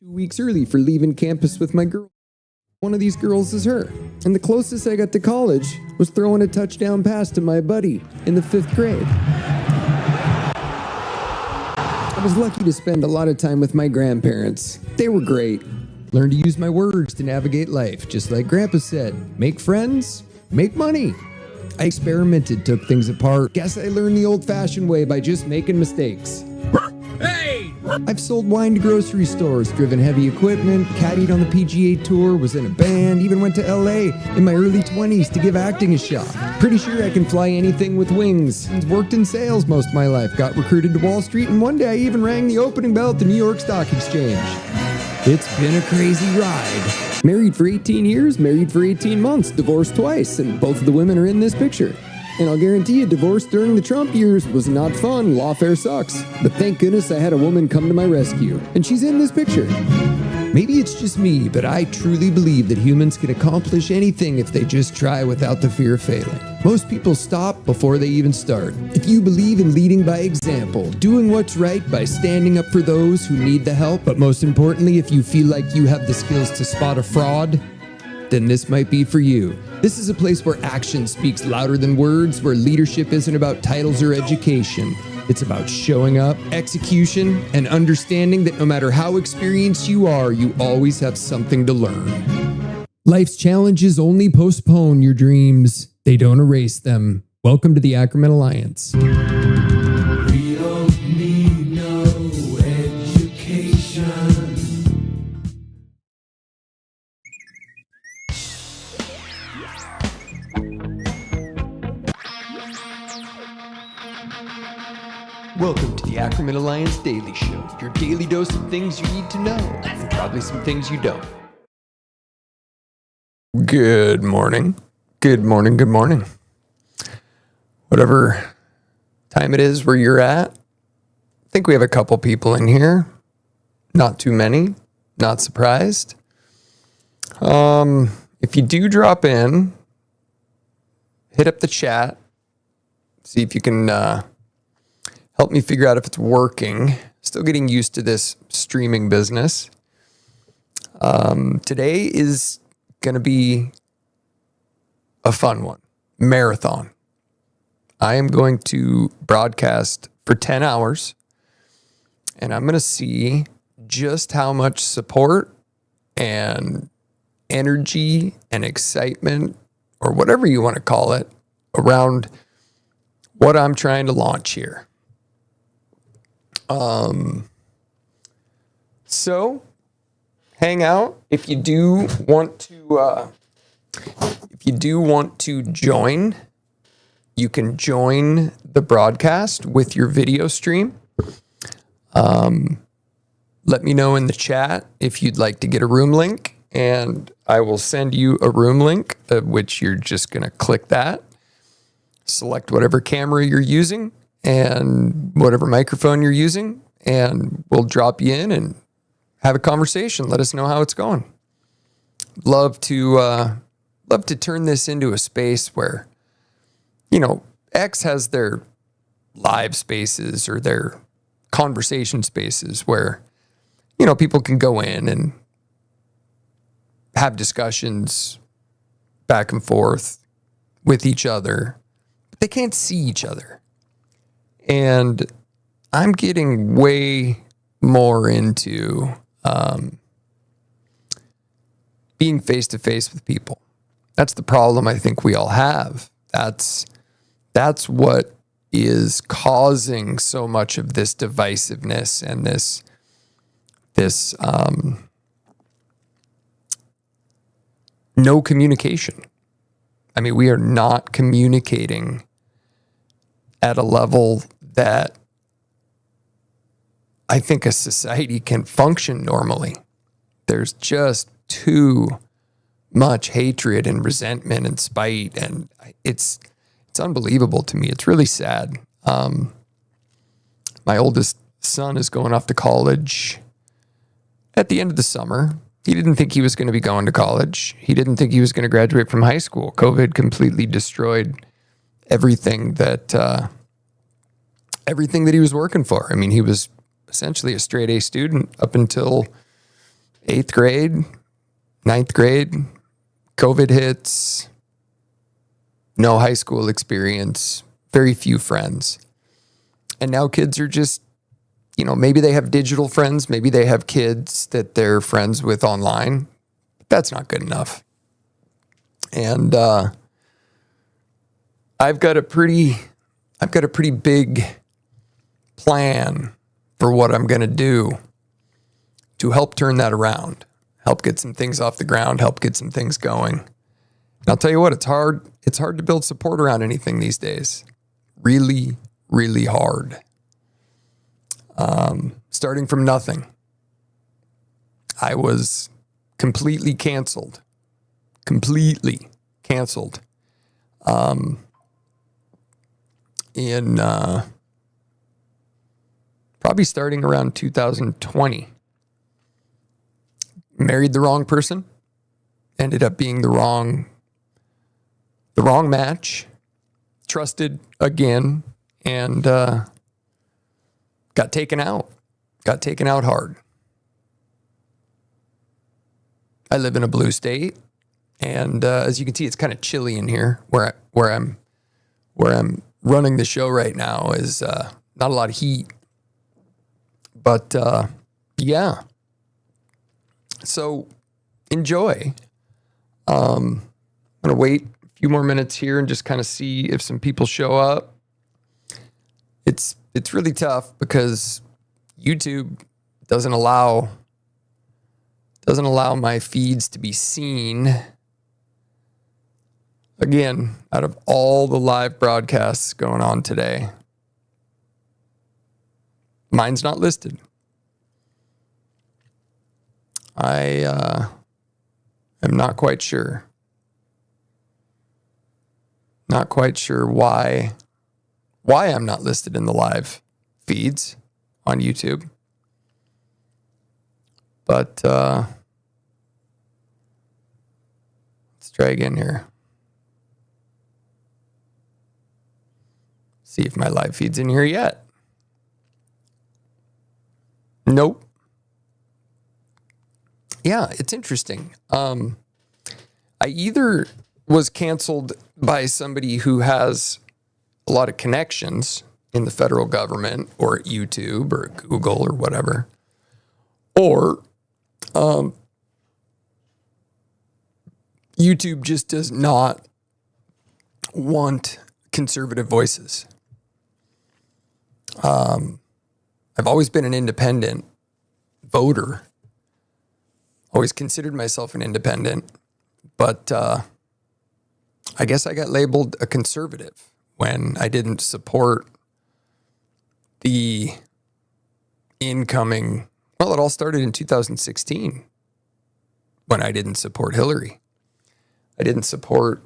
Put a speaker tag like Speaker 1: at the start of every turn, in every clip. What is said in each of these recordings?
Speaker 1: 2 weeks early for leaving campus with my girl. One of these girls is her. And the closest I got to college was throwing a touchdown pass to my buddy in the 5th grade. I was lucky to spend a lot of time with my grandparents. They were great. Learned to use my words to navigate life, just like Grandpa said. Make friends, make money. I experimented, took things apart. Guess I learned the old-fashioned way by just making mistakes. Hey! I've sold wine to grocery stores, driven heavy equipment, caddied on the PGA Tour, was in a band, even went to LA in my early 20s to give acting a shot. Pretty sure I can fly anything with wings. Worked in sales most of my life, got recruited to Wall Street, and one day I even rang the opening bell at the New York Stock Exchange. It's been a crazy ride. Married for 18 years, married for 18 months, divorced twice, and both of the women are in this picture. And I'll guarantee you, divorce during the Trump years was not fun. Lawfare sucks. But thank goodness I had a woman come to my rescue. And she's in this picture. Maybe it's just me, but I truly believe that humans can accomplish anything if they just try without the fear of failing. Most people stop before they even start. If you believe in leading by example, doing what's right by standing up for those who need the help, but most importantly, if you feel like you have the skills to spot a fraud, then this might be for you. This is a place where action speaks louder than words, where leadership isn't about titles or education. It's about showing up, execution, and understanding that no matter how experienced you are, you always have something to learn. Life's challenges only postpone your dreams. They don't erase them. Welcome to the Ackerman Alliance.
Speaker 2: We don't need no education.
Speaker 1: Welcome to the Ackerman Alliance Daily Show, your daily dose of things you need to know, and probably some things you don't. Good morning. Good morning. Good morning. Whatever time it is where you're at, I think we have a couple people in here. Not too many. Not surprised. If you do drop in, hit up the chat. See if you can help me figure out if it's working. Still getting used to this streaming business. Today is going to be a fun one. Marathon. I am going to broadcast for 10 hours, and I'm going to see just how much support and energy and excitement, or whatever you want to call it, around what I'm trying to launch here. So hang out if you do want to join. You can join the broadcast with your video stream. Let me know in the chat if you'd like to get a room link, and I will send you a room link, which you're just going to click that, select whatever camera you're using and whatever microphone you're using, and we'll drop you in and have a conversation. Let us know how it's going. Love to turn this into a space where, X has their live spaces or their conversation spaces where, people can go in and have discussions back and forth with each other, but they can't see each other. And I'm getting way more into being face-to-face with people. That's the problem I think we all have. That's what is causing so much of this divisiveness and this no communication. I mean, we are not communicating at a level that I think a society can function normally. There's just too much hatred and resentment and spite, and it's unbelievable to me. It's really sad. My oldest son is going off to college at the end of the summer. He didn't think he was going to be going to college. He didn't think he was going to graduate from high school. COVID completely destroyed everything that he was working for. I mean, he was essentially a straight A student up until 8th grade, 9th grade, COVID hits, no high school experience, very few friends. And now kids are just, maybe they have digital friends, maybe they have kids that they're friends with online. That's not good enough. And I've got a pretty big plan for what I'm going to do to help turn that around, help get some things off the ground, help get some things going. And I'll tell you what, it's hard. It's hard to build support around anything these days. Really, really hard. Starting from nothing. I was completely canceled. In probably starting around 2020. Married the wrong person. Ended up being the wrong match. Trusted again, and got taken out. Got taken out hard. I live in a blue state, and as you can see, it's kind of chilly in here where I'm running the show right now. Is not a lot of heat, but yeah. So enjoy. I'm gonna wait a few more minutes here and just kind of see if some people show up. It's really tough because YouTube doesn't allow my feeds to be seen. Again, out of all the live broadcasts going on today, mine's not listed. I am not quite sure. Not quite sure why I'm not listed in the live feeds on YouTube. But let's try again here. See if my live feed's in here yet. Nope. Yeah, it's interesting. I either was canceled by somebody who has a lot of connections in the federal government or at YouTube or at Google or whatever, or YouTube just does not want conservative voices. I've always been an independent voter. Always considered myself an independent, but I guess I got labeled a conservative when I didn't support the incoming. Well, it all started in 2016 when I didn't support Hillary. I didn't support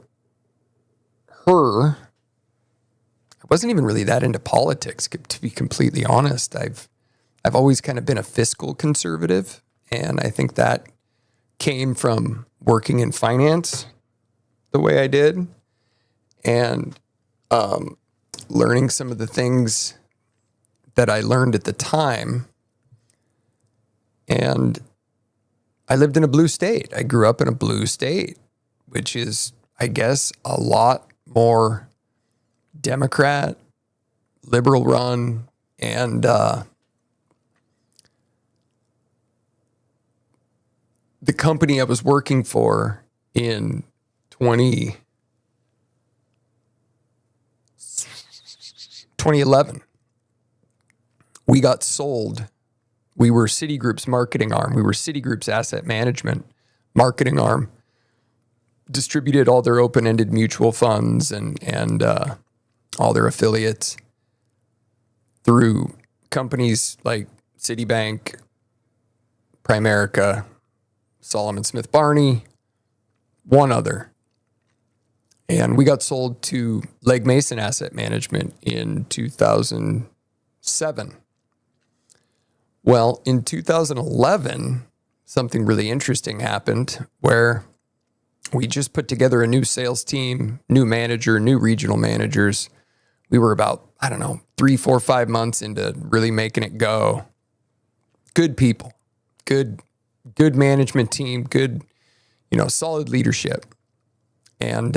Speaker 1: her. I wasn't even really that into politics, to be completely honest. I've always kind of been a fiscal conservative, and I think that came from working in finance the way I did and learning some of the things that I learned at the time. And I lived in a blue state. I grew up in a blue state, which is, I guess, a lot more Democrat, liberal run, and the company I was working for in 2011, we got sold. We were Citigroup's marketing arm. We were Citigroup's asset management marketing arm. Distributed all their open-ended mutual funds and all their affiliates through companies like Citibank, Primerica, Solomon Smith Barney, one other. And we got sold to Legg Mason Asset Management in 2007. Well, in 2011, something really interesting happened where we just put together a new sales team, new manager, new regional managers. We were about, 3, 4, 5 months into really making it go. Good people, good, good management team, good, solid leadership. And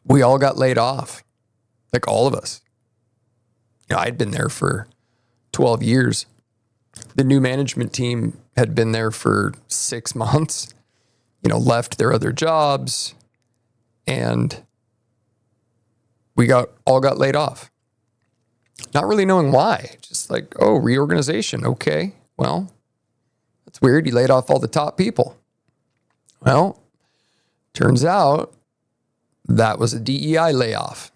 Speaker 1: we all got laid off, like all of us. I'd been there for 12 years. The new management team had been there for 6 months, left their other jobs, and we all got laid off. Not really knowing why, just like, oh, reorganization. Okay, well, that's weird. You laid off all the top people. Well, turns out that was a DEI layoff.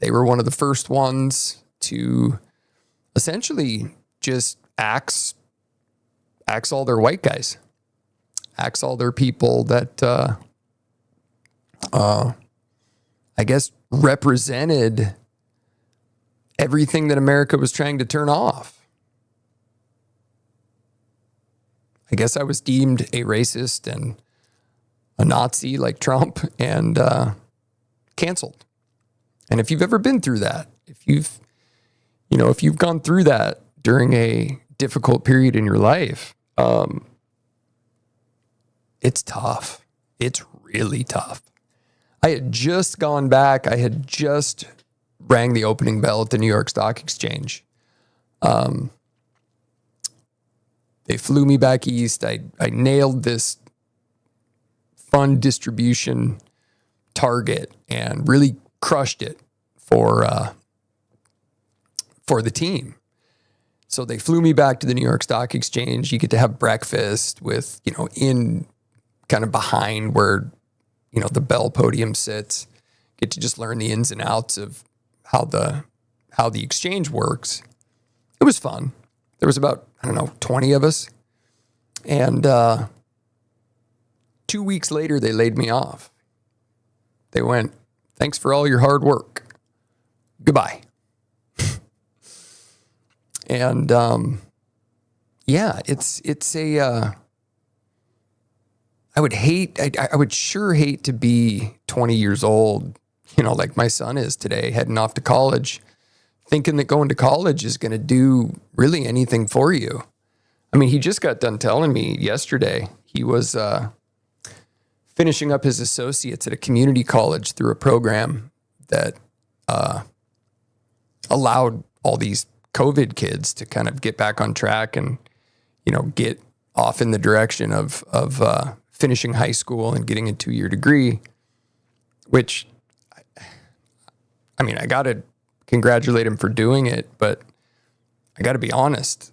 Speaker 1: They were one of the first ones to essentially just axe all their white guys, axe all their people that, I guess, represented everything that America was trying to turn off. I guess I was deemed a racist and a Nazi like Trump and canceled. And if you've ever been through that, if you've gone through that during a difficult period in your life, it's tough. It's really tough. I had just gone back. I had just rang the opening bell at the New York Stock Exchange. They flew me back east. I nailed this fund distribution target and really crushed it for the team. So they flew me back to the New York Stock Exchange. You get to have breakfast with, in kind of behind where, the bell podium sits. Get to just learn the ins and outs of how the exchange works. It was fun. There was about, 20 of us. And 2 weeks later, they laid me off. They went, thanks for all your hard work. Goodbye. And it's a, I would sure hate to be 20 years old, like my son is today, heading off to college, thinking that going to college is going to do really anything for you. I mean, he just got done telling me yesterday he was finishing up his associates at a community college through a program that allowed all these COVID kids to kind of get back on track and, get off in the direction of finishing high school and getting a 2-year degree, which, I got to congratulate him for doing it, but I got to be honest.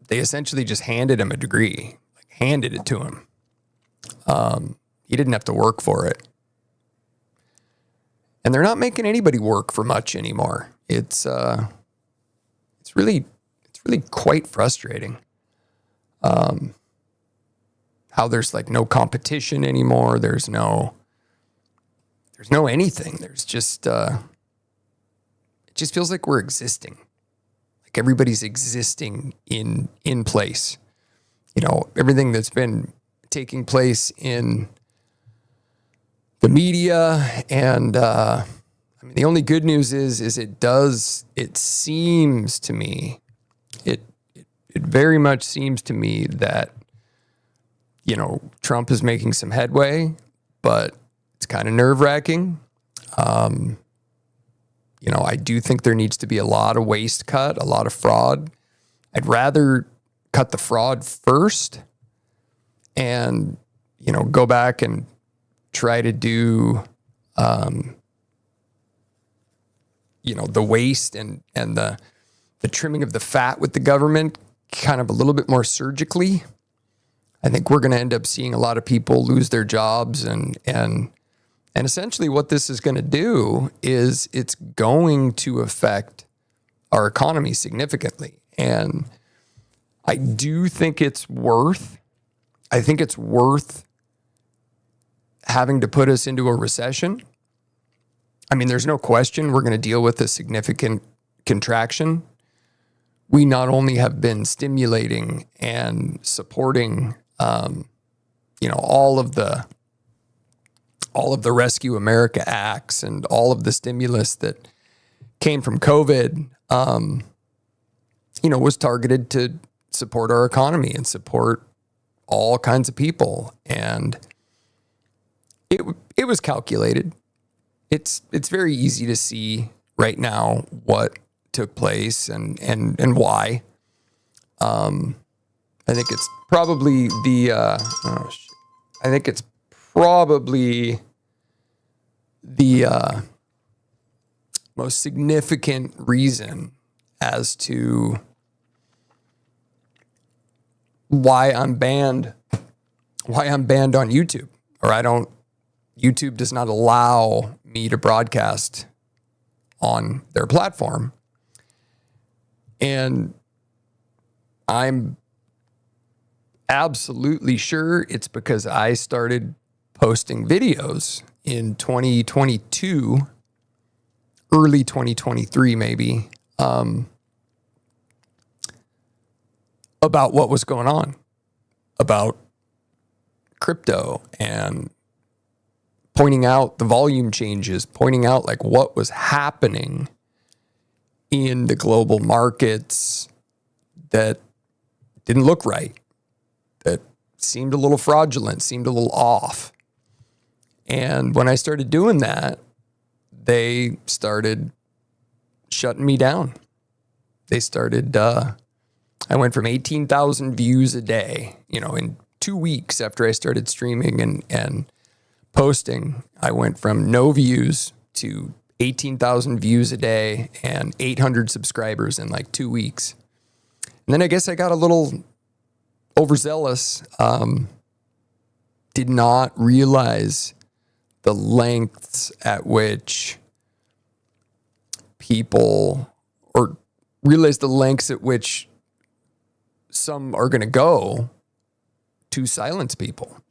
Speaker 1: They essentially just handed him a degree, handed it to him. He didn't have to work for it. And they're not making anybody work for much anymore. It's really quite frustrating. How there's no competition anymore. There's no anything. There's just, it just feels like we're existing. Like everybody's existing in place. Everything that's been taking place in the media and, the only good news is it seems to me, it very much seems to me that, Trump is making some headway, but it's kind of nerve-wracking. I do think there needs to be a lot of waste cut, a lot of fraud. I'd rather cut the fraud first and, go back and try to do, the waste and the trimming of the fat with the government kind of a little bit more surgically. I think we're going to end up seeing a lot of people lose their jobs and essentially what this is going to do is it's going to affect our economy significantly. And I do think it's worth having to put us into a recession. There's no question we're going to deal with a significant contraction. We not only have been stimulating and supporting, all of the Rescue America Acts and all of the stimulus that came from COVID, was targeted to support our economy and support all kinds of people. And it was calculated. It's very easy to see right now what took place and why. I think it's probably the most significant reason as to why I'm banned on YouTube, or YouTube does not allow me to broadcast on their platform. And I'm absolutely sure it's because I started posting videos in 2022, early 2023 maybe, about what was going on, about crypto, and pointing out the volume changes, pointing out like what was happening in the global markets that didn't look right, that seemed a little fraudulent, seemed a little off. And when I started doing that, they started shutting me down. They started, I went from 18,000 views a day, in 2 weeks after I started streaming and posting. I went from no views to 18,000 views a day and 800 subscribers in like 2 weeks. And then I guess I got a little overzealous, did not realize the lengths at which some are going to go to silence people.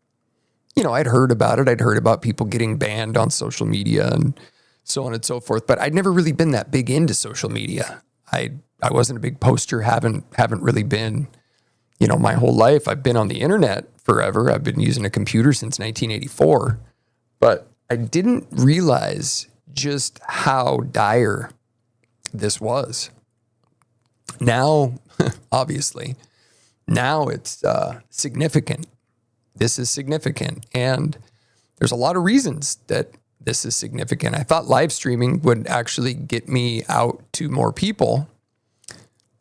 Speaker 1: I'd heard about it. I'd heard about people getting banned on social media and so on and so forth, but I'd never really been that big into social media. I wasn't a big poster, haven't really been, my whole life. I've been on the internet forever. I've been using a computer since 1984, but I didn't realize just how dire this was. Now, obviously, now it's significant. This is significant. And there's a lot of reasons that this is significant. I thought live streaming would actually get me out to more people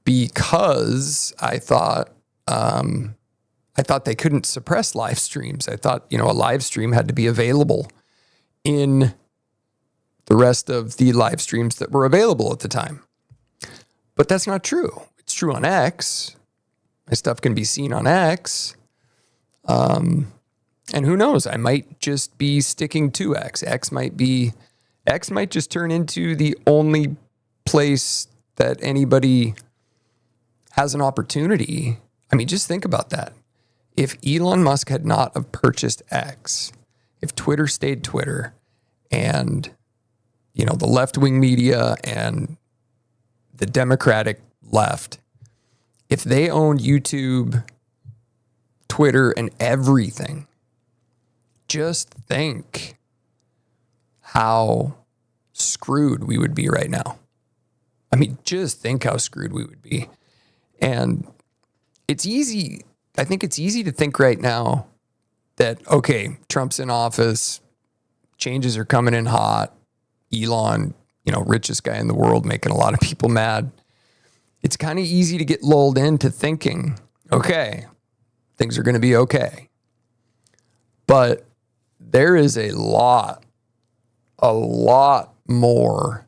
Speaker 1: because I thought they couldn't suppress live streams. I thought, a live stream had to be available in the rest of the live streams that were available at the time. But that's not true. It's true on X. My stuff can be seen on X. And who knows? I might just be sticking to X. X might just turn into the only place that anybody has an opportunity. I mean, just think about that. If Elon Musk had not have purchased X, if Twitter stayed Twitter, and, the left-wing media and the Democratic left, if they owned YouTube, Twitter, and everything, just think how screwed we would be right now. I mean, just think how screwed we would be. And I think it's easy to think right now that, okay, Trump's in office, changes are coming in hot, Elon, richest guy in the world, making a lot of people mad. It's kind of easy to get lulled into thinking, okay, things are going to be okay. But there is a lot more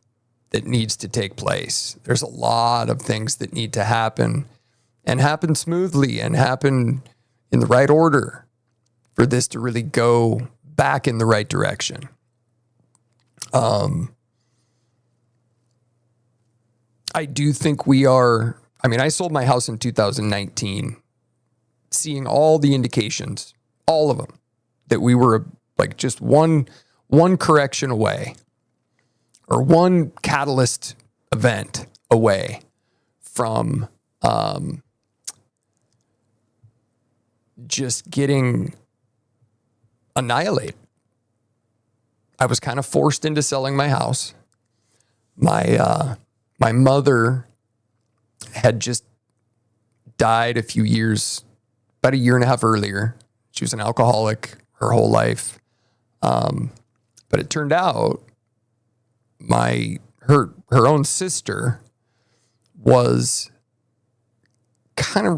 Speaker 1: that needs to take place. There's a lot of things that need to happen and happen smoothly and happen in the right order for this to really go back in the right direction. I do think I sold my house in 2019, seeing all the indications, all of them, that we were like just one correction away or one catalyst event away from just getting annihilated. I was kind of forced into selling my house. My mother had just died about a year and a half earlier. She was an alcoholic her whole life. But it turned out her own sister was kind of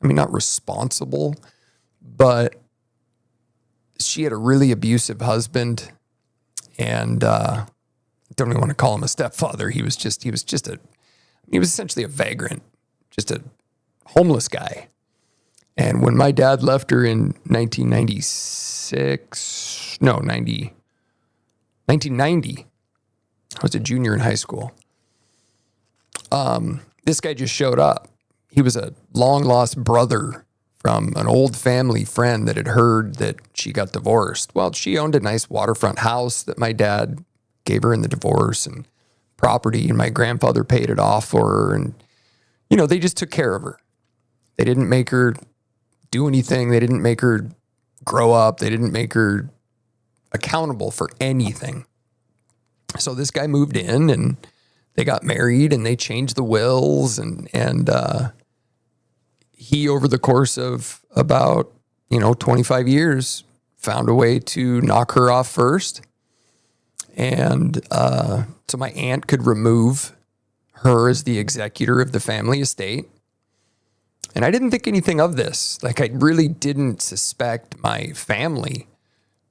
Speaker 1: not responsible, but she had a really abusive husband, and I don't even want to call him a stepfather. He was essentially a vagrant, just a homeless guy. And when my dad left her in 1990, I was a junior in high school. This guy just showed up. He was a long lost brother from an old family friend that had heard that she got divorced. Well, she owned a nice waterfront house that my dad gave her in the divorce, and property, and my grandfather paid it off for her. And, they just took care of her. They didn't make her do anything. They didn't make her grow up. They didn't make her accountable for anything. So this guy moved in, and they got married, and they changed the wills, and he, over the course of about 25 years, found a way to knock her off first, and so my aunt could remove her as the executor of the family estate. And I didn't think anything of this. Like, I really didn't suspect my family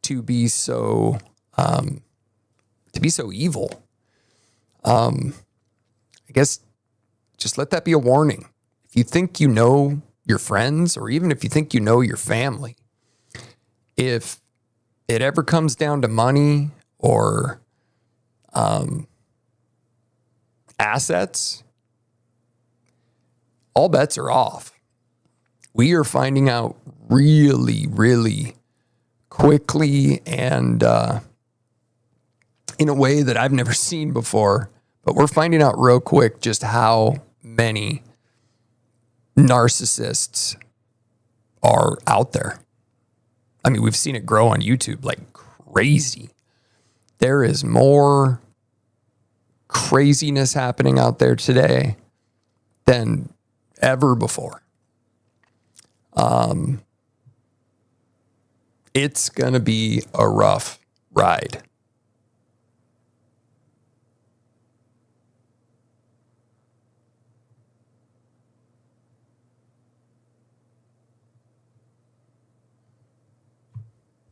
Speaker 1: to be so evil. I guess just let that be a warning. If you think you know your friends, or even if you think you know your family, if it ever comes down to money or assets, all bets are off. We are finding out really, really quickly, and in a way that I've never seen before. But we're finding out real quick just how many narcissists are out there. I mean, we've seen it grow on YouTube like crazy. There is more craziness happening out there today than ever before. It's going to be a rough ride.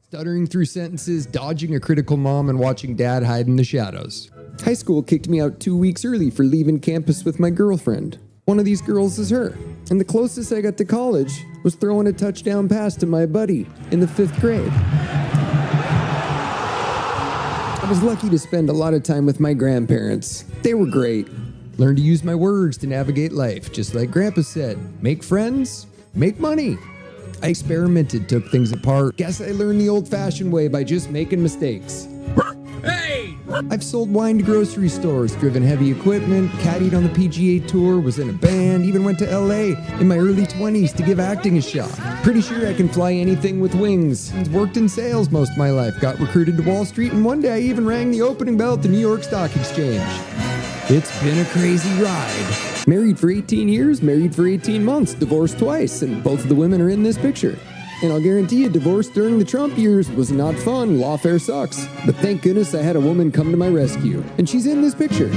Speaker 3: Stuttering through sentences, dodging a critical mom, and watching dad hide in the shadows. High school kicked me out 2 weeks early for leaving campus with my girlfriend. One of these girls is her. And the closest I got to college was throwing a touchdown pass to my buddy in the 5th grade. I was lucky to spend a lot of time with my grandparents. They were great. Learned to use my words to navigate life, just like Grandpa said. Make friends, make money. I experimented, took things apart. Guess I learned the old-fashioned way by just making mistakes.
Speaker 2: Hey!
Speaker 3: I've sold wine to grocery stores, driven heavy equipment, caddied on the PGA Tour, was in a band, even went to LA in my early 20s to give acting a shot. Pretty sure I can fly anything with wings. Worked in sales most of my life, got recruited to Wall Street, and one day I even rang the opening bell at the New York Stock Exchange. It's been a crazy ride. Married for 18 years, married for 18 months, divorced twice, and both of the women are in this picture. And I'll guarantee you, divorce during the Trump years was not fun. Lawfare sucks. But thank goodness I had a woman come to my rescue. And she's in this picture.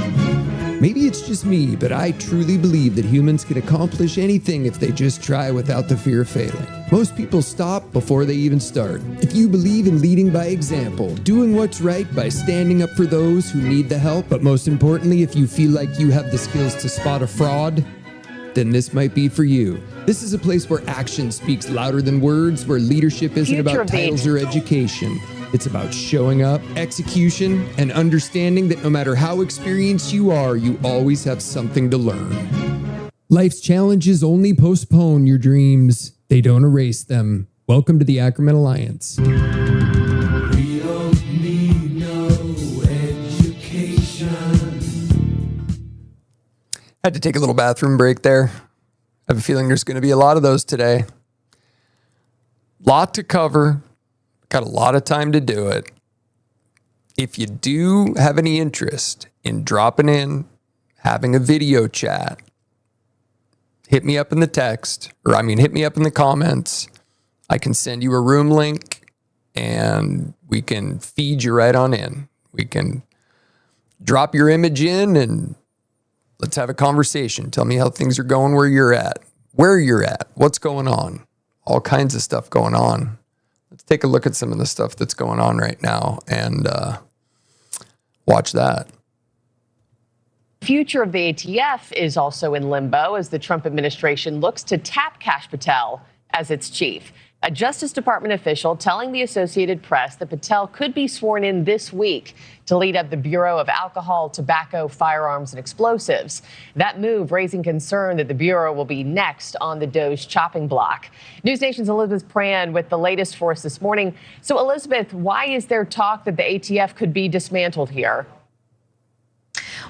Speaker 3: Maybe it's just me, but I truly believe that humans can accomplish anything if they just try without the fear of failing. Most people stop before they even start. If you believe in leading by example, doing what's right by standing up for those who need the help, but most importantly, if you feel like you have the skills to spot a fraud, then this might be for you. This is a place where action speaks louder than words, where leadership isn't about titles or education. It's about showing up, execution, and understanding that no matter how experienced you are, you always have something to learn. Life's challenges only postpone your dreams. They don't erase them. Welcome to the Ackerman Alliance.
Speaker 2: We don't need no education.
Speaker 1: Had to take a little bathroom break there. I have a feeling there's going to be a lot of those today. Lot to cover. Got a lot of time to do it. If you do have any interest in dropping in, having a video chat, hit me up in the text, hit me up in the comments. I can send you a room link and we can feed you right on in. We can drop your image in and let's have a conversation. Tell me how things are going where you're at, what's going on, all kinds of stuff going on. Let's take a look at some of the stuff that's going on right now and watch that.
Speaker 4: Future of the ATF is also in limbo as the Trump administration looks to tap Kash Patel as its chief. A Justice Department official telling the Associated Press that Patel could be sworn in this week to lead up the Bureau of Alcohol, Tobacco, Firearms, and Explosives. That move raising concern that the Bureau will be next on the DOJ chopping block. News Nation's Elizabeth Pran with the latest for us this morning. So, Elizabeth, why is there talk that the ATF could be dismantled here?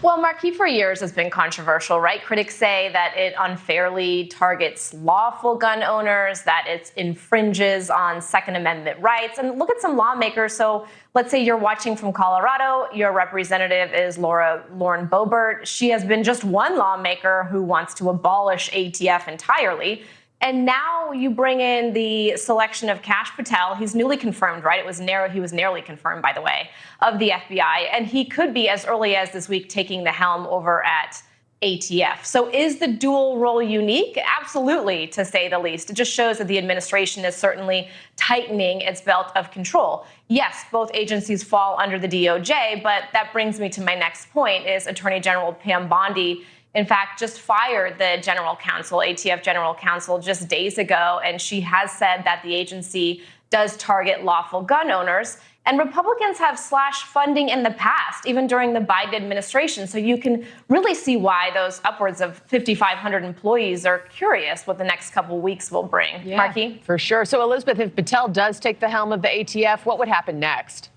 Speaker 5: Well, Marquis for years has been controversial, right? Critics say that it unfairly targets lawful gun owners, that it infringes on Second Amendment rights. And look at some lawmakers. So let's say you're watching from Colorado. Your representative is Lauren Boebert. She has been just one lawmaker who wants to abolish ATF entirely. And now you bring in the selection of Kash Patel. He's newly confirmed, right? He was narrowly confirmed, by the way, of the FBI. And he could be, as early as this week, taking the helm over at ATF. So is the dual role unique? Absolutely, to say the least. It just shows that the administration is certainly tightening its belt of control. Yes, both agencies fall under the DOJ, but that brings me to my next point is Attorney General Pam Bondi in fact, just fired the general counsel, ATF general counsel, just days ago. And she has said that the agency does target lawful gun owners. And Republicans have slashed funding in the past, even during the Biden administration. So you can really see why those upwards of 5,500 employees are curious what the next couple of weeks will bring.
Speaker 4: Yeah,
Speaker 5: Markey?
Speaker 4: For sure. So, Elizabeth, if Patel does take the helm of the ATF, what would happen next?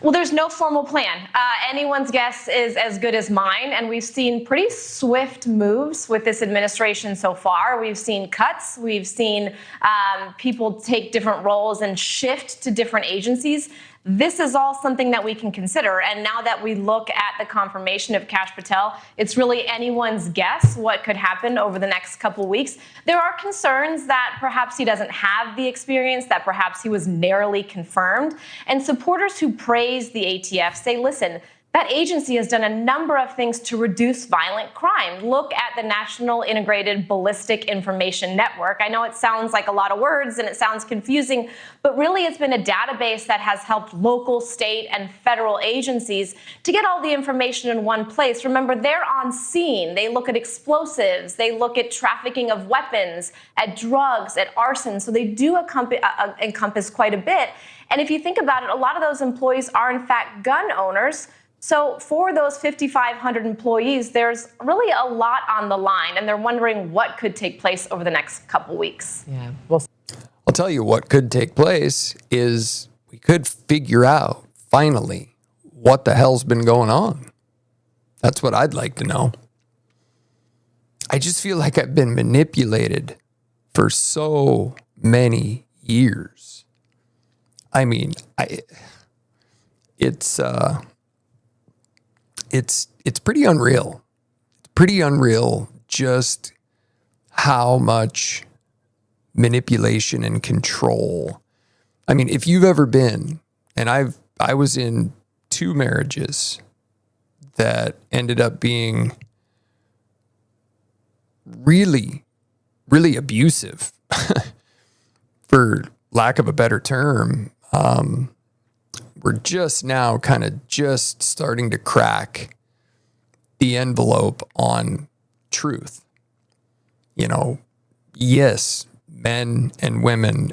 Speaker 5: Well, there's no formal plan. Anyone's guess is as good as mine. And we've seen pretty swift moves with this administration so far. We've seen cuts. We've seen people take different roles and shift to different agencies. This is all something that we can consider. And now that we look at the confirmation of Kash Patel, it's really anyone's guess what could happen over the next couple of weeks. There are concerns that perhaps he doesn't have the experience, that perhaps he was narrowly confirmed. And supporters who praise the ATF say, listen, that agency has done a number of things to reduce violent crime. Look at the National Integrated Ballistic Information Network. I know it sounds like a lot of words and it sounds confusing, but really it's been a database that has helped local, state, and federal agencies to get all the information in one place. Remember, they're on scene. They look at explosives. They look at trafficking of weapons, at drugs, at arson. So they do encompass quite a bit. And if you think about it, a lot of those employees are, in fact, gun owners. So for those 5,500 employees, there's really a lot on the line, and they're wondering what could take place over the next couple weeks.
Speaker 4: Yeah, well,
Speaker 1: I'll tell you what could take place is we could figure out, finally, what the hell's been going on. That's what I'd like to know. I just feel like I've been manipulated for so many years. I mean, it's pretty unreal. It's pretty unreal just how much manipulation and control. I mean, if you've ever been, and I was in 2 marriages that ended up being really, really abusive, for lack of a better term. We're just now kind of just starting to crack the envelope on truth. You know, yes, men and women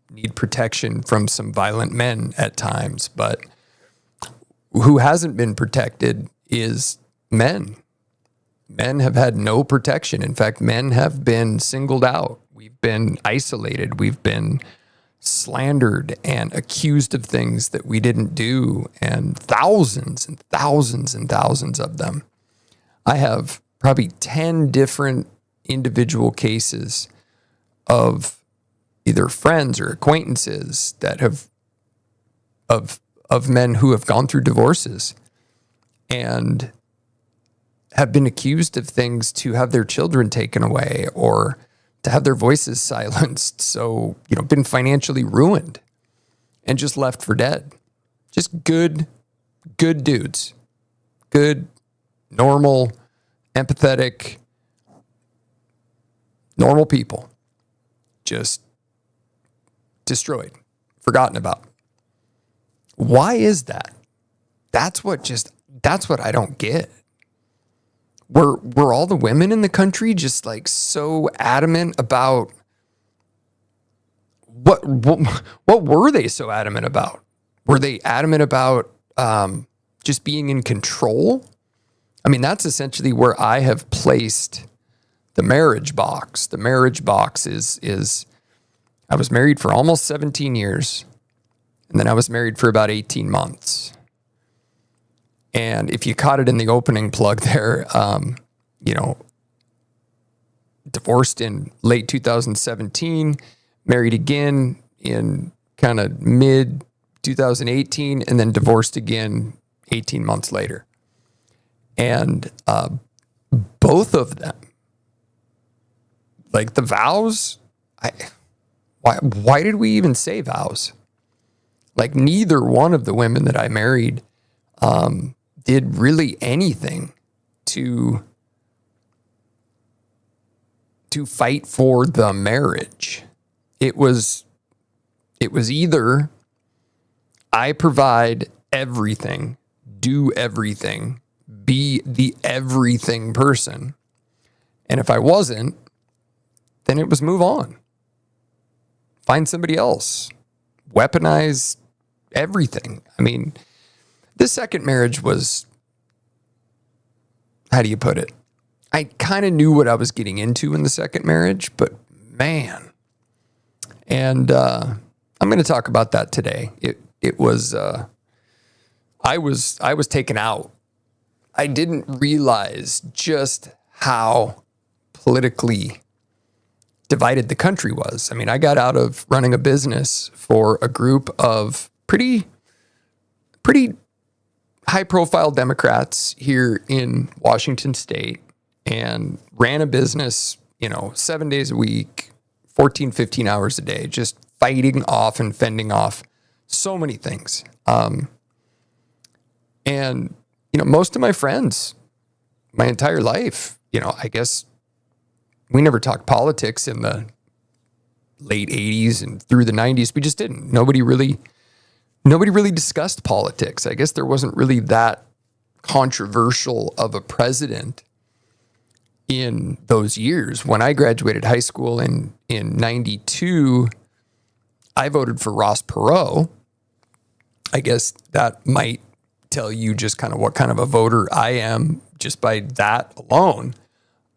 Speaker 1: need protection from some violent men at times, but who hasn't been protected is men. Men have had no protection. In fact, men have been singled out. We've been isolated. We've been slandered and accused of things that we didn't do, and thousands and thousands and thousands of them. I have probably 10 different individual cases of either friends or acquaintances that have of men who have gone through divorces. And have been accused of things to have their children taken away or to have their voices silenced. So, been financially ruined and just left for dead. Just good dudes. Good, normal, empathetic, normal people. Just destroyed, forgotten about. Why is that? That's what I don't get. Were all the women in the country just like so adamant about what were they so adamant about? Were they adamant about just being in control? I mean, that's essentially where I have placed the marriage box. The marriage box is I was married for almost 17 years, and then I was married for about 18 months. And if you caught it in the opening plug there, divorced in late 2017, married again in kind of mid 2018, and then divorced again 18 months later. And both of them, like the vows, why did we even say vows? Like neither one of the women that I married did really anything to fight for the marriage. It was either I provide everything, do everything, be the everything person. And if I wasn't, then it was move on. Find somebody else. Weaponize everything. I mean, this second marriage was, how do you put it? I kind of knew what I was getting into in the second marriage, but man. And I'm going to talk about that today. It was, I was taken out. I didn't realize just how politically divided the country was. I mean, I got out of running a business for a group of pretty high-profile Democrats here in Washington State and ran a business, 7 days a week, 14, 15 hours a day, just fighting off and fending off so many things. And, most of my friends, my entire life, I guess we never talked politics in the late 80s and through the 90s. We just didn't. Nobody really discussed politics. I guess there wasn't really that controversial of a president in those years. When I graduated high school in 92, I voted for Ross Perot. I guess that might tell you just kind of what kind of a voter I am just by that alone.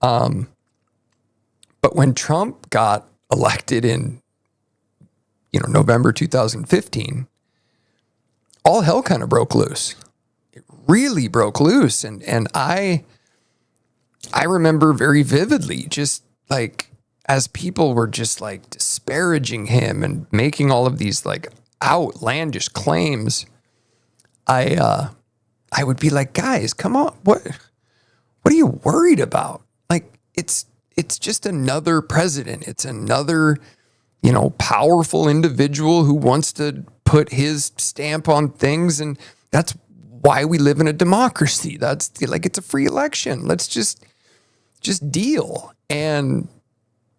Speaker 1: But when Trump got elected in, November 2015, all hell kind of broke loose. It really broke loose. And I remember very vividly, just like as people were just like disparaging him and making all of these like outlandish claims, I would be like, guys, come on. What are you worried about? Like, it's just another president. It's another, powerful individual who wants to put his stamp on things. And that's why we live in a democracy. That's like, it's a free election. Let's just deal. And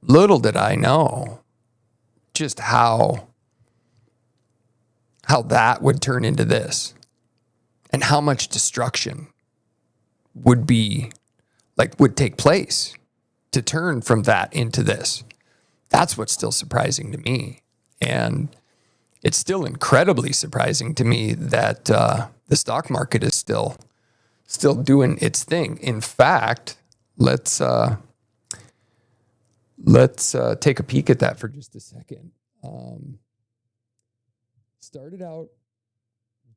Speaker 1: little did I know just how that would turn into this and how much destruction would take place to turn from that into this. That's what's still surprising to me. And it's still incredibly surprising to me that the stock market is still doing its thing. In fact, let's take a peek at that for just a second. Started out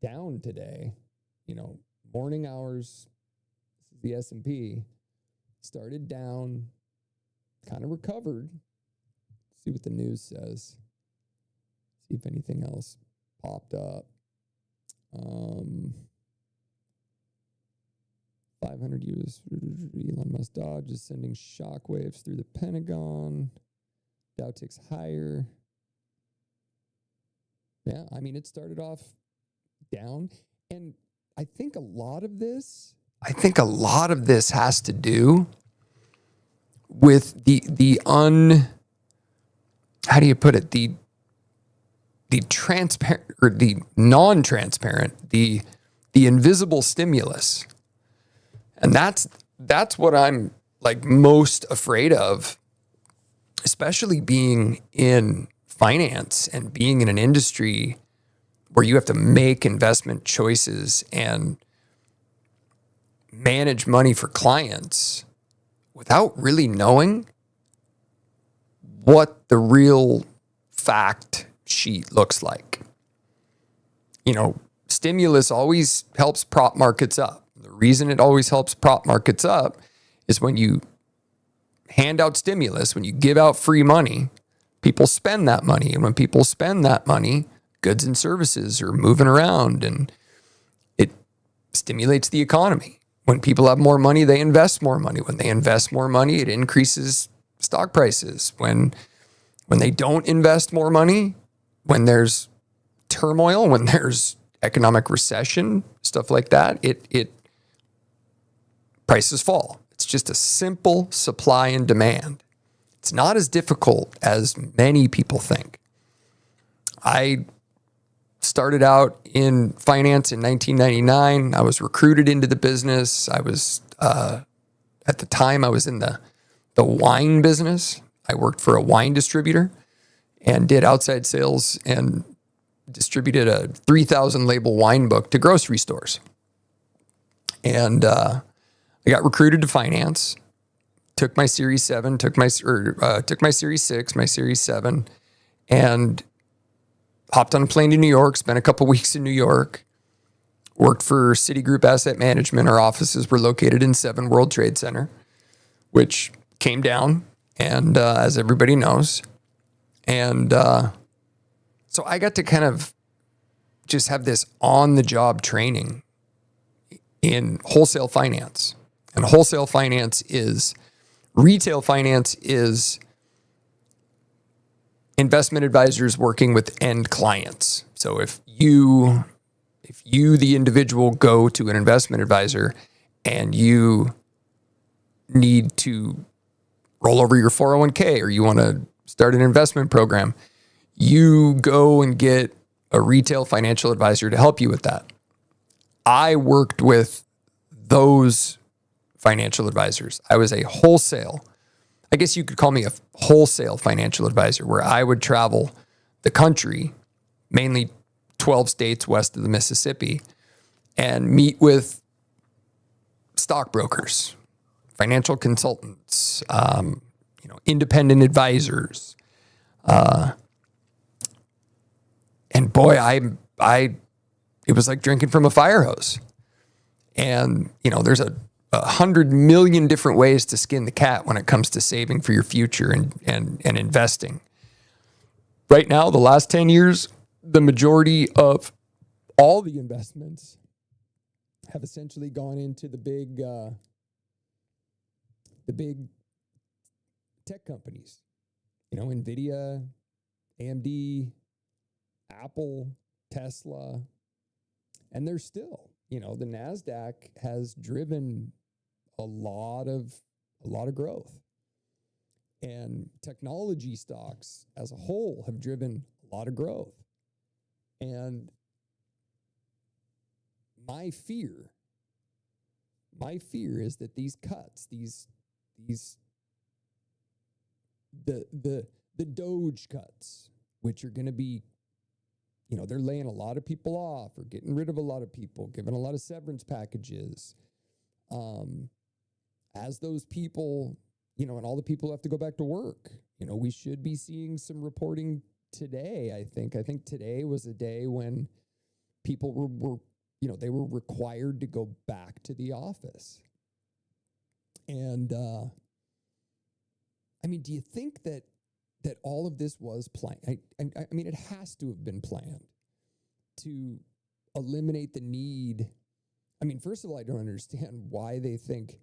Speaker 1: down today, morning hours. This is the S&P. Started down, kind of recovered. See what the news says. See if anything else popped up. 5
Speaker 3: 500 US Elon Musk Dodge is sending shockwaves through the Pentagon. Dow ticks higher. Yeah, I mean, it started off down. And I think a lot of this has to do with the how do you put it? The transparent or the non-transparent, the invisible stimulus. And that's what I'm like most afraid of, especially being in finance and being in an industry where you have to make investment choices and manage money for clients without really knowing what the real fact sheet looks like. You know, stimulus always helps prop markets up. The reason it always helps prop markets up is when you hand out stimulus, when you give out free money, people spend that money. And when people spend that money, goods and services are moving around and it stimulates the economy. When people have more money, they invest more money. When they invest more money, it increases stock prices. When they don't invest more money, when there's turmoil, when there's economic recession, stuff like that, it prices fall. It's just a simple supply and demand. It's not as difficult as many people think. I started out in finance in 1999. I was recruited into the business. I was, at the time, I was in the wine business. I worked for a wine distributor and did outside sales and distributed a 3,000 label wine book to grocery stores. And I got recruited to finance, took my Series 7, took my Series 6, my Series 7, and hopped on a plane to New York, spent a couple weeks in New York, worked for Citigroup Asset Management. Our offices were located in 7 World Trade Center, which came down, and as everybody knows. And so I got to kind of just have this on-the-job training in wholesale finance. And wholesale finance is, retail finance is investment advisors working with end clients. So if you, the individual, go to an investment advisor and you need to roll over your 401k or you want to start an investment program, you go and get a retail financial advisor to help you with that. I worked with those financial advisors. I was a wholesale, I guess you could call me a wholesale financial advisor, where I would travel the country, mainly 12 states west of the Mississippi, and meet with stockbrokers, financial consultants, independent advisors. And boy, it was like drinking from a fire hose. And, there's 100 million different ways to skin the cat when it comes to saving for your future and investing. Right now, the last 10 years, the majority of all the investments have essentially gone into the big tech companies. NVIDIA, AMD, Apple, Tesla, and they're still, the NASDAQ has driven a lot of growth, and technology stocks as a whole have driven a lot of growth. And my fear is that these cuts, the Doge cuts, which are going to be, they're laying a lot of people off or getting rid of a lot of people, giving a lot of severance packages. As those people, and all the people have to go back to work, we should be seeing some reporting today, I think. I think today was a day when people were they were required to go back to the office. And, do you think that all of this was planned? I mean, it has to have been planned to eliminate the need.
Speaker 1: I mean, first of all, I don't understand why they think,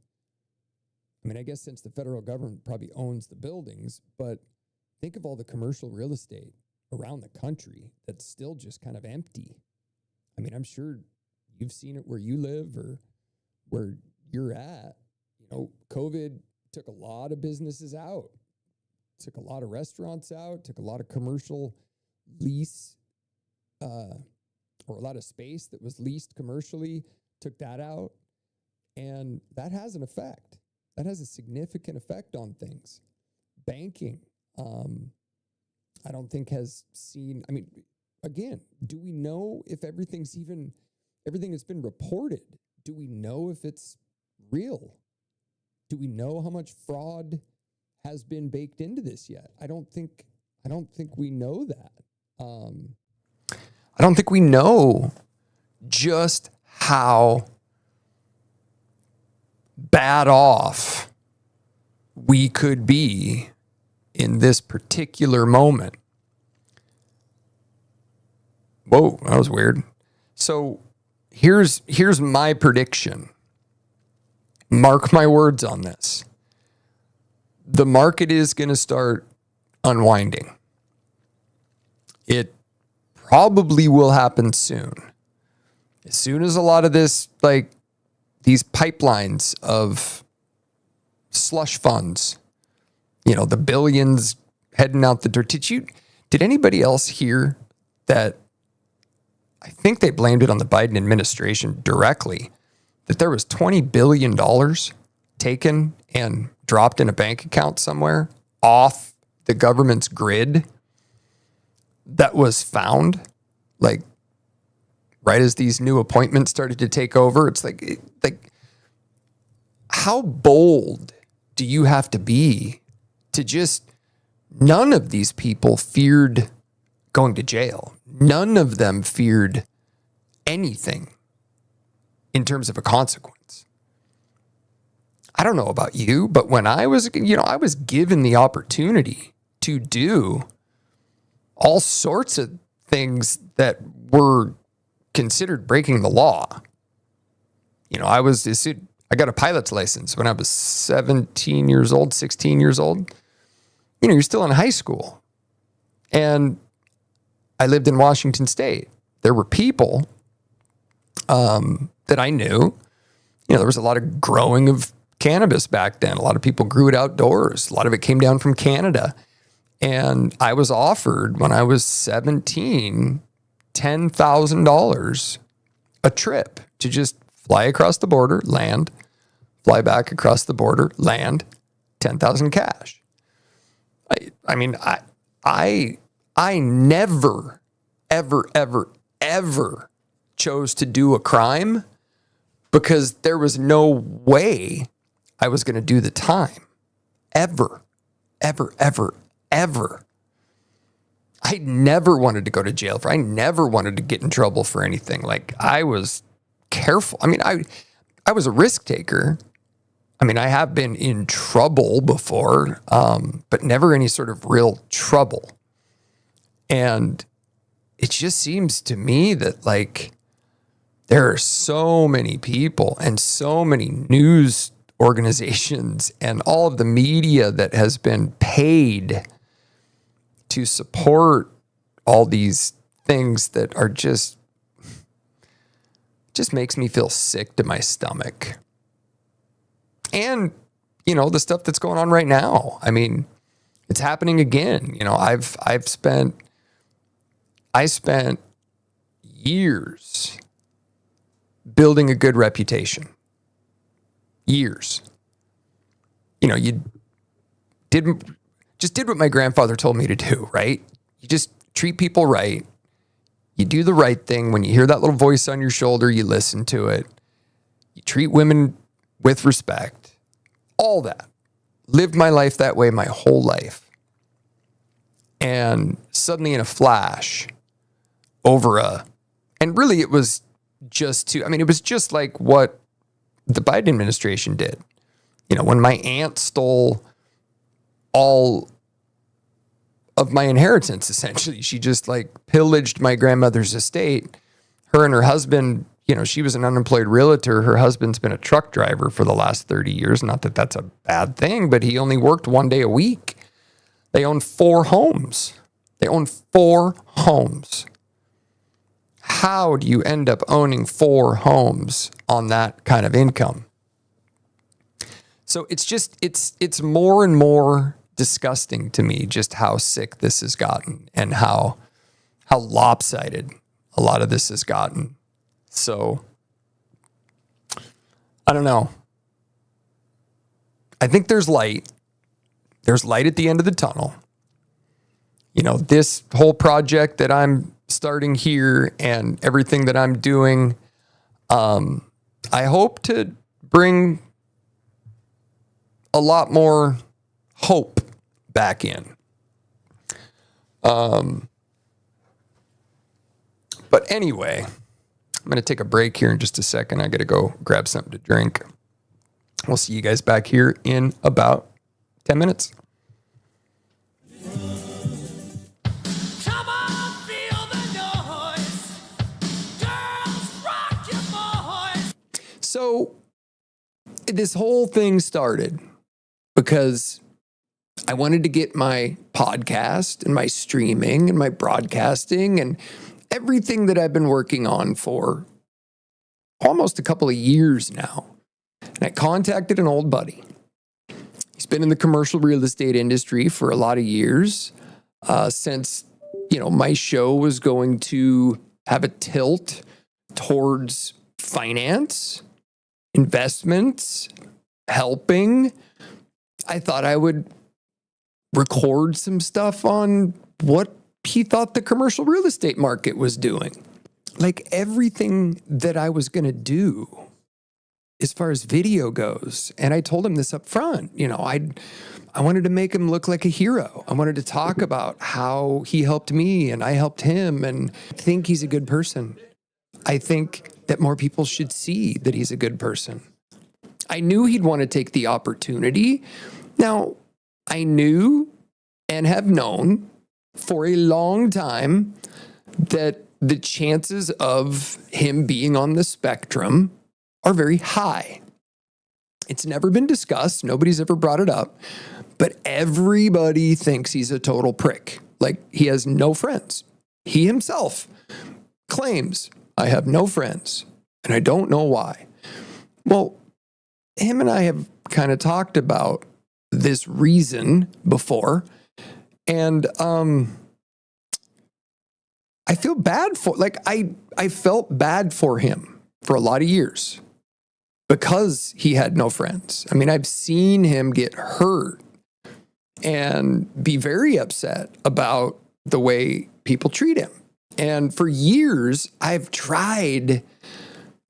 Speaker 1: I mean, I guess since the federal government probably owns the buildings, but think of all the commercial real estate around the country that's still just kind of empty. I mean, I'm sure you've seen it where you live or where you're at. You know, COVID took a lot of businesses out, took a lot of restaurants out, took a lot of commercial lease, or a lot of space that was leased commercially, took that out. And that has an effect. That has a significant effect on things. Banking, I don't think has seen, I mean, again, do we know if everything that's been reported, do we know if it's real? Do we know how much fraud has been baked into this yet? I don't think we know that. I don't think we know just how bad off we could be in this particular moment. Whoa, that was weird. So here's my prediction. Mark my words on this. The market is going to start unwinding. It probably will happen soon. As soon as a lot of this, like these pipelines of slush funds, you know, the billions heading out the door. Did anybody else hear that? I think they blamed it on the Biden administration directly, that there was $20 billion taken and dropped in a bank account somewhere off the government's grid that was found, like, right as these new appointments started to take over. It's like, how bold do you have to be to just, none of these people feared going to jail. None of them feared anything in terms of a consequence. I don't know about you, but when I was given the opportunity to do all sorts of things that were considered breaking the law. You know, I got a pilot's license when I was 16 years old. You know, you're still in high school. And I lived in Washington State. There were people that I knew. You know, there was a lot of growing of cannabis back then. A lot of people grew it outdoors. A lot of it came down from Canada. And I was offered, when I was 17, $10,000 a trip to just fly across the border, land, fly back across the border, land, 10,000 cash. I mean, I never, ever chose to do a crime because there was no way I was going to do the time. Ever. I never wanted to go to jail I never wanted to get in trouble for anything. Like, I was careful. I mean, I was a risk taker. I mean, I have been in trouble before, but never any sort of real trouble. And it just seems to me that, like, there are so many people and so many news organizations and all of the media that has been paid to support all these things that are just makes me feel sick to my stomach. And, you know, the stuff that's going on right now. I mean, it's happening again. You know, I spent years building a good reputation. Years. You know, you did what my grandfather told me to do, right? You just treat people right. You do the right thing. When you hear that little voice on your shoulder, you listen to it. You treat women with respect. All that. Lived my life that way my whole life. And suddenly in a flash, and really it was it was just like what the Biden administration did. You know, when my aunt stole all of my inheritance, essentially, she just like pillaged my grandmother's estate. Her and her husband,
Speaker 3: she was an unemployed realtor. Her husband's been a truck driver for the last 30 years. Not that that's a bad thing, but he only worked 1 day a week. They own 4 homes. How do you end up owning 4 homes on that kind of income? So it's more and more disgusting to me just how sick this has gotten and how lopsided a lot of this has gotten. So I don't know. I think there's light. There's light at the end of the tunnel. This whole project that I'm starting here and everything that I'm doing, I hope to bring a lot more hope back in. But anyway, I'm going to take a break here in just a second. I got to go grab something to drink. We'll see you guys back here in about 10 minutes.
Speaker 2: Come on, feel the noise. Girls, rock your voice.
Speaker 3: So this whole thing started because I wanted to get my podcast and my streaming and my broadcasting and everything that I've been working on for almost a couple of years now. And I contacted an old buddy. He's been in the commercial real estate industry for a lot of years, since, my show was going to have a tilt towards finance, investments, helping. I thought I would record some stuff on what he thought the commercial real estate market was doing. Like everything that I was going to do as far as video goes. And I told him this up front. I wanted to make him look like a hero. I wanted to talk about how he helped me and I helped him, and I think he's a good person. I think that more people should see that he's a good person. I knew he'd want to take the opportunity. Now, I knew and have known for a long time that the chances of him being on the spectrum are very high. It's never been discussed. Nobody's ever brought it up. But everybody thinks he's a total prick. Like, he has no friends. He himself claims, I have no friends, and I don't know why. Well, him and I have kind of talked about this reason before, and I feel bad for, I felt bad for him for a lot of years because he had no friends. I mean, I've seen him get hurt and be very upset about the way people treat him. And for years, I've tried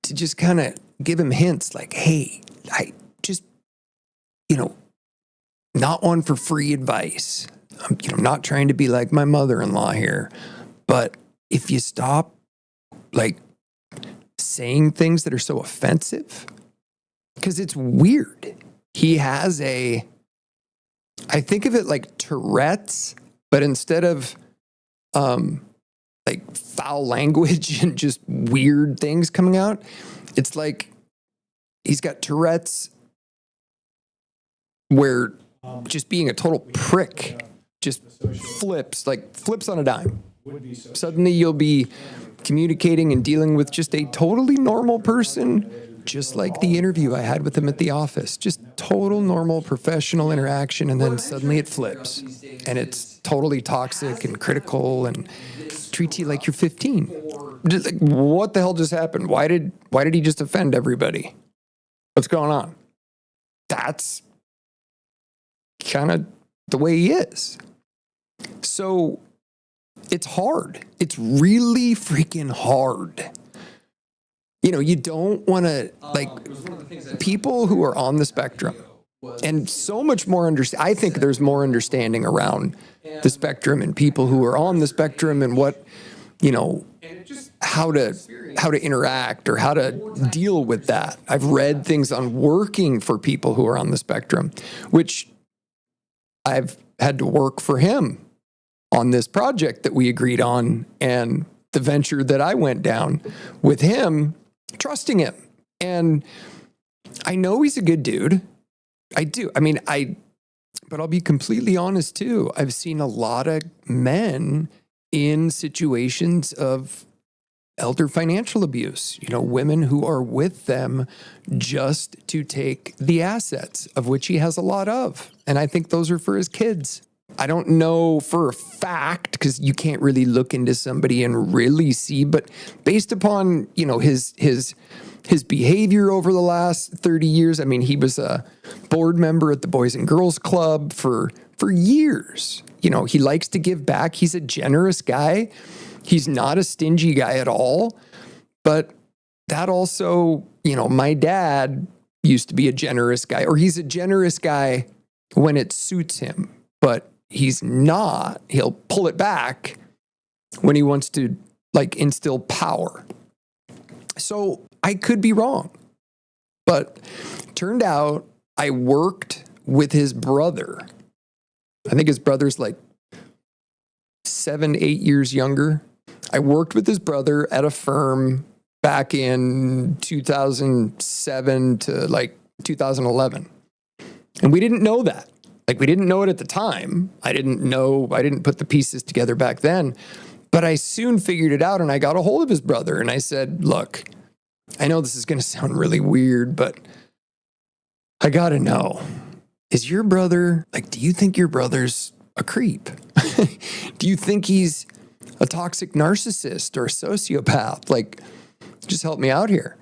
Speaker 3: to just kind of give him hints like, hey, I just, not one for free advice. I'm not trying to be like my mother-in-law here, but if you stop saying things that are so offensive, because it's weird. He has I think of it like Tourette's, but instead of foul language and just weird things coming out, it's like he's got Tourette's where just being a total prick just flips on a dime. Suddenly you'll be communicating and dealing with just a totally normal person, just like the interview I had with him at the office. Just total normal professional interaction, and then suddenly it flips. And it's totally toxic and critical and treats you like you're 15. Just like, what the hell just happened? Why did he just offend everybody? What's going on? That's kind of the way he is. So it's hard. It's really freaking hard. You don't want to, people who are on the spectrum, and so much more I think there's more understanding around the spectrum and people who are on the spectrum and what, how to interact or how to deal with that. I've read things on working for people who are on the spectrum, which I've had to work for him on this project that we agreed on, and the venture that I went down with him.
Speaker 1: trusting him. And I know he's a good dude. I do. But I'll be completely honest too. I've seen a lot of men in situations of elder financial abuse, women who are with them just to take the assets, of which he has a lot of. And I think those are for his kids. I don't know for a fact, because you can't really look into somebody and really see, but based upon, his behavior over the last 30 years. I mean, he was a board member at the Boys and Girls Club for years. He likes to give back. He's a generous guy. He's not a stingy guy at all. But that also, my dad used to be a generous guy, or he's a generous guy when it suits him, but he's not. He'll pull it back when he wants to instill power. So I could be wrong, but turned out I worked with his brother. I think his brother's 7, 8 years younger. I worked with his brother at a firm back in 2007 to 2011. And we didn't know that. We didn't know it at the time. I didn't put the pieces together back then, but I soon figured it out, and I got a hold of his brother and I said, look, I know this is going to sound really weird, but I got to know, is your brother, do you think your brother's a creep? Do you think he's a toxic narcissist or a sociopath? Just help me out here.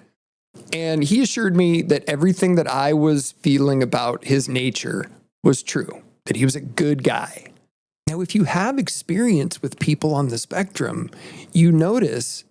Speaker 1: And he assured me that everything that I was feeling about his nature was true, that he was a good guy. Now, if you have experience with people on the spectrum, you notice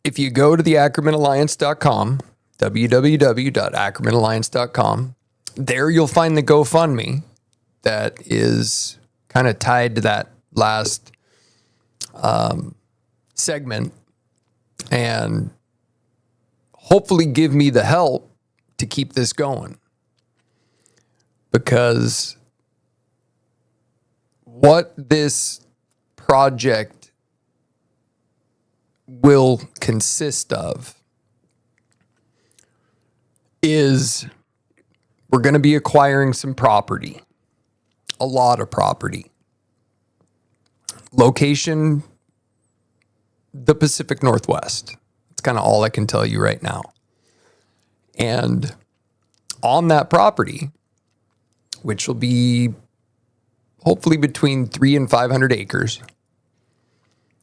Speaker 1: if you go to the AckermanAlliance.com, www.ackermanalliance.com, there you'll find the GoFundMe that is kind of tied to that last segment, and hopefully give me the help to keep this going, because what this project will consist of is we're going to be acquiring some property, a lot of property. Location, the Pacific Northwest. It's kind of all I can tell you right now. And on that property, which will be hopefully between 300 and 500 acres,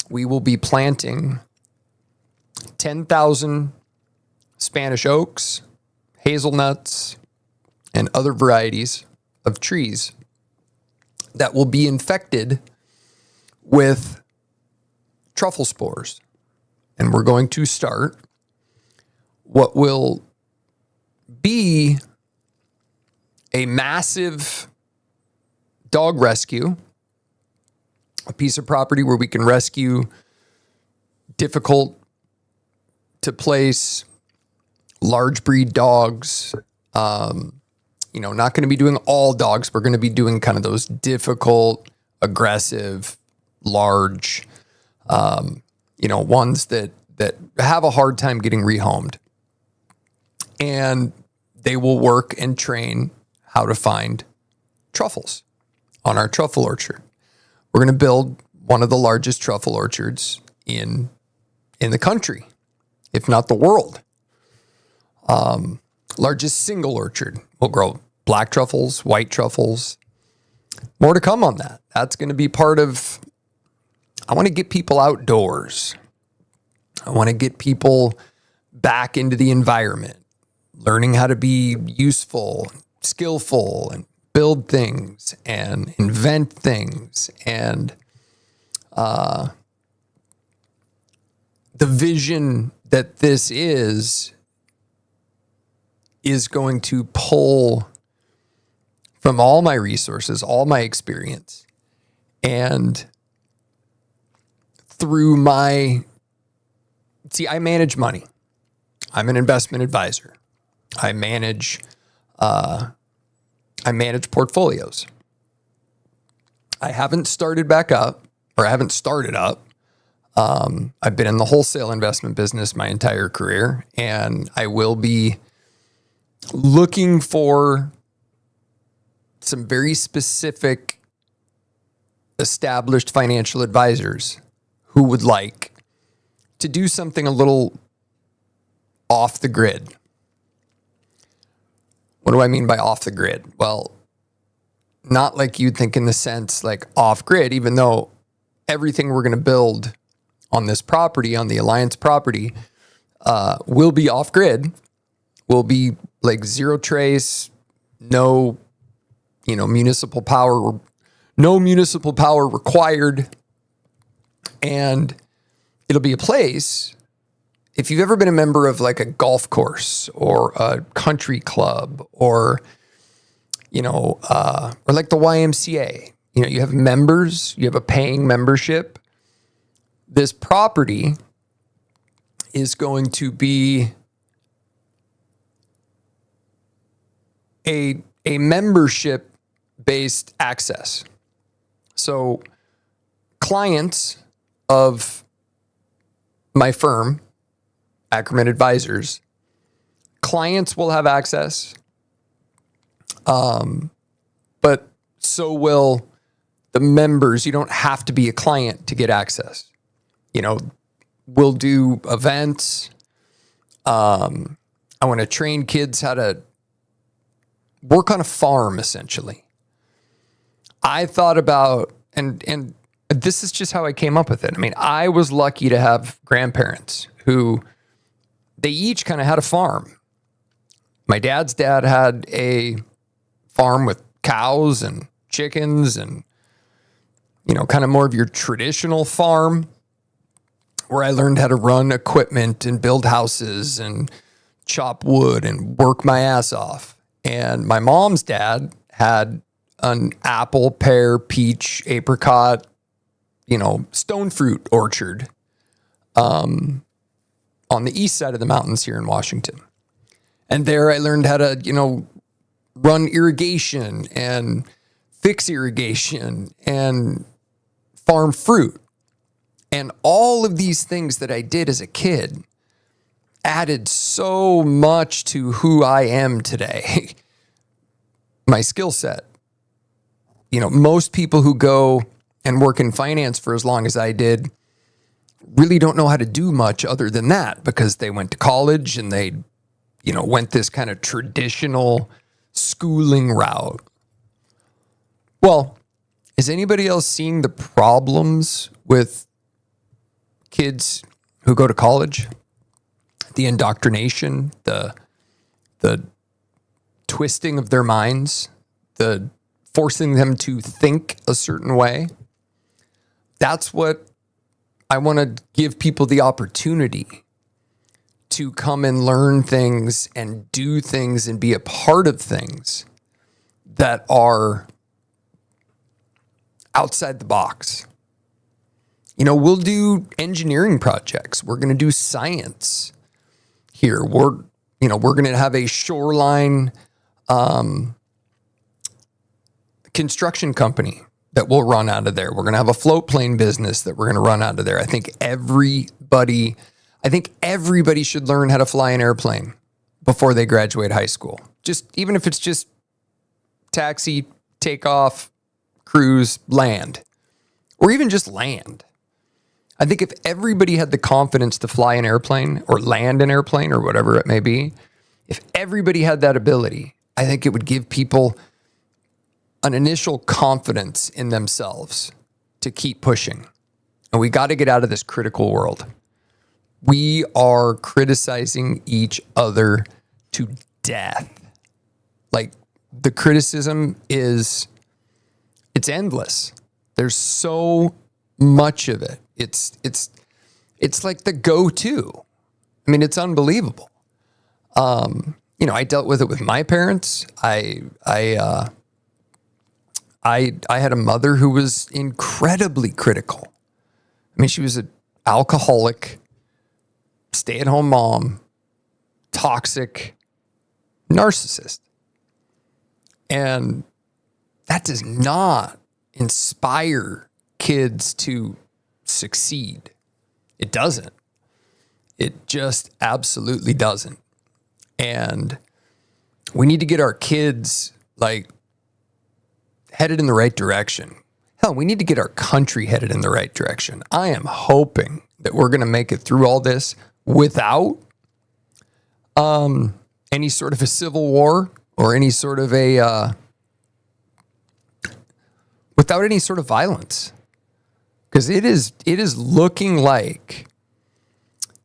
Speaker 1: we will be planting 10,000 Spanish oaks, hazelnuts, and other varieties of trees that will be infected with truffle spores. And we're going to start what will be a massive dog rescue, a piece of property where we can rescue difficult to place large breed dogs. Not going to be doing all dogs. We're going to be doing kind of those difficult, aggressive, large, ones that have a hard time getting rehomed. And they will work and train how to find truffles on our truffle orchard. We're going to build one of the largest truffle orchards in the country, if not the world. Largest single orchard. We'll grow black truffles, white truffles. More to come on that. That's going to be part of, I want to get people outdoors. I want to get people back into the environment, learning how to be useful, skillful, and build things and invent things. And the vision that this is going to pull from all my resources, all my experience, and through I manage money. I'm an investment advisor. I manage portfolios. I haven't started up. I've been in the wholesale investment business my entire career, and I will be looking for some very specific established financial advisors who would like to do something a little off the grid. What do I mean by off the grid? Well, not like you'd think in the sense like off grid, even though everything we're going to build on this property, on the Alliance property, will be off grid, will be like zero trace, no municipal power required. And it'll be a place, if you've ever been a member of like a golf course or a country club or like the YMCA, you have members, you have a paying membership. This property is going to be a membership-based access. So clients of my firm, Ackerman Advisors, clients will have access, but so will the members. You don't have to be a client to get access. We'll do events. I want to train kids how to work on a farm, essentially. I thought about, and this is just how I came up with it. I mean, I was lucky to have grandparents who, they each kind of had a farm. My dad's dad had a farm with cows and chickens and, kind of more of your traditional farm. where I learned how to run equipment and build houses and chop wood and work my ass off. And my mom's dad had an apple, pear, peach, apricot, stone fruit orchard on the east side of the mountains here in Washington. And there I learned how to, run irrigation and fix irrigation and farm fruit. And all of these things that I did as a kid added so much to who I am today. My skill set. Most people who go and work in finance for as long as I did really don't know how to do much other than that because they went to college and they, went this kind of traditional schooling route. Well, is anybody else seeing the problems with kids who go to college? The indoctrination, the twisting of their minds, the forcing them to think a certain way. That's what I want to give people the opportunity to come and learn things and do things and be a part of things that are outside the box. We'll do engineering projects. We're going to do science here. We're going to have a shoreline construction company that will run out of there. We're going to have a float plane business that we're going to run out of there. I think everybody should learn how to fly an airplane before they graduate high school. Even if it's just taxi, take off, cruise, land, or even just land. I think if everybody had the confidence to fly an airplane or land an airplane or whatever it may be, if everybody had that ability, I think it would give people an initial confidence in themselves to keep pushing. And we got to get out of this critical world. We are criticizing each other to death. Like, the criticism it's endless. There's so much of it. It's like the go-to. I mean, it's unbelievable. I dealt with it with my parents. I had a mother who was incredibly critical. I mean, she was an alcoholic, stay-at-home mom, toxic, narcissist. And that does not inspire kids to succeed. It doesn't. It just absolutely doesn't. And we need to get our kids headed in the right direction. Hell, we need to get our country headed in the right direction. I am hoping that we're going to make it through all this without any sort of a civil war or any sort of without any sort of violence. Because it is looking like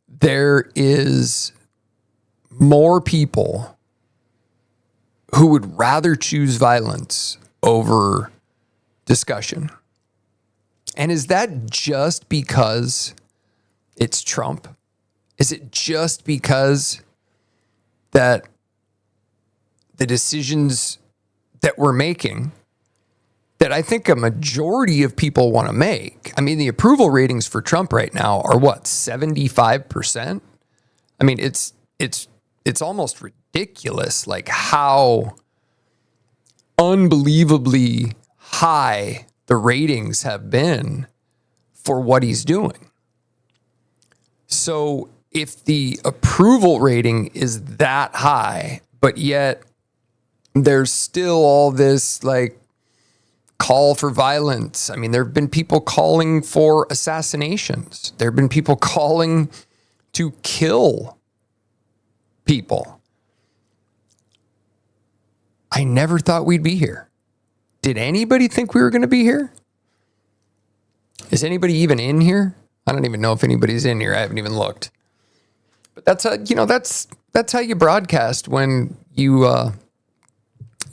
Speaker 1: there is more people who would rather choose violence over discussion. And is that just because it's Trump? Is it just because that the decisions that we're making that I think a majority of people want to make? I mean, the approval ratings for Trump right now are what, 75%? I mean, it's almost ridiculous, like how unbelievably high the ratings have been for what he's doing. So if the approval rating is that high, but yet there's still all this call for violence. I mean, there have been people calling for assassinations. There have been people calling to kill people. I never thought we'd be here. Did anybody think we were going to be here? Is anybody even in here? I don't even know if anybody's in here. I haven't even looked. But that's how you broadcast when you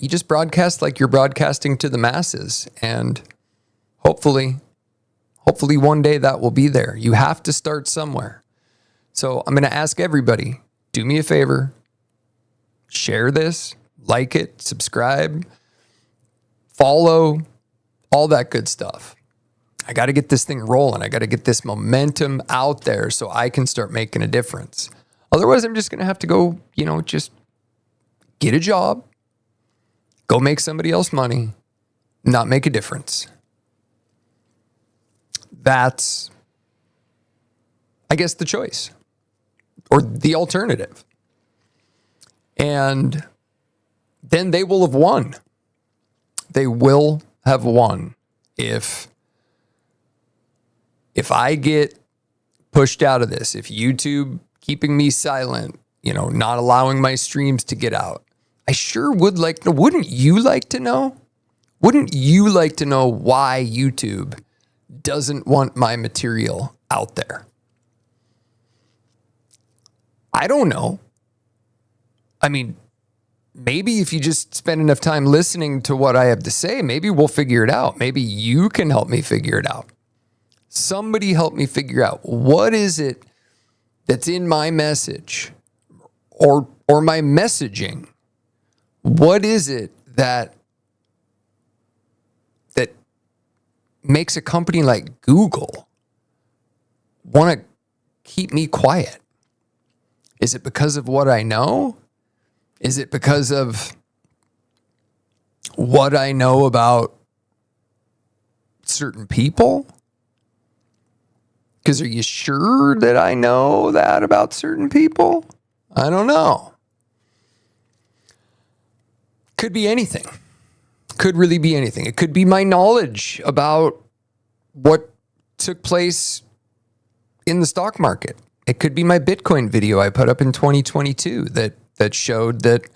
Speaker 1: just broadcast like you're broadcasting to the masses, and hopefully Hopefully one day that will be there. You have to start somewhere. So I'm going to ask everybody, do me a favor, share this, like it, subscribe, follow, all that good stuff. I got to get this thing rolling. I got to get this momentum out there so I can start making a difference. Otherwise, I'm just going to have to go, just get a job, go make somebody else money, not make a difference. That's, I guess, the choice or the alternative. And then they will have won. They will have won if I get pushed out of this, if YouTube keeping me silent, not allowing my streams to get out. I sure would like to know. Wouldn't you like to know? Wouldn't you like to know why YouTube doesn't want my material out there? I don't know. I mean, maybe if you just spend enough time listening to what I have to say, maybe we'll figure it out. Maybe you can help me figure it out. Somebody help me figure out what is it that's in my message or my messaging. What is it that makes a company like Google want to keep me quiet? Is it because of what I know? Is it because of what I know about certain people? Because are you sure that I know that about certain people? I don't know. Could be anything. Could really be anything. It could be my knowledge about what took place in the stock market. It could be my Bitcoin video I put up in 2022 that showed that,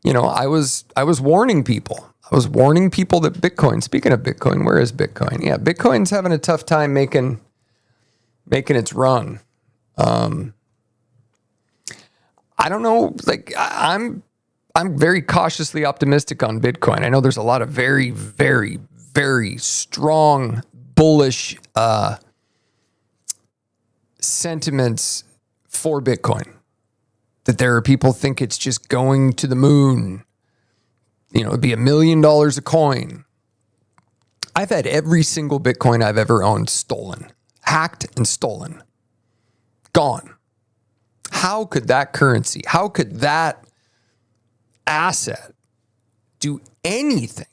Speaker 1: I was warning people. I was warning people that Bitcoin, speaking of Bitcoin, where is Bitcoin? Yeah, Bitcoin's having a tough time making its run. I don't know. I'm very cautiously optimistic on Bitcoin. I know there's a lot of very, very, very strong bullish sentiments for Bitcoin. That there are people think it's just going to the moon. It'd be $1 million a coin. I've had every single Bitcoin I've ever owned stolen, hacked and stolen, gone. How could that currency, how could that asset do anything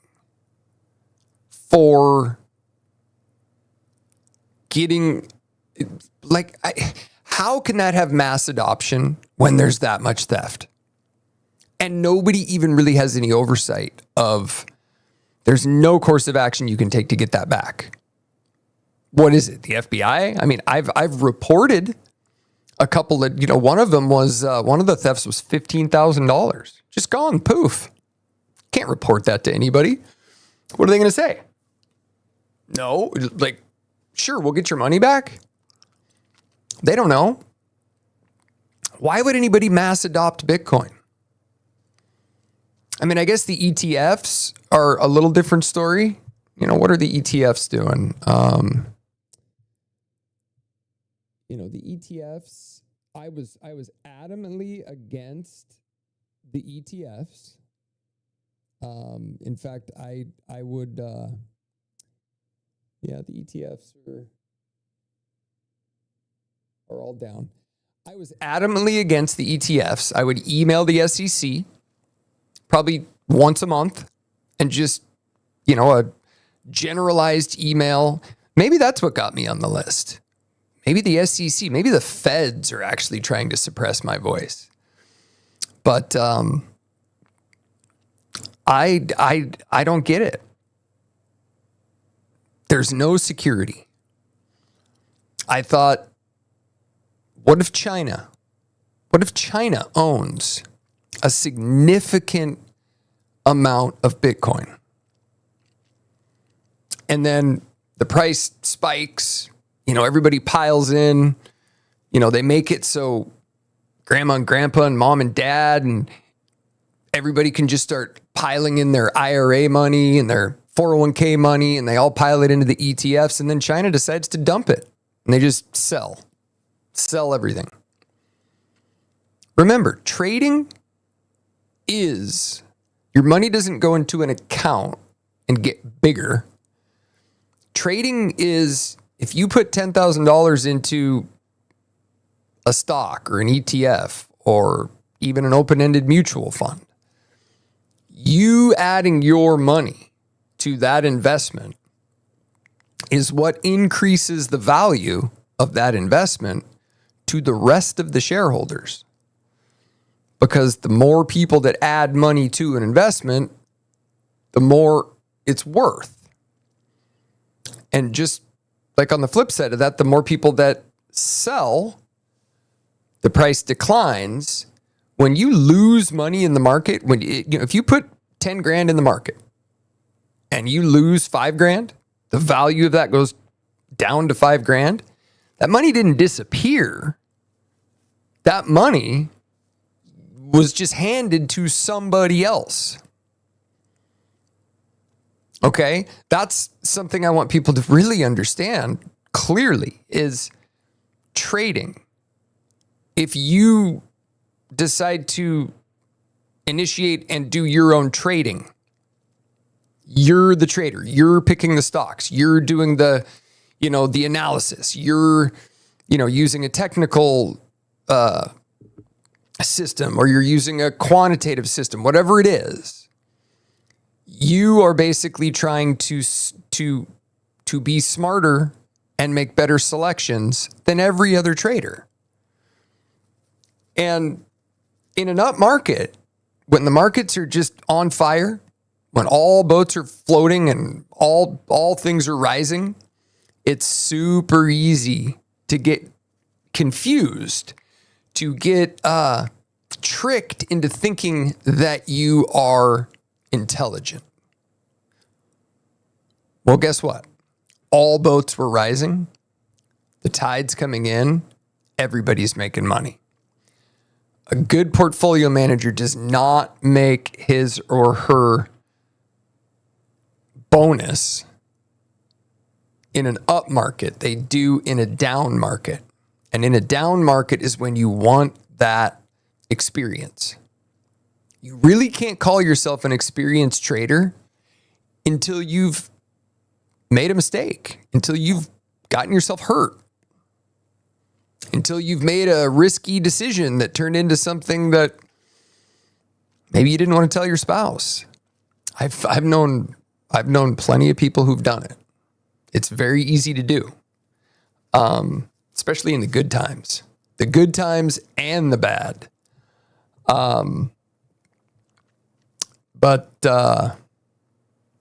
Speaker 1: for getting, how can that have mass adoption when there's that much theft? And nobody even really has any oversight of, there's no course of action you can take to get that back. What is it? The FBI? I mean, I've reported a couple that, one of them was, one of the thefts was $15,000. Just gone, poof. Can't report that to anybody. What are they going to say? No, sure, we'll get your money back. They don't know. Why would anybody mass adopt Bitcoin? I mean, I guess the ETFs are a little different story. What are the ETFs doing? The ETFs, I was adamantly against the ETFs. In fact, I would, the ETFs are all down. I was adamantly against the ETFs. I would email the SEC probably once a month and just, a generalized email. Maybe that's what got me on the list. Maybe the SEC, maybe the feds are actually trying to suppress my voice. But I don't get it. There's no security. I thought, what if China owns a significant amount of Bitcoin? And then the price spikes, everybody piles in, they make it so grandma and grandpa and mom and dad and everybody can just start piling in their IRA money and their 401k money and they all pile it into the ETFs, and then China decides to dump it and they just sell everything. Remember, trading is your money doesn't go into an account and get bigger. Trading is if you put $10,000 into a stock or an ETF or even an open-ended mutual fund, you adding your money to that investment is what increases the value of that investment to the rest of the shareholders. Because the more people that add money to an investment, the more it's worth. And just like on the flip side of that, the more people that sell, the price declines. When you lose money in the market, if you put 10 grand in the market and you lose 5 grand, the value of that goes down to 5 grand. That money didn't disappear. That money was just handed to somebody else. Okay? That's something I want people to really understand clearly is trading. If you decide to initiate and do your own trading, you're the trader. You're picking the stocks. You're doing the analysis. You're, using a technical system, or you're using a quantitative system, whatever it is. You are basically trying to be smarter and make better selections than every other trader. And in an up market, when the markets are just on fire, when all boats are floating and all things are rising, it's super easy to get confused, to get tricked into thinking that you are intelligent. Well, guess what? All boats were rising. The tide's coming in. Everybody's making money. A good portfolio manager does not make his or her bonus in an up market. They do in a down market. And in a down market is when you want that experience. You really can't call yourself an experienced trader until you've made a mistake, until you've gotten yourself hurt, until you've made a risky decision that turned into something that maybe you didn't want to tell your spouse. I've known plenty of people who've done it. It's very easy to do, especially in the good times and the bad.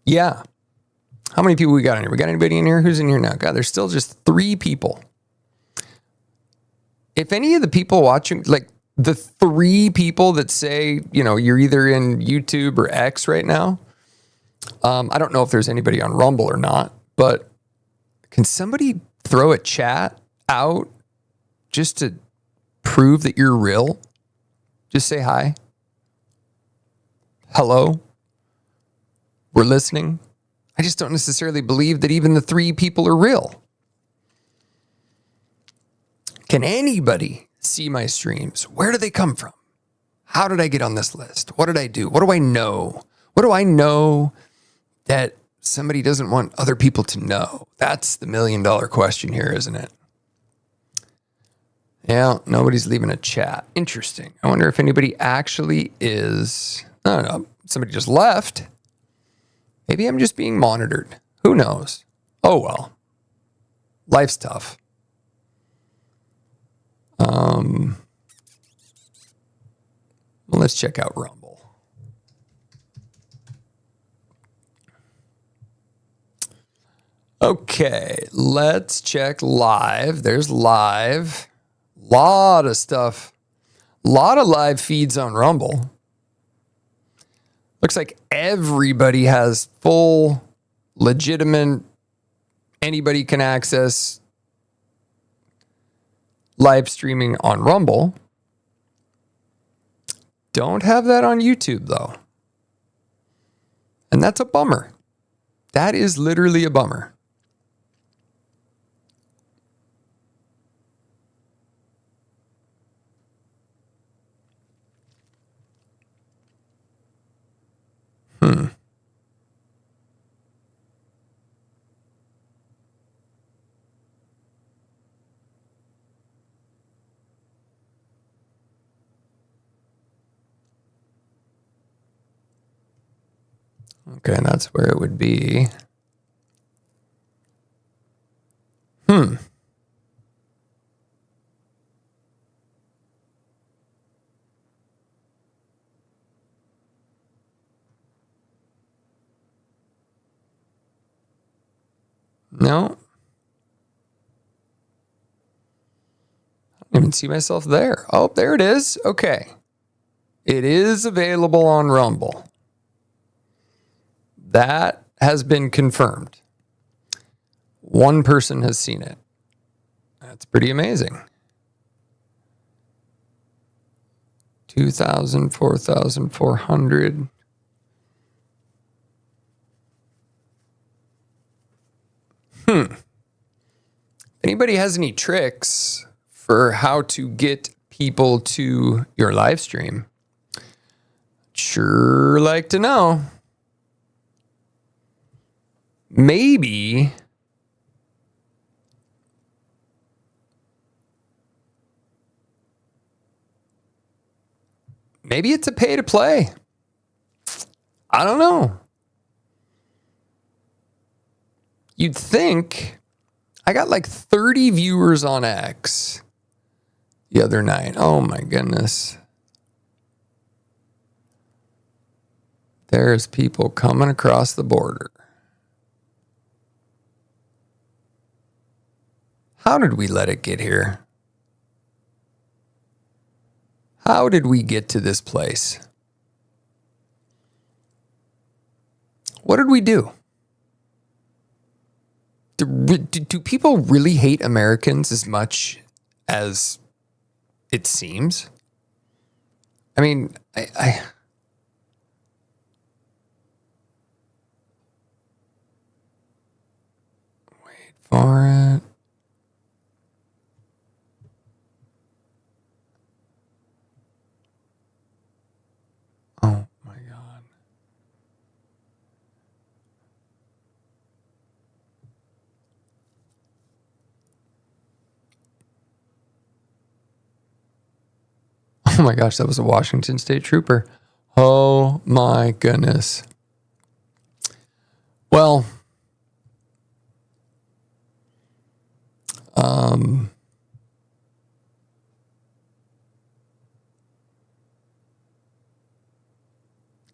Speaker 1: Yeah. How many people we got in here? We got anybody in here? Who's in here now? God, there's still just 3 people. If any of the people watching, like the 3 people that say, you're either in YouTube or X right now, I don't know if there's anybody on Rumble or not, but can somebody throw a chat out just to prove that you're real? Just say hi. Hello. We're listening. I just don't necessarily believe that even the 3 people are real. Can anybody see my streams? Where do they come from? How did I get on this list? What did I do? What do I know? What do I know that somebody doesn't want other people to know? That's the $1 million question here, isn't it? Yeah, nobody's leaving a chat. Interesting. I wonder if anybody actually is. I don't know. Somebody just left. Maybe I'm just being monitored. Who knows? Oh, well. Life's tough. Well, let's check out Rumble. Okay, let's check live. There's live. Lot of stuff. Lot of live feeds on Rumble. Looks like everybody has full, legitimate, anybody can access live streaming on Rumble. Don't have that on YouTube, though. And that's a bummer.
Speaker 3: That is literally a bummer. Okay, that's where it would be. No. I don't even see myself there. Oh, there it is. Okay. It is available on Rumble. That has been confirmed. One person has seen it. That's pretty amazing. 2,000, 4,400. Anybody has any tricks for how to get people to your live stream? Sure like to know. Maybe it's a pay to play. I don't know. You'd think. I got like 30 viewers on X the other night. Oh my goodness. There's people coming across the border. How did we let it get here? How did we get to this place? What did we do? Do people really hate Americans as much as it seems? I mean, I wait for it. Oh my God. Oh my gosh, that was a Washington State trooper. Oh my goodness. Well,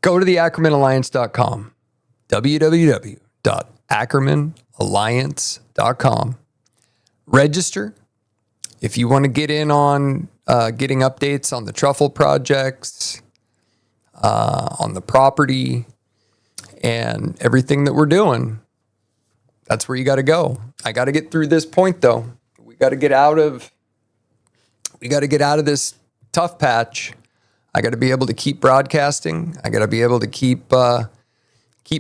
Speaker 3: go to the AckermanAlliance.com. www.ackermanalliance.com. Register if you want to get in on getting updates on the truffle projects, on the property, and everything that we're doing. That's where you got to go. I got to get through this point, though. We got to get out of this tough patch. I got to be able to keep broadcasting. I got to be able to keep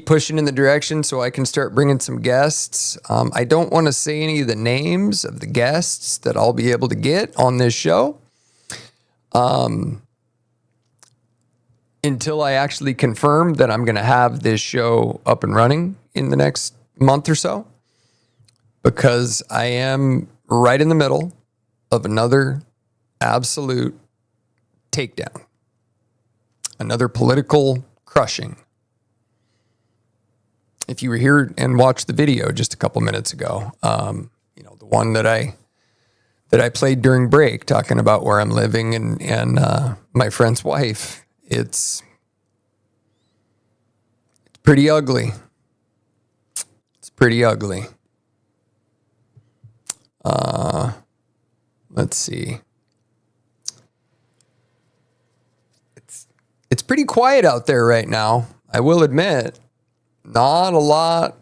Speaker 3: pushing in the direction so I can start bringing some guests. I don't want to say any of the names of the guests that I'll be able to get on this show until I actually confirm that I'm going to have this show up and running in the next month or so, because I am right in the middle of another absolute takedown, another political crushing. If you were here and watched the video just a couple minutes ago, the one that I played during break, talking about where I'm living and my friend's wife, it's pretty ugly. It's pretty ugly. Let's see. It's pretty quiet out there right now, I will admit. Not a lot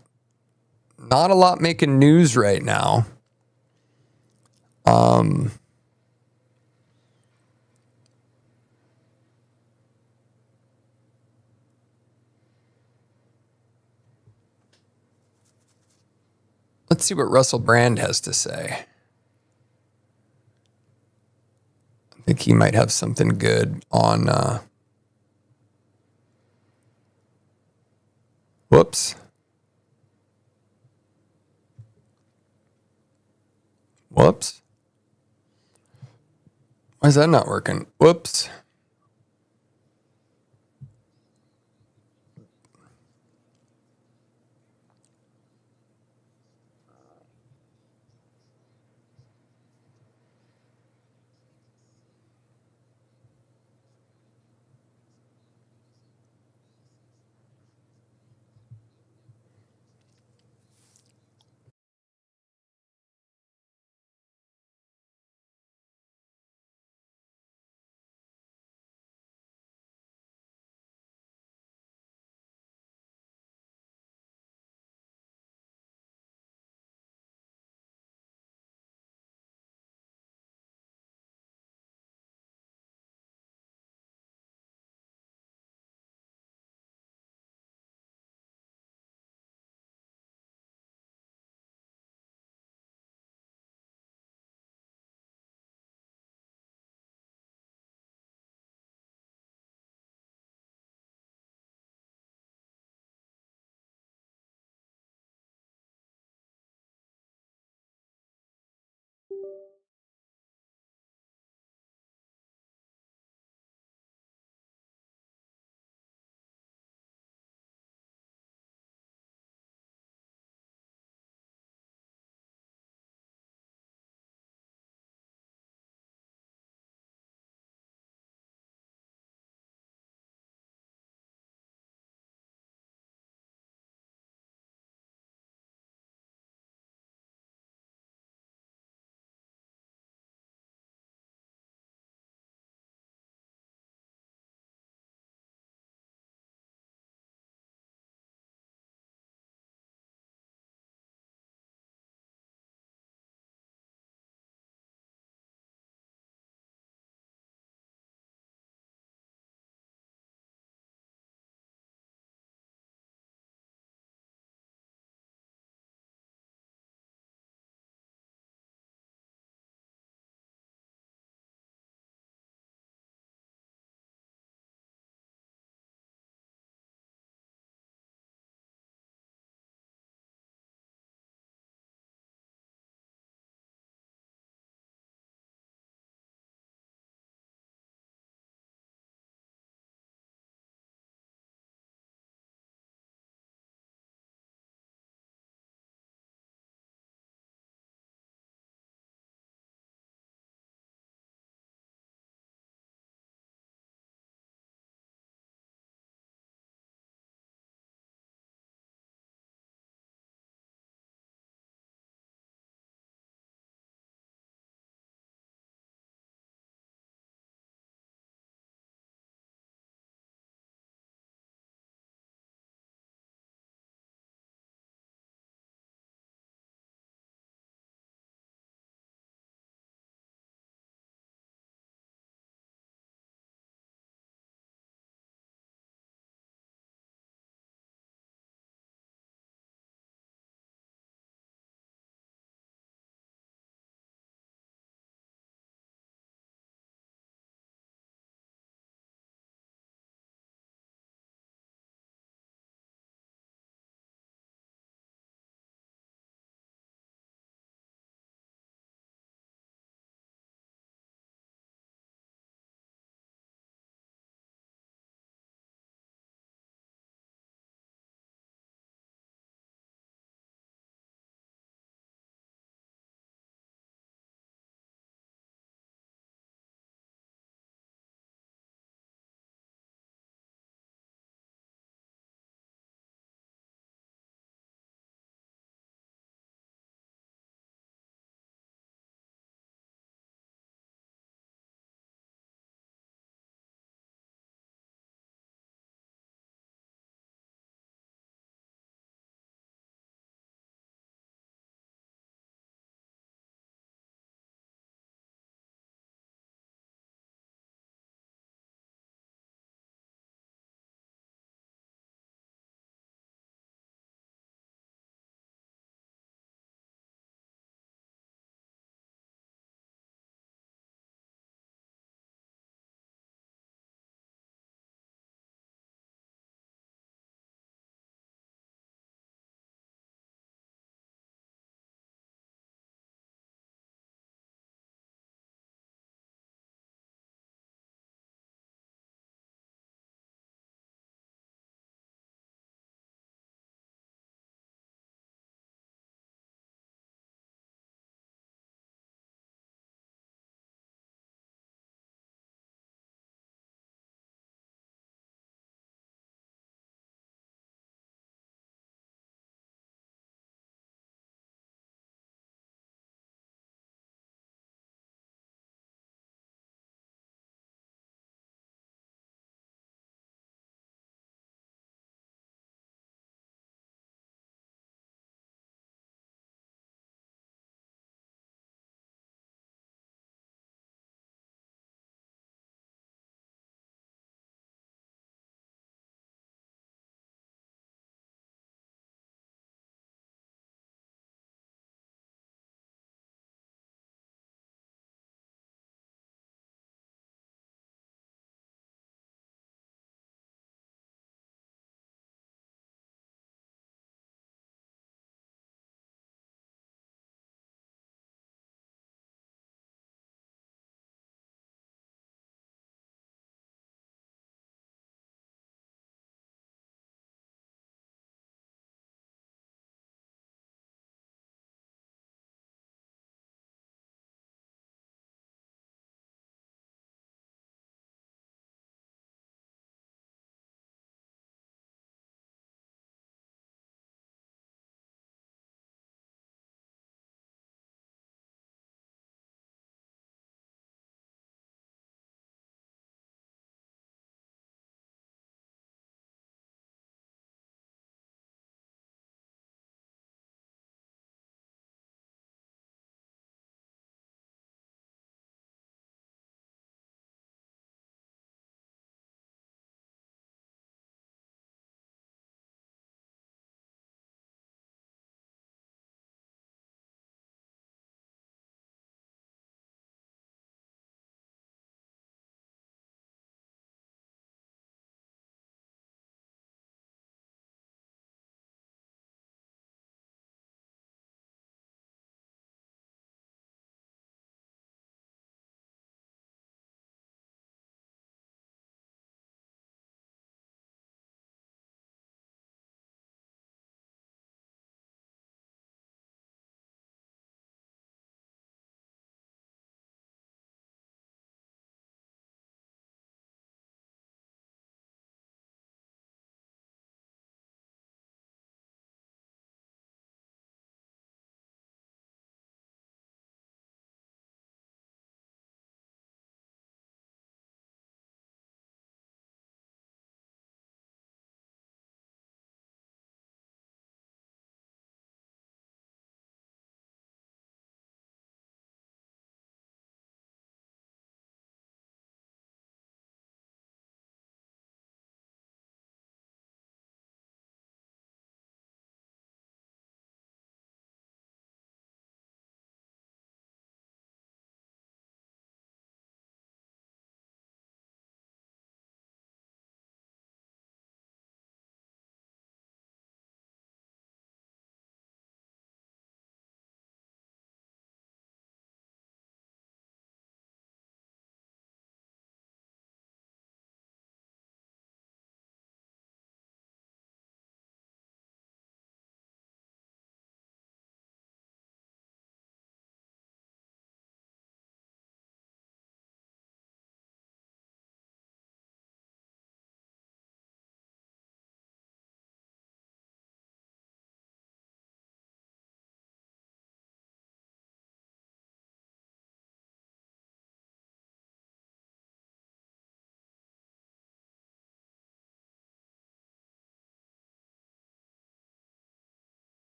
Speaker 3: making news right now.
Speaker 1: Let's see what Russell Brand has to say. I think he might have something good on. Whoops. Whoops. Why is that not working? Whoops.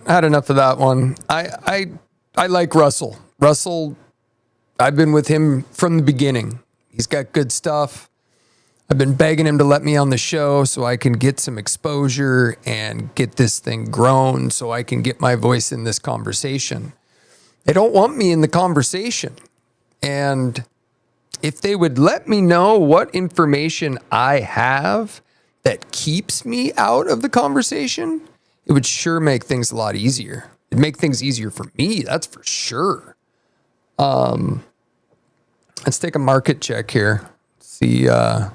Speaker 3: I had enough of that one. I like Russell. Russell, I've been with him from the beginning. He's got good stuff. I've been begging him to let me on the show so I can get some exposure and get this thing grown so I can get my voice in this conversation. They don't want me in the conversation. And if they would let me know what information I have that keeps me out of the conversation, it would sure make things a lot easier. It'd make things easier for me, that's for sure. Let's take a market check here. See, look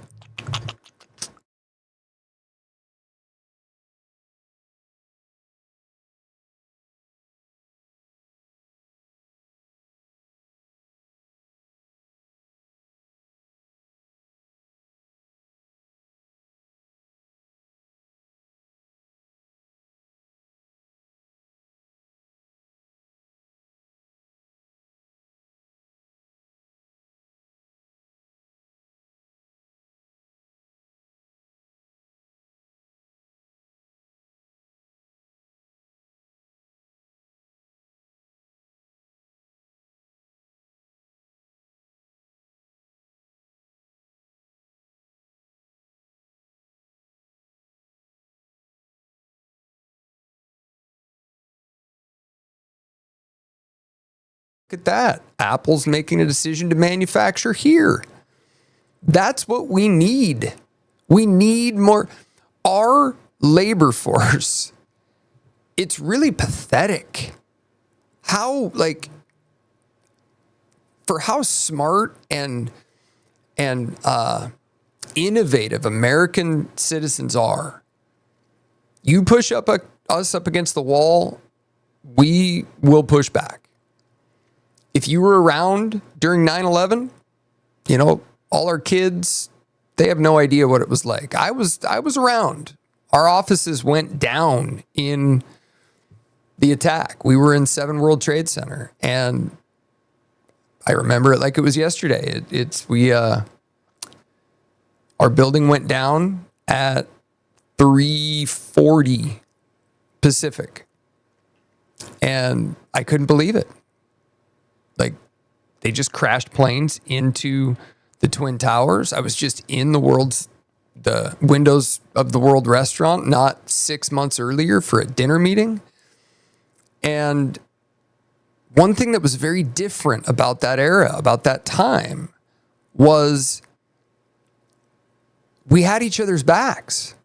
Speaker 3: at that. Apple's making a decision to manufacture here. That's what we need. We need more. Our labor force, it's really pathetic. How, like, for how smart and innovative American citizens are. You push us up against the wall, we will push back. If you were around during 9/11, you know, all our kids, they have no idea what it was like. I was around. Our offices went down in the attack. We were in 7 World Trade Center, and I remember it like it was yesterday. Our building went down at 3:40 Pacific, and I couldn't believe it. Like, they just crashed planes into the Twin Towers. I was just in the windows of the World Restaurant not 6 months earlier for a dinner meeting. And one thing that was very different about that era, about that time, was we had each other's backs.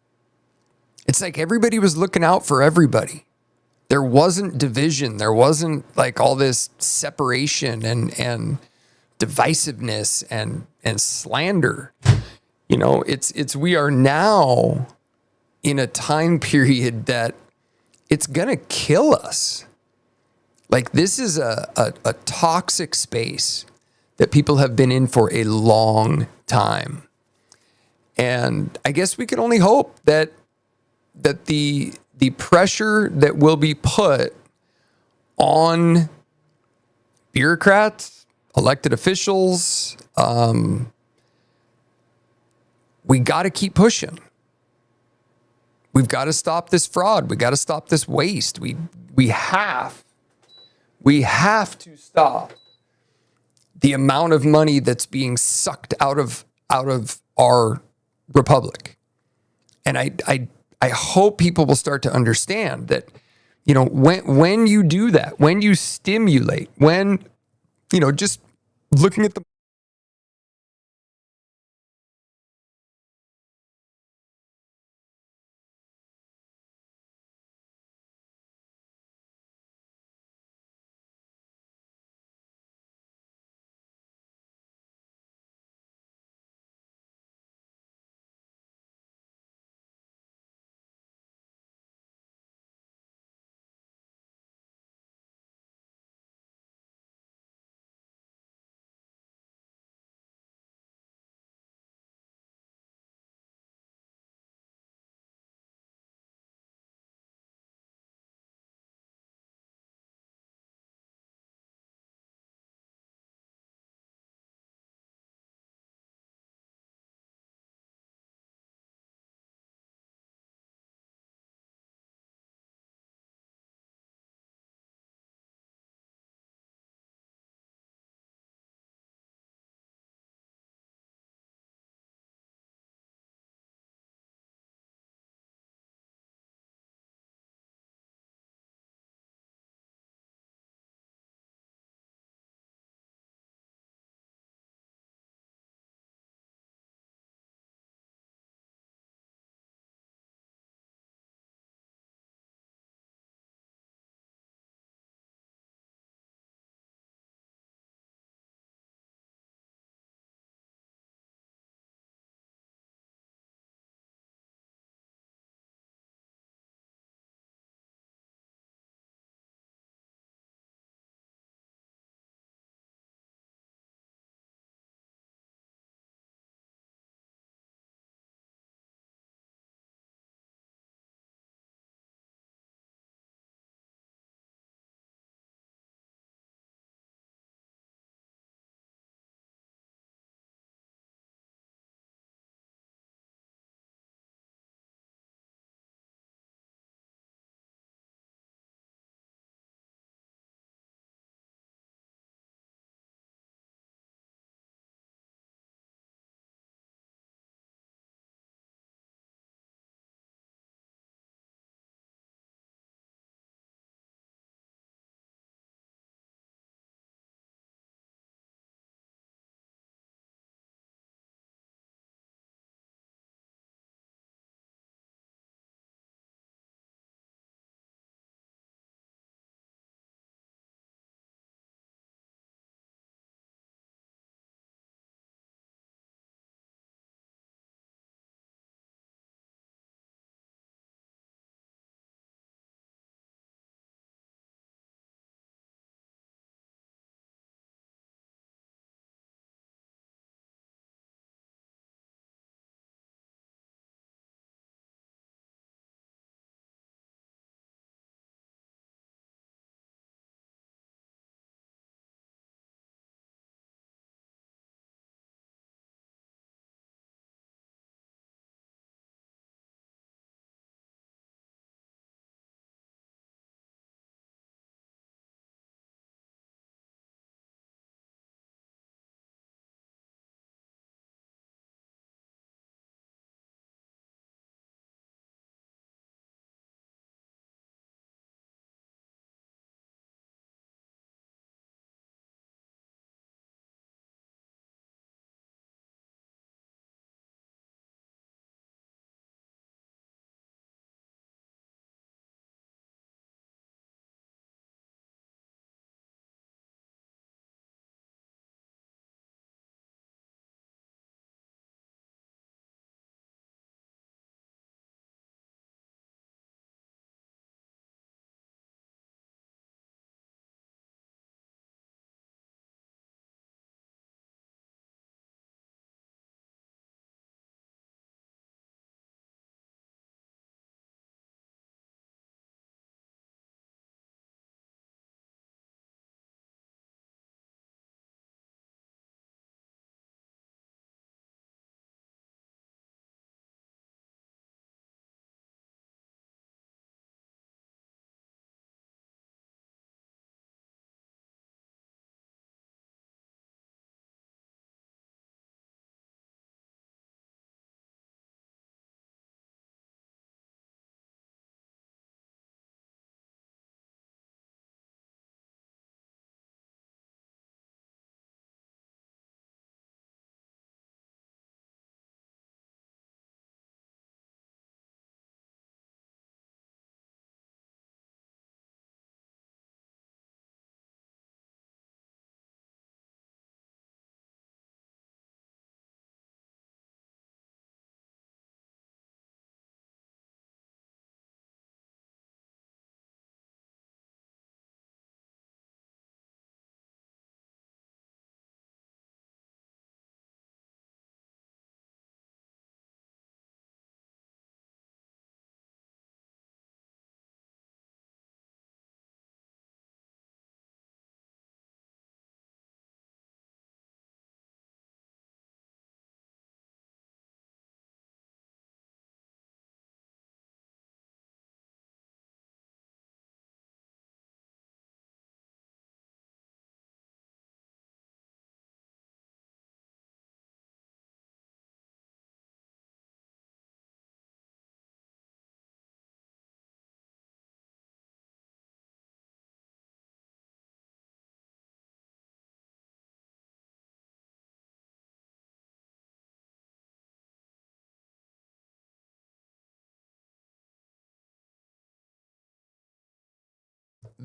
Speaker 3: It's like everybody was looking out for everybody. There wasn't division. There wasn't like all this separation and divisiveness and slander. You know, we are now in a time period that it's gonna kill us. Like, this is a toxic space that people have been in for a long time. And I guess we can only hope that the pressure that will be put on bureaucrats, elected officials, we got to keep pushing. We've got to stop this fraud. We got to stop this waste. We have to stop the amount of money that's being sucked out of our republic. And I hope people will start to understand that, you know, when you do that, when you stimulate, when, you know, just looking at the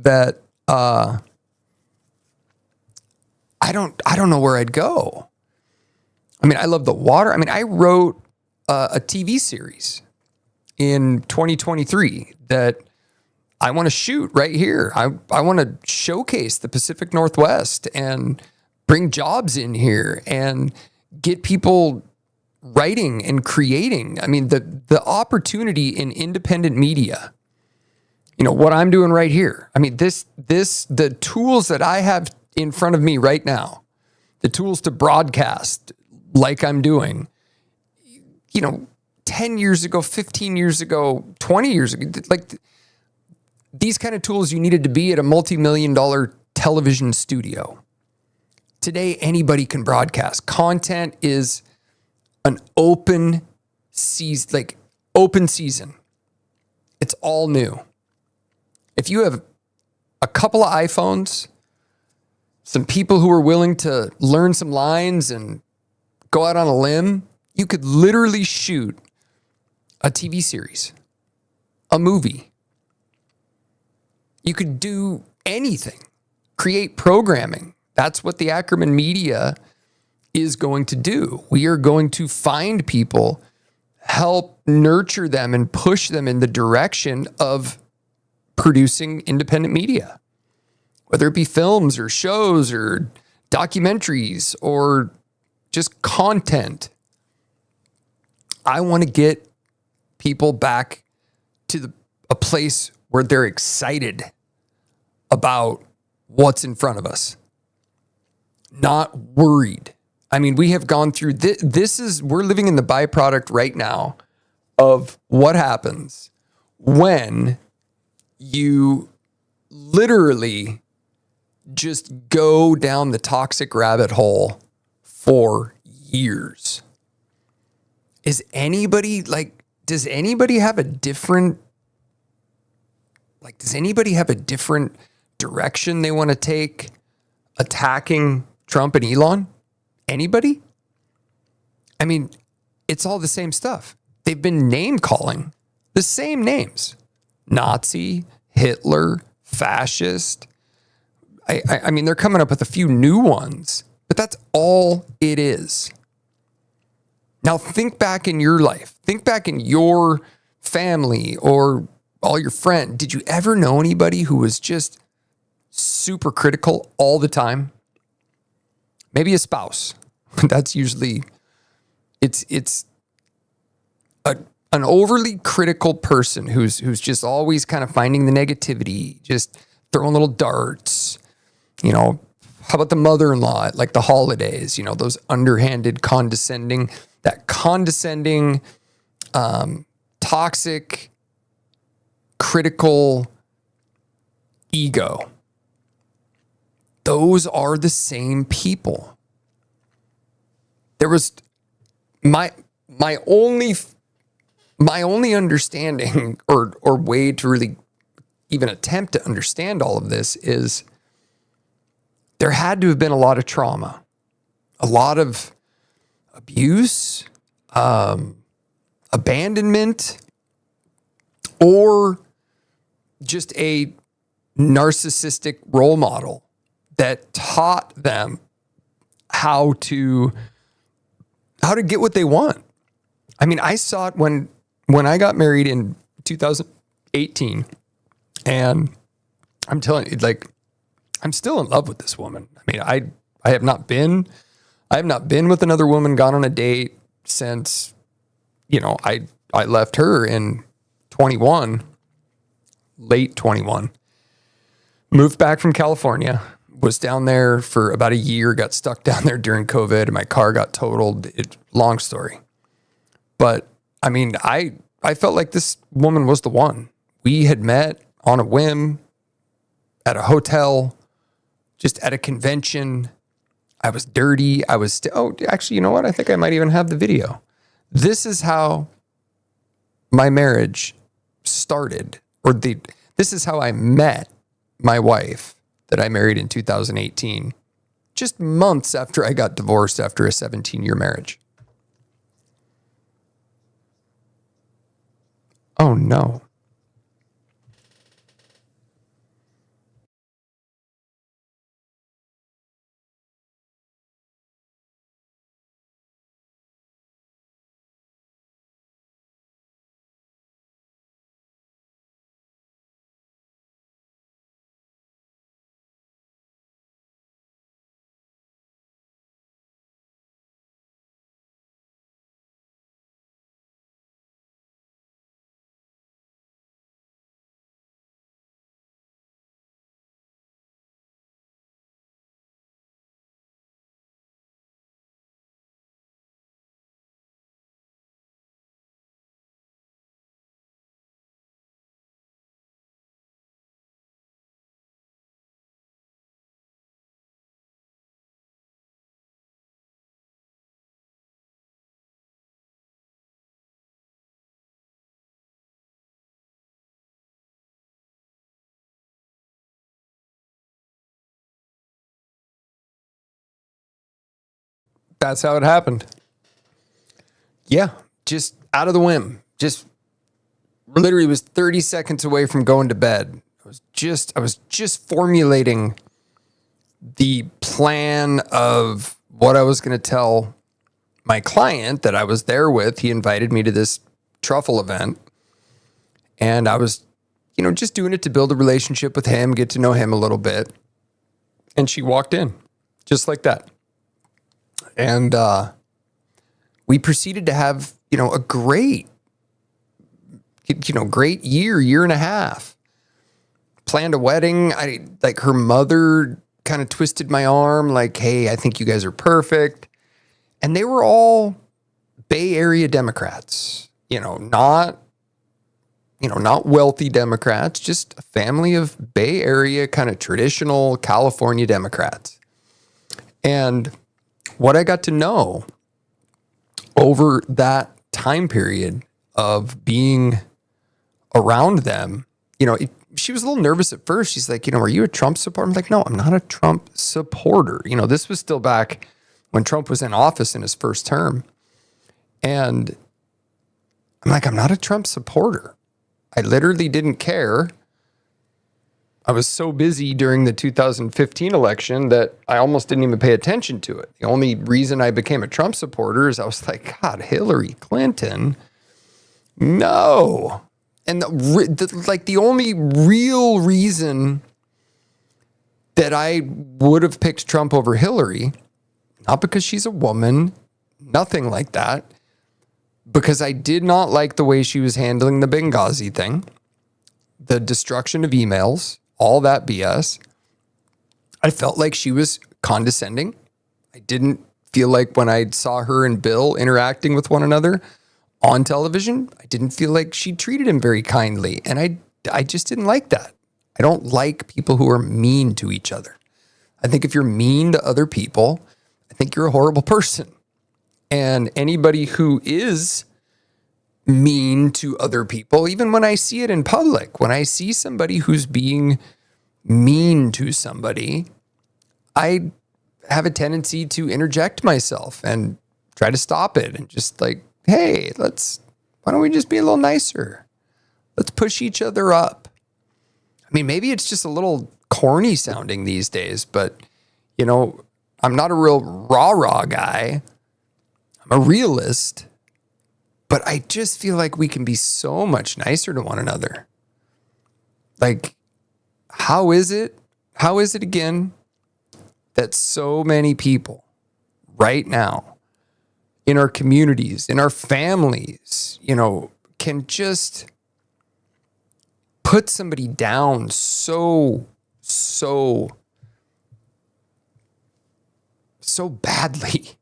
Speaker 1: that I don't know where I'd go. I mean, I love the water. I mean, I wrote a TV series in 2023 that I want to shoot right here. I want to showcase the Pacific Northwest and bring jobs in here and get people writing and creating. I mean, the opportunity in independent media, you know, what I'm doing right here. I mean, the tools that I have in front of me right now, the tools to broadcast like I'm doing, you know, 10 years ago, 15 years ago, 20 years ago, like these kind of tools you needed to be at a multi-million-dollar television studio. Today, anybody can broadcast. Content is an open season, It's all new. If you have a couple of iPhones, some people who are willing to learn some lines and go out on a limb, you could literally shoot a TV series, a movie. You could do anything, create programming. That's what the Ackerman Media is going to do. We are going to find people, help nurture them and push them in the direction of producing independent media, whether it be films or shows or documentaries or just content. I want to get people back to a place where they're excited about what's in front of us, not worried. I mean, we have gone through we're living in the byproduct right now of what happens when you literally just go down the toxic rabbit hole for years. Does anybody have a different direction they want to take attacking Trump and Elon? Anybody? I mean, it's all the same stuff. They've been name calling the same names. Nazi, Hitler, fascist. I mean, they're coming up with a few new ones, but that's all it is. Now think back in your life. Think back in your family or all your friends. Did you ever know anybody who was just super critical all the time? Maybe a spouse. That's usually, it's an overly critical person who's just always kind of finding the negativity, just throwing little darts. You know, how about the mother-in-law at like the holidays? You know, those underhanded, condescending, toxic, critical ego. Those are the same people. There was my only understanding or way to really even attempt to understand all of this is there had to have been a lot of trauma, a lot of abuse, abandonment, or just a narcissistic role model that taught them how to get what they want. I mean, I saw it when I got married in 2018, and I'm telling you, like, I'm still in love with this woman. I mean, I have not been with another woman, gone on a date since, you know, I left her in 21, late 21, moved back from California, was down there for about a year, got stuck down there during COVID, and my car got totaled. Long story. But I mean, I felt like this woman was the one. We had met on a whim at a hotel, just at a convention. I was dirty. Actually, you know what? I think I might even have the video. This is how my marriage started, this is how I met my wife that I married in 2018, just months after I got divorced after a 17-year marriage. Oh no. That's how it happened. Yeah, just out of the whim. Just literally was 30 seconds away from going to bed. I was just formulating the plan of what I was going to tell my client that I was there with. He invited me to this truffle event, and I was, just doing it to build a relationship with him, get to know him a little bit. And she walked in just like that. And we proceeded to have, a great year and a half. Planned a wedding. Her mother kind of twisted my arm like, hey, I think you guys are perfect. And they were all Bay Area Democrats, not wealthy Democrats, just a family of Bay Area kind of traditional California Democrats. And what I got to know over that time period of being around them, she was a little nervous at first. She's like, are you a Trump supporter? I'm like, no, I'm not a Trump supporter. This was still back when Trump was in office in his first term. And I'm like, I'm not a Trump supporter. I literally didn't care. I was so busy during the 2015 election that I almost didn't even pay attention to it. The only reason I became a Trump supporter is I was like, God, Hillary Clinton, no. And the only real reason that I would have picked Trump over Hillary, not because she's a woman, nothing like that, because I did not like the way she was handling the Benghazi thing, the destruction of emails, all that BS. I felt like she was condescending. I didn't feel like when I saw her and Bill interacting with one another on television, I didn't feel like she treated him very kindly. And I just didn't like that. I don't like people who are mean to each other. I think if you're mean to other people, I think you're a horrible person. And anybody who is mean to other people, even when I see it in public, when I see somebody who's being mean to somebody, I have a tendency to interject myself and try to stop it and just like, hey, why don't we just be a little nicer? Let's push each other up. I mean, maybe it's just a little corny sounding these days, but I'm not a real rah-rah guy. I'm a realist, but I just feel like we can be so much nicer to one another. Like, how is it again that so many people right now in our communities, in our families, can just put somebody down so badly?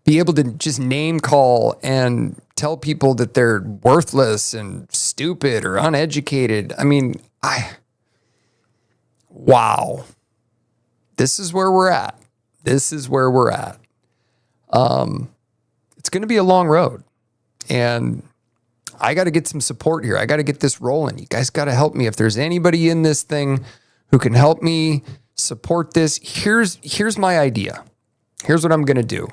Speaker 1: Be able to just name call and tell people that they're worthless and stupid or uneducated. I mean, wow. This is where we're at. It's going to be a long road, and I got to get some support here. I got to get this rolling. You guys got to help me. If there's anybody in this thing who can help me support this, here's my idea. Here's what I'm going to do.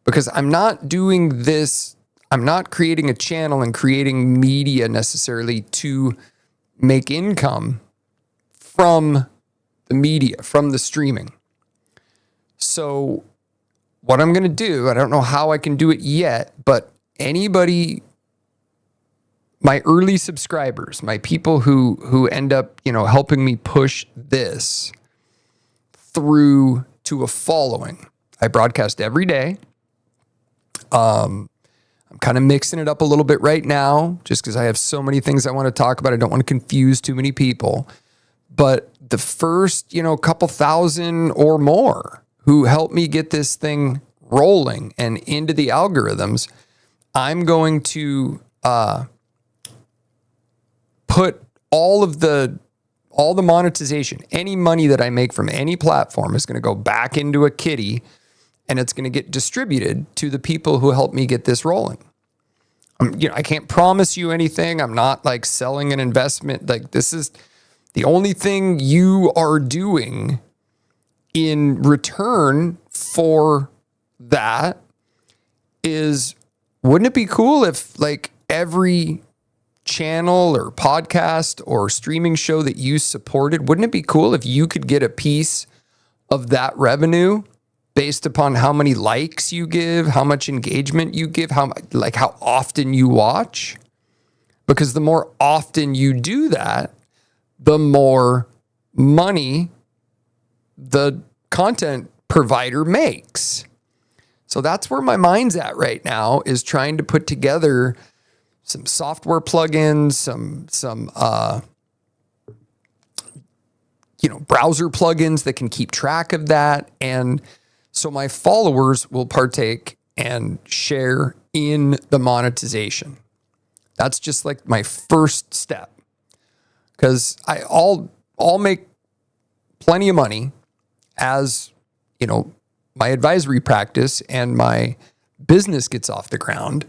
Speaker 1: Because I'm not doing this, I'm not creating a channel and creating media necessarily to make income from the media, from the streaming. So what I'm going to do, I don't know how I can do it yet, but anybody, my early subscribers, my people who end up, helping me push this through to a following. I broadcast every day. I'm kind of mixing it up a little bit right now just because I have so many things I want to talk about. I don't want to confuse too many people. But the first, couple thousand or more who helped me get this thing rolling and into the algorithms, I'm going to put all the monetization, any money that I make from any platform is going to go back into a kitty, and it's going to get distributed to the people who helped me get this rolling. I can't promise you anything. I'm not like selling an investment. Like, this is the only thing you are doing
Speaker 3: in return for that is, wouldn't it be cool if like every channel or podcast or streaming show that you supported, wouldn't it be cool if you could get a piece of that revenue based upon how many likes you give, how much engagement you give, how often you watch? Because the more often you do that, the more money the content provider makes. So that's where my mind's at right now, is trying to put together some software plugins, some browser plugins that can keep track of that. And so my followers will partake and share in the monetization. That's just like my first step, because I'll make plenty of money as, my advisory practice and my business gets off the ground.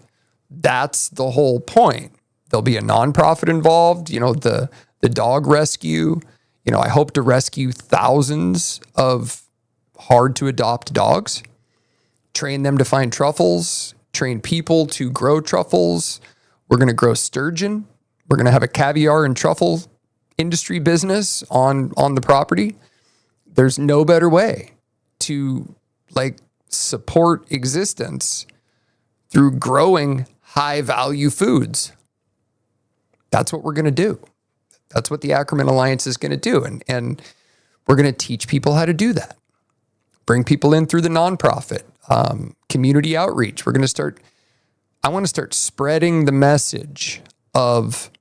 Speaker 3: That's the whole point. There'll be a nonprofit involved, the dog rescue. I hope to rescue thousands of hard to adopt dogs, train them to find truffles, train people to grow truffles. We're going to grow sturgeon. We're going to have a caviar and truffle industry business on the property. There's no better way to support existence through growing high value foods. That's what we're going to do. That's what the Ackerman Alliance is going to do. And we're going to teach people how to do that. Bring people in through the nonprofit, community outreach. I want to start spreading the message of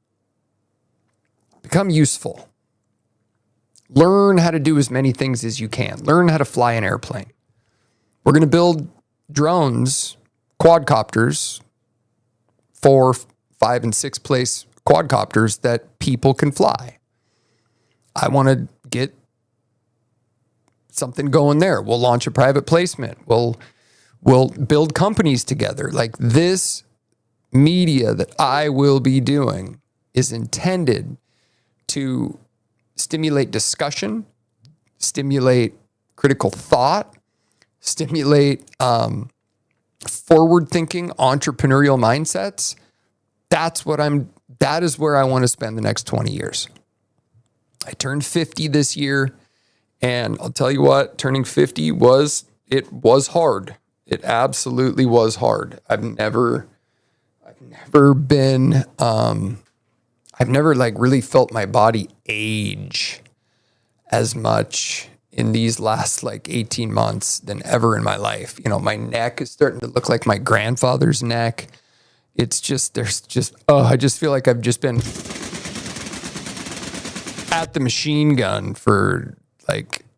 Speaker 3: become useful. Learn how to do as many things as you can. Learn how to fly an airplane. We're going to build drones, quadcopters, 4, 5, and 6 place quadcopters that people can fly. I want to get something going there. We'll launch a private placement. We'll build companies together. Like, this media that I will be doing is intended to stimulate discussion, stimulate critical thought, stimulate forward-thinking entrepreneurial mindsets. That is where I want to spend the next 20 years. I turned 50 this year, and I'll tell you what, turning 50 was hard. It absolutely was hard. I've never really felt my body age as much in these last 18 months than ever in my life. My neck is starting to look like my grandfather's neck. It's just, I just feel like I've just been at the machine gun for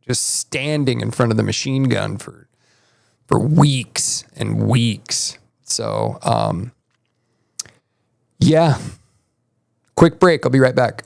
Speaker 3: just standing in front of the machine gun for weeks and weeks. So, yeah, quick break. I'll be right back.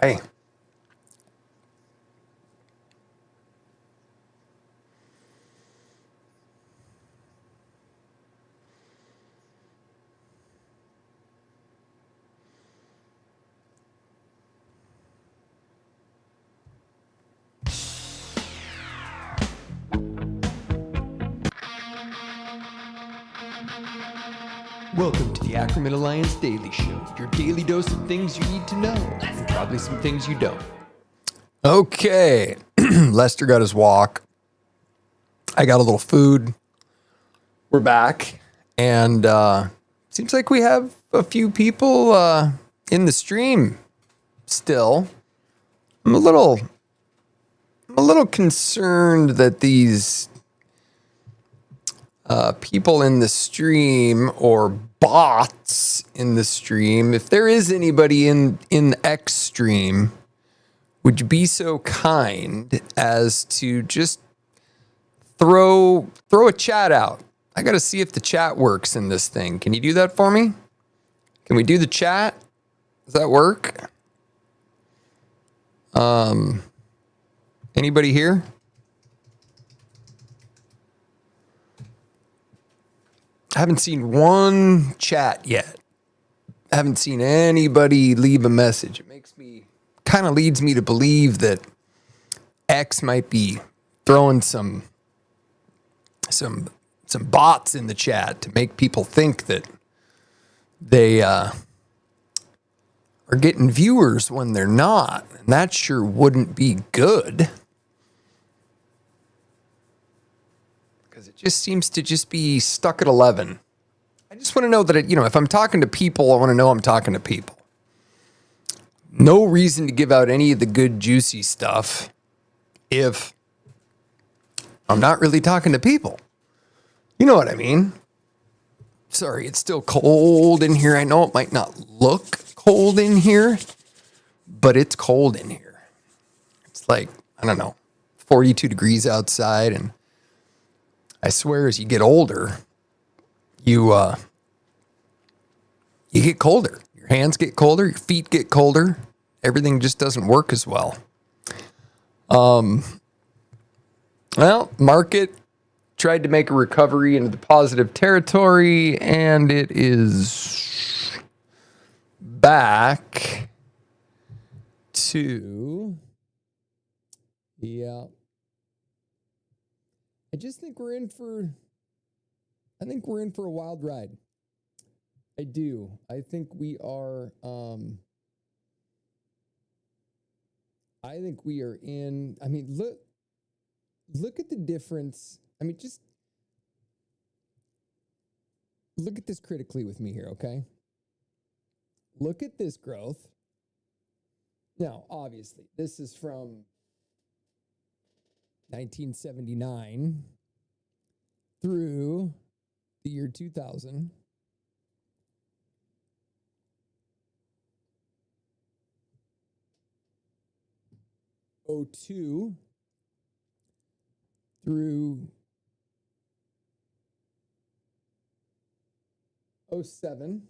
Speaker 1: Hi. Welcome to the Ackerman Alliance Daily Show, your daily dose of things you need to know, and probably some things you don't. Okay, Lester got his walk. I got a little food. We're back, and seems like we have a few people in the stream still. I'm a little concerned that these people in the stream or bots in the stream, if there is anybody in the X stream, would you be so kind as to just throw a chat out? I got to see if the chat works in this thing. Can you do that for me? Can we do the chat? Does that work? Anybody here? I haven't seen one chat yet. I haven't seen anybody leave a message. It kind of leads me to believe that X might be throwing some bots in the chat to make people think that they are getting viewers when they're not. And that sure wouldn't be good. Because it just seems to just be stuck at 11. I just want to know that, if I'm talking to people, I want to know I'm talking to people. No reason to give out any of the good, juicy stuff if I'm not really talking to people. You know what I mean? Sorry, it's still cold in here. I know it might not look cold in here, but it's cold in here. It's like, I don't know, 42 degrees outside. And I swear as you get older, you get colder. Your hands get colder. Your feet get colder. Everything just doesn't work as well. Well, market tried to make a recovery into the positive territory, and it is back to, yeah. I just think we're in for a wild ride. I do. I think we are in, look at the difference. Just look at this critically with me here, okay? Look at this growth. Now, obviously, this is from 1979 through the year 2000. '02 through 07.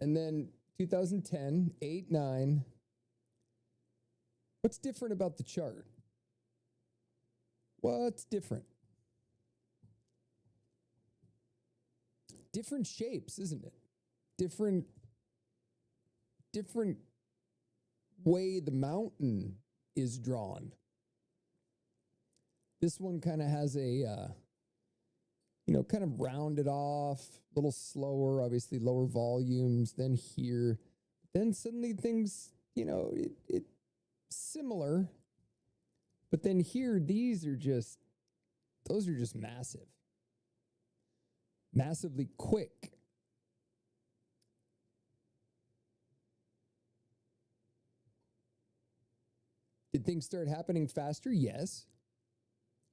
Speaker 1: And then 2010, 8, 9. What's different about the chart? What's different? Different shapes, isn't it? Different way the mountain is drawn. This one kind of has a, kind of rounded off, a little slower, obviously lower volumes than here. Then suddenly things, it similar. But then here, those are just massive. Massively quick. Did things start happening faster? Yes.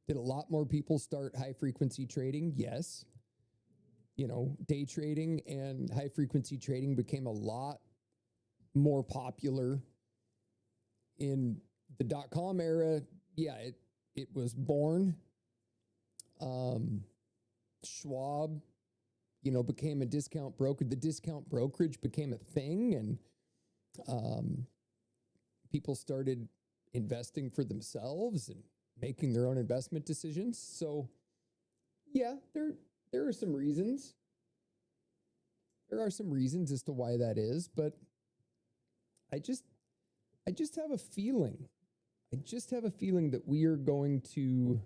Speaker 1: Did a lot more people start high-frequency trading? Yes. Day trading and high-frequency trading became a lot more popular in the dot-com era. Yeah, it was born. Schwab, became a discount broker. The discount brokerage became a thing, and People started investing for themselves and making their own investment decisions. So, yeah, there are some reasons. There are some reasons as to why that is, but I just have a feeling. I just have a feeling that we're going to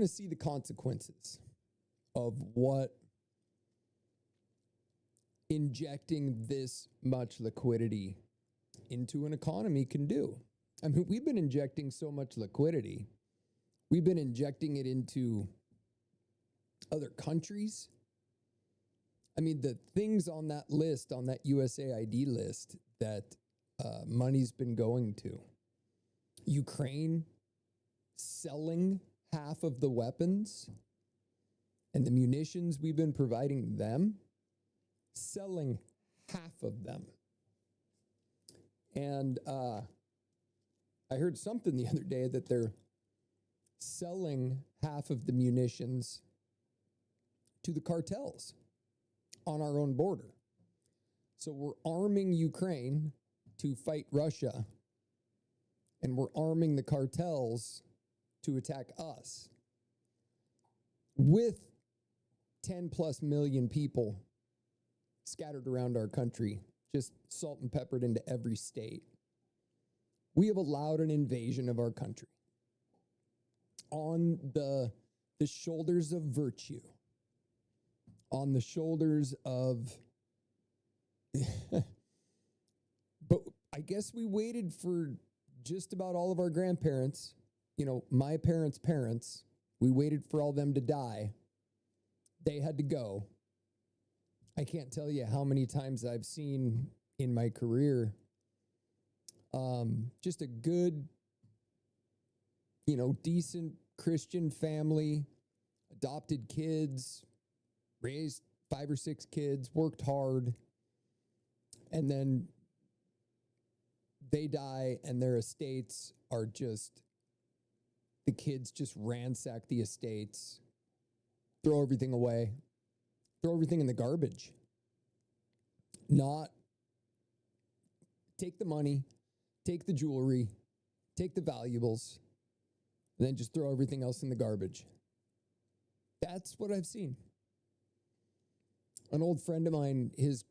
Speaker 1: see the consequences of what injecting this much liquidity into an economy can do. I mean, we've been injecting so much liquidity. We've been injecting it into other countries. I mean, the things on that list, on that USAID list, that money's been going to. Ukraine selling half of the weapons and the munitions we've been providing them, selling half of them. And I heard something the other day that they're selling half of the munitions to the cartels on our own border. So we're arming Ukraine to fight Russia, and we're arming the cartels to attack us with 10 plus million people scattered around our country, just salt and peppered into every state. We have allowed an invasion of our country on the shoulders of virtue, on the shoulders of, but I guess we waited for just about all of our grandparents, my parents' parents, we waited for all them to die. They had to go. I can't tell you how many times I've seen in my career just a good, decent Christian family, adopted kids, raised 5 or 6 kids, worked hard, and then they die and their estates are just, the kids just ransack the estates, throw everything away, throw everything in the garbage. Not take the money, take the jewelry, take the valuables, and then just throw everything else in the garbage. That's what I've seen. An old friend of mine, his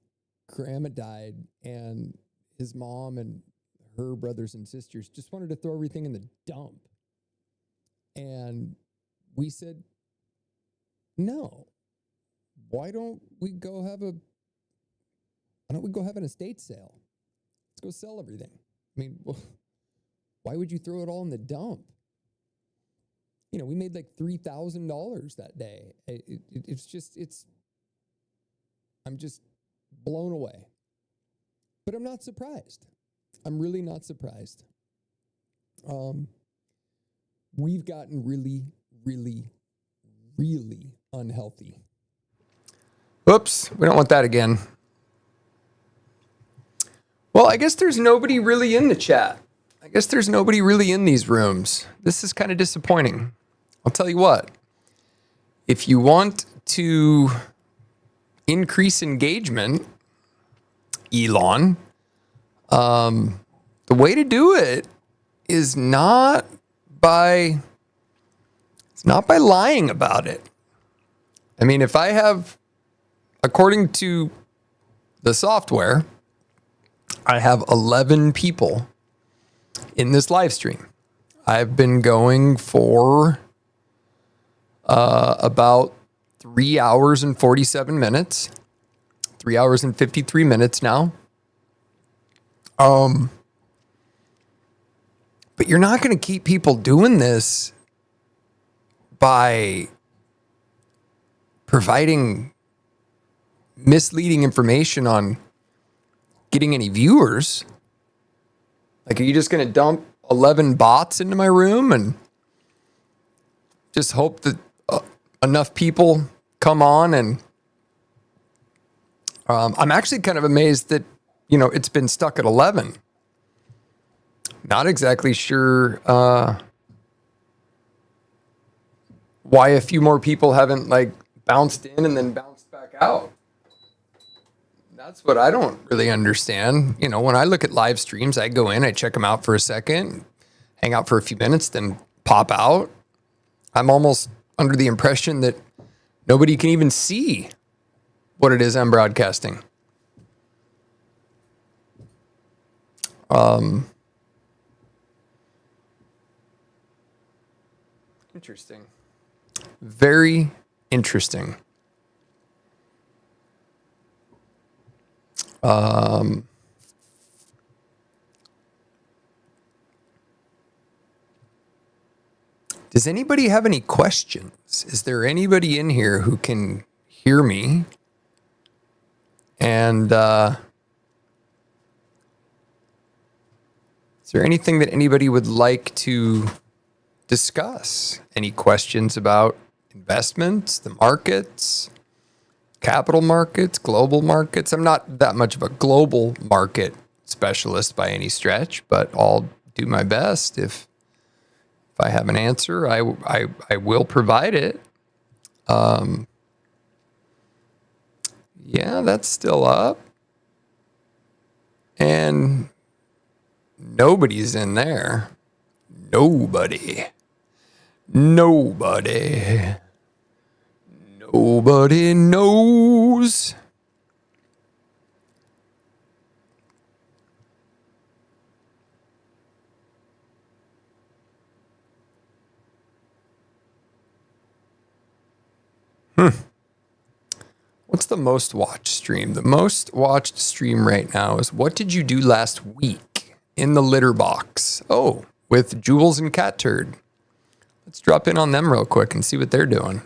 Speaker 1: grandma died, and his mom and her brothers and sisters just wanted to throw everything in the dump. And we said, no, why don't we go have an estate sale? Let's go sell everything. I mean, why would you throw it all in the dump? We made like $3,000 that day. I'm just blown away. But I'm not surprised. I'm really not surprised. We've gotten really, really, really unhealthy. Oops, we don't want that again. Well, I guess there's nobody really in the chat. I guess there's nobody really in these rooms. This is kind of disappointing. I'll tell you what. If you want to increase engagement, Elon, the way to do it is not by lying about it. I mean, if I have, according to the software, I have 11 people in this live stream. I've been going for about 3 hours and 47 minutes, 3 hours and 53 minutes now. But you're not going to keep people doing this by providing misleading information on getting any viewers. Like, are you just going to dump 11 bots into my room and just hope that enough people come on? And I'm actually kind of amazed that, it's been stuck at 11. Not exactly sure why a few more people haven't bounced in and then bounced back out. That's what I don't really understand. You know, when I look at live streams, I go in, I check them out for a second, hang out for a few minutes, then pop out. I'm almost under the impression that nobody can even see what it is I'm broadcasting. Interesting. Very interesting. Does anybody have any questions? Is there anybody in here who can hear me? And is there anything that anybody would like to discuss? Any questions about investments, the markets, capital markets, global markets? I'm not that much of a global market specialist by any stretch, but I'll do my best. If I have an answer, I will provide it. Yeah, that's still up. And nobody's in there. Nobody. Nobody knows. What's the most watched stream? The most watched stream right now is what did you do last week in the litter box? Oh, with Jules and Cat Turd. Let's drop in on them real quick and see what they're doing.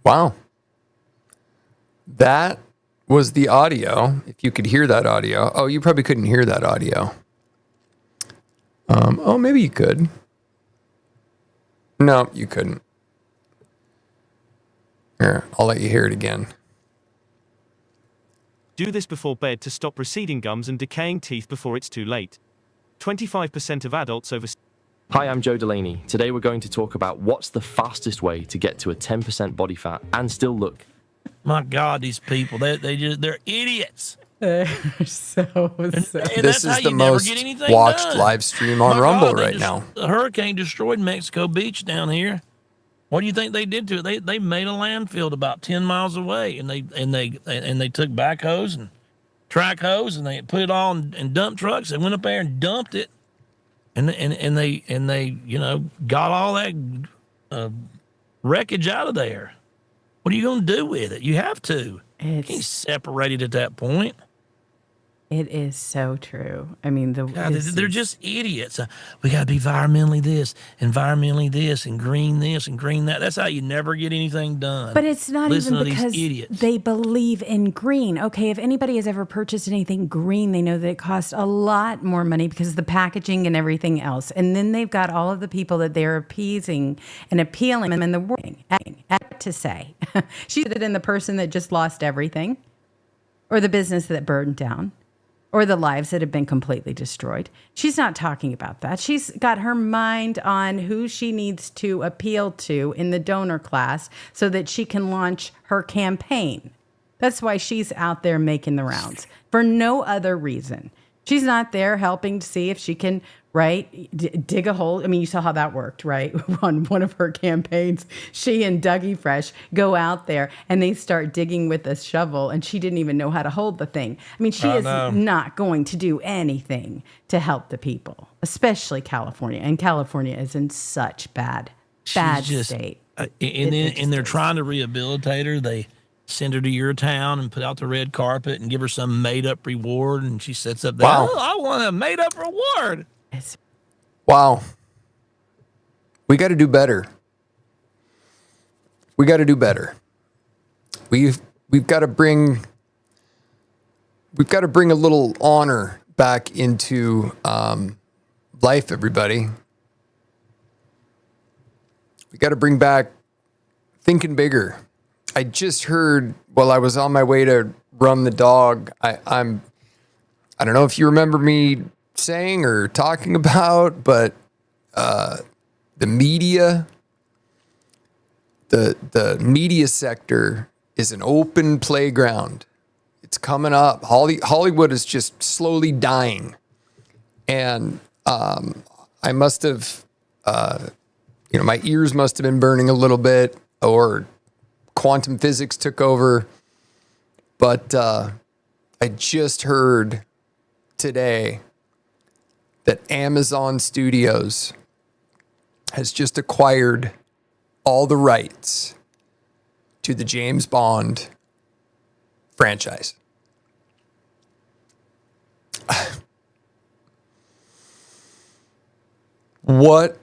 Speaker 1: Wow. That was the audio. If you could hear that audio. Oh, you probably couldn't hear that audio. Oh, maybe you could. No, you couldn't. Here, I'll let you hear it again.
Speaker 6: Do this before bed to stop receding gums and decaying teeth before it's too late. 25% of adults over...
Speaker 7: Hi, I'm Joe Delaney. Today we're going to talk about what's the fastest way to get to a 10% body fat and still look.
Speaker 8: My God, these people, they're idiots.
Speaker 9: They're so.
Speaker 1: This is the most watched live stream on Rumble right now.
Speaker 8: The hurricane destroyed Mexico Beach down here. What do you think they did to it? They made a landfill about 10 miles away, and they took backhoes and track hose and they put it all in dump trucks. They went up there and dumped it. And they got all that wreckage out of there. What are you going to do with it? You have to. You can't separate it at that point.
Speaker 9: It is so true. I mean,
Speaker 8: they're just idiots. We got to be environmentally this, and green this, and green that. That's how you never get anything done.
Speaker 9: But it's not
Speaker 8: Listen
Speaker 9: even
Speaker 8: to
Speaker 9: because
Speaker 8: these idiots.
Speaker 9: they believe in green. Okay, if anybody has ever purchased anything green, they know that it costs a lot more money because of the packaging and everything else. And then they've got all of the people that they're appeasing and appealing and the wording to say. She's in the person that just lost everything, or the business that burned down, or the lives that have been completely destroyed. She's not talking about that. She's got her mind on who she needs to appeal to in the donor class so that she can launch her campaign. That's why she's out there making the rounds, for no other reason. She's not there helping to see if she can, dig a hole. I mean, you saw how that worked, right? On one of her campaigns, she and Dougie Fresh go out there and they start digging with a shovel, and she didn't even know how to hold the thing. I mean, she is not going to do anything to help the people, especially California. And California is in such bad state.
Speaker 8: and they're trying to rehabilitate her. They send her to your town and put out the red carpet and give her some made up reward, and she sits up there.
Speaker 1: Wow.
Speaker 8: Oh, I want a made up reward.
Speaker 1: Wow. We got to do better. We got to do better. We've got to bring a little honor back into life, everybody. We got to bring back thinking bigger. I just heard while I was on my way to run the dog, I don't know if you remember me saying or talking about, but the media, the media sector is an open playground. It's coming up. Hollywood is just slowly dying. And I must have, my ears must have been burning a little bit, or quantum physics took over. But I just heard today that Amazon Studios has just acquired all the rights to the James Bond franchise. What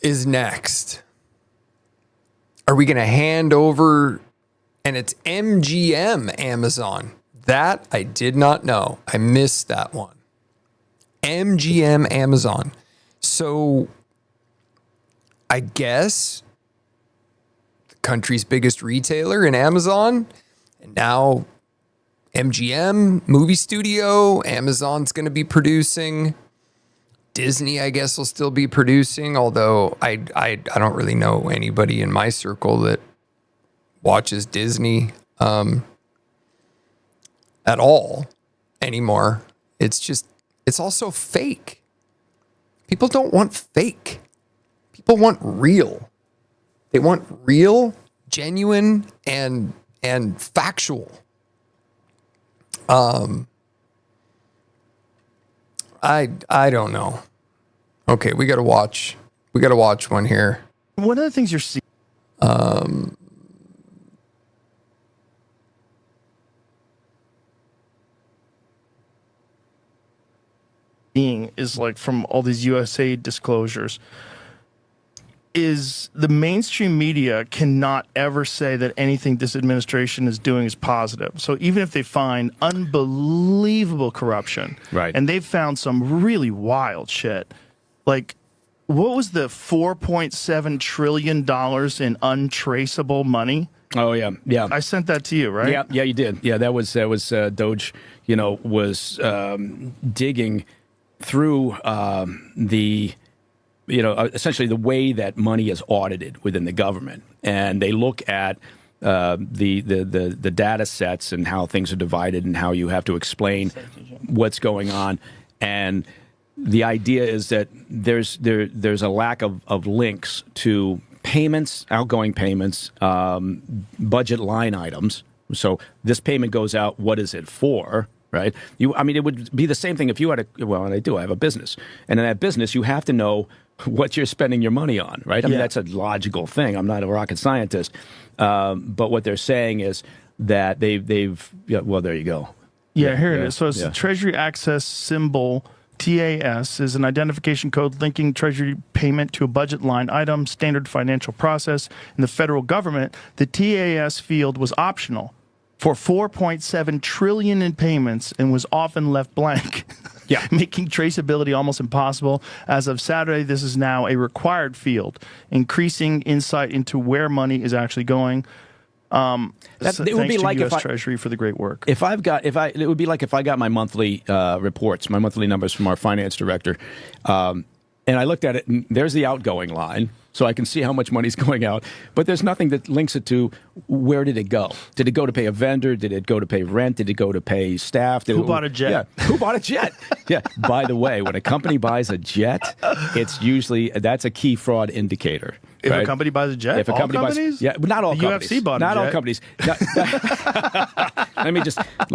Speaker 1: is next? Are we going to hand over? And it's MGM Amazon. That I did not know. I missed that one. MGM Amazon. So I guess the country's biggest retailer in Amazon, and now MGM movie studio, Amazon's going to be producing. Disney, I guess, will still be producing, although I don't really know anybody in my circle that watches Disney at all anymore. It's also fake. People don't want fake. People want real. They want real, genuine, and factual. I don't know. Okay, we gotta watch one here.
Speaker 10: One of the things you're seeing. Is like from all these USA disclosures, is the mainstream media cannot ever say that anything this administration is doing is positive. So even if they find unbelievable corruption,
Speaker 11: right,
Speaker 10: and they've found some really wild shit, like what was the $4.7 trillion in untraceable money?
Speaker 11: Oh yeah.
Speaker 10: I sent that to you, right?
Speaker 11: Yeah, you did. Yeah, that was Doge. Was digging through essentially the way that money is audited within the government, and they look at the data sets and how things are divided and how you have to explain what's going on. And the idea is that there's a lack of links to payments, outgoing payments, budget line items. So this payment goes out. What is it for? Right? It would be the same thing if you had and I have a business. And in that business, you have to know what you're spending your money on, right? I mean, that's a logical thing. I'm not a rocket scientist. But what they're saying is that they've there you go.
Speaker 10: Yeah, here it is. So it's the Treasury Access Symbol, TAS, is an identification code linking Treasury payment to a budget line item, standard financial process. In the federal government, the TAS field was optional for $4.7 trillion in payments and was often left blank, making traceability almost impossible. As of Saturday, this is now a required field, increasing insight into where money is actually going. It would be like US Treasury for the great work.
Speaker 11: It would be like if I got my monthly reports, my monthly numbers from our finance director, and I looked at it, and there's the outgoing line, so I can see how much money's going out. But there's nothing that links it to where did it go? Did it go to pay a vendor? Did it go to pay rent? Did it go to pay staff?
Speaker 10: Who bought a jet?
Speaker 11: Yeah, who bought a jet? Yeah. By the way, when a company buys a jet, that's a key fraud indicator.
Speaker 10: If
Speaker 11: right?
Speaker 10: a company buys a jet,
Speaker 11: if a
Speaker 10: all
Speaker 11: company
Speaker 10: companies?
Speaker 11: buys, yeah, but not all
Speaker 10: the
Speaker 11: companies.
Speaker 10: UFC bought a
Speaker 11: not
Speaker 10: jet.
Speaker 11: all companies. Let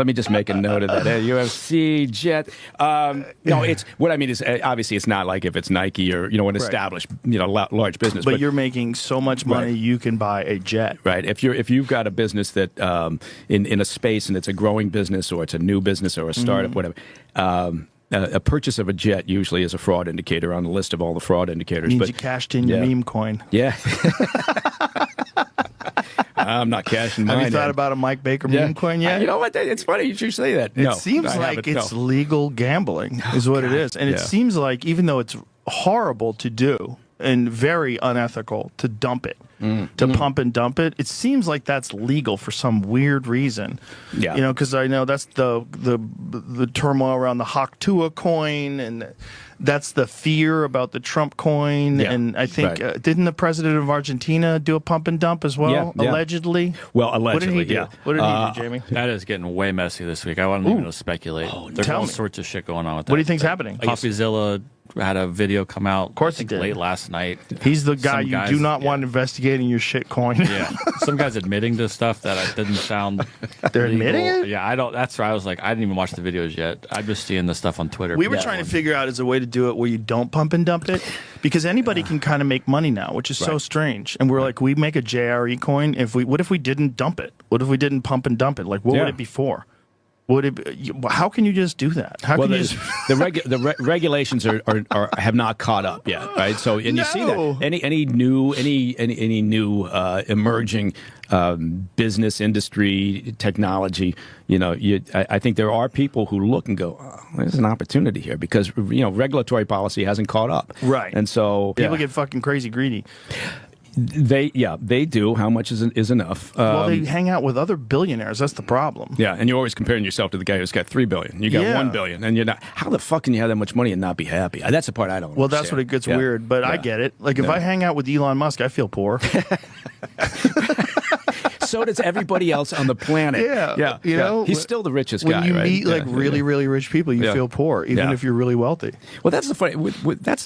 Speaker 11: me just make a note of that. UFC jet. No, it's what I mean is obviously it's not like if it's Nike or an established large business.
Speaker 10: But you're making so much money, you can buy a jet.
Speaker 11: Right. If you've got a business that in a space and it's a growing business or it's a new business or a startup, whatever. A purchase of a jet usually is a fraud indicator on the list of all the fraud indicators.
Speaker 10: Means you cashed in your meme coin.
Speaker 11: Yeah. I'm not cashing mine.
Speaker 10: Have you thought about a Mike Baker meme coin yet?
Speaker 11: You know what? It's funny you should say that.
Speaker 10: It seems like it's legal gambling is what it is. And it seems like even though it's horrible to do and very unethical to dump it, to pump and dump it, it seems like that's legal for some weird reason.
Speaker 11: Yeah.
Speaker 10: Because I know that's the turmoil around the Haktua coin, and that's the fear about the Trump coin.
Speaker 11: Yeah.
Speaker 10: And I think, didn't the president of Argentina do a pump and dump as well, allegedly?
Speaker 11: Well, allegedly,
Speaker 10: What did he do? What did he do, Jamie?
Speaker 12: That is getting way messy this week. I wouldn't even to speculate. There's all sorts of shit going on with that.
Speaker 10: What do you think's happening?
Speaker 12: CoffeeZilla had a video come out. Of
Speaker 10: course he did.
Speaker 12: Late last night.
Speaker 10: He's the guy you do not want investigating your shit coin.
Speaker 12: Yeah, some guys admitting to stuff that it didn't sound.
Speaker 10: They're
Speaker 12: legal.
Speaker 10: admitting it.
Speaker 12: Yeah, I don't. That's why I was like, I didn't even watch the videos yet. I'm just seeing the stuff on Twitter.
Speaker 10: We were trying to figure out as a way to do it where you don't pump and dump it, because anybody can kind of make money now, which is so strange. And we're like, we make a JRE coin. What if we didn't dump it? What if we didn't pump and dump it? Like, what would it be for? How can you just do that? How can you just...
Speaker 11: the regulations have not caught up yet, right? So and you see that any new emerging business industry technology, I think there are people who look and go, oh, there's an opportunity here because regulatory policy hasn't caught up,
Speaker 10: right?
Speaker 11: And so
Speaker 10: people get fucking crazy greedy.
Speaker 11: They do. How much is enough?
Speaker 10: Well, they hang out with other billionaires. That's the problem.
Speaker 11: Yeah, and you're always comparing yourself to the guy who's got $3 billion. You got $1 billion, and you're not. How the fuck can you have that much money and not be happy? That's the part I don't.
Speaker 10: Well, that's what it gets weird. But I get it. Like if I hang out with Elon Musk, I feel poor.
Speaker 11: So does everybody else on the planet.
Speaker 10: Yeah.
Speaker 11: He's still the richest guy.
Speaker 10: When you
Speaker 11: right?
Speaker 10: meet really, really rich people, you feel poor, even if you're really wealthy.
Speaker 11: Well, that's the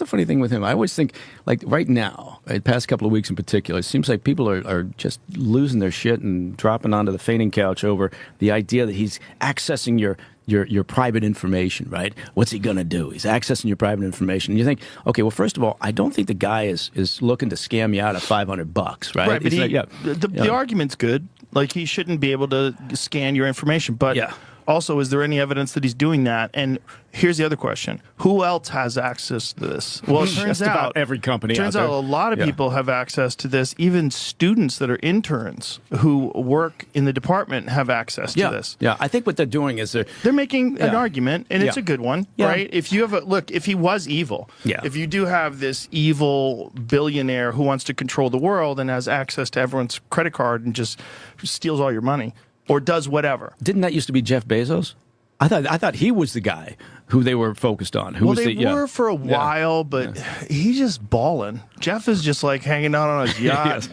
Speaker 11: funny thing with him. I always think, like right now, the past couple of weeks in particular, it seems like people are just losing their shit and dropping onto the fainting couch over the idea that he's accessing your private information, right? What's he going to do? He's accessing your private information. And you think, okay, well, first of all, I don't think the guy is looking to scam you out of $500, right?
Speaker 10: Right, but the argument's good. Like, he shouldn't be able to scan your information. But also, is there any evidence that he's doing that? And here's the other question. Who else has access to this? Well, it turns out
Speaker 11: about every company
Speaker 10: turns out a lot of people have access to this. Even students that are interns who work in the department have access to this.
Speaker 11: Yeah, I think what they're doing is they're
Speaker 10: making an argument, and it's a good one, right? If you have if he was evil, if you do have this evil billionaire who wants to control the world and has access to everyone's credit card and just steals all your money or does whatever.
Speaker 11: Didn't that used to be Jeff Bezos? I thought he was the guy who they were focused on.
Speaker 10: They were for a while, but he's just balling. Jeff is just like hanging out on his yacht,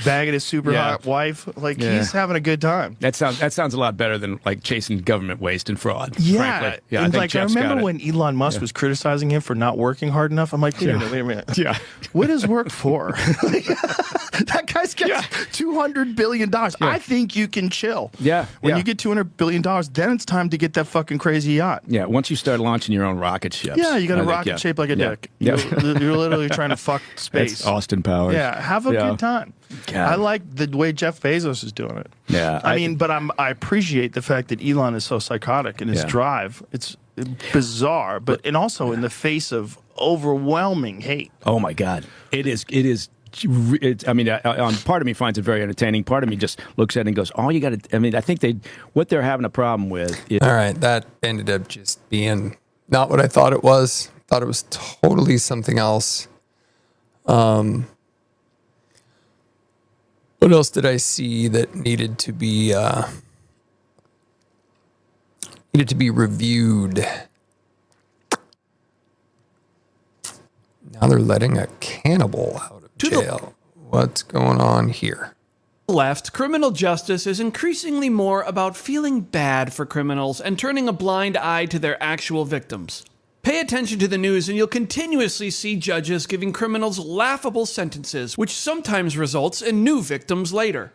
Speaker 10: bagging his super hot wife. Like he's having a good time.
Speaker 11: That sounds a lot better than like chasing government waste and fraud.
Speaker 10: Yeah,
Speaker 11: frankly.
Speaker 10: And I remember when Elon Musk was criticizing him for not working hard enough. I'm like, wait a minute.
Speaker 11: Yeah,
Speaker 10: what is work for? That guy's got $200 billion. I think you can chill.
Speaker 11: Yeah,
Speaker 10: when you get $200 billion, then it's time to get that fucking crazy yacht.
Speaker 11: Yeah, once you start launching your own rocket ships.
Speaker 10: Yeah, you got a rocket shaped like a dick. You're literally trying to fuck space.
Speaker 11: That's Austin Powers.
Speaker 10: Yeah, have a good time.
Speaker 11: God.
Speaker 10: I like the way Jeff Bezos is doing it.
Speaker 11: Yeah,
Speaker 10: I mean, but I appreciate the fact that Elon is so psychotic in his drive. It's bizarre, and also in the face of overwhelming hate.
Speaker 11: Oh my God, it is. I mean, part of me finds it very entertaining. Part of me just looks at it and goes, "Oh, you got to." I mean, I think what they're having a problem with.
Speaker 3: All right, that ended up just being not what I thought it was. Thought it was totally something else. What else did I see that needed to be reviewed? Now they're letting a cannibal out of jail. What's going on here?
Speaker 13: Left, criminal justice is increasingly more about feeling bad for criminals and turning a blind eye to their actual victims. Pay attention to the news and you'll continuously see judges giving criminals laughable sentences, which sometimes results in new victims later.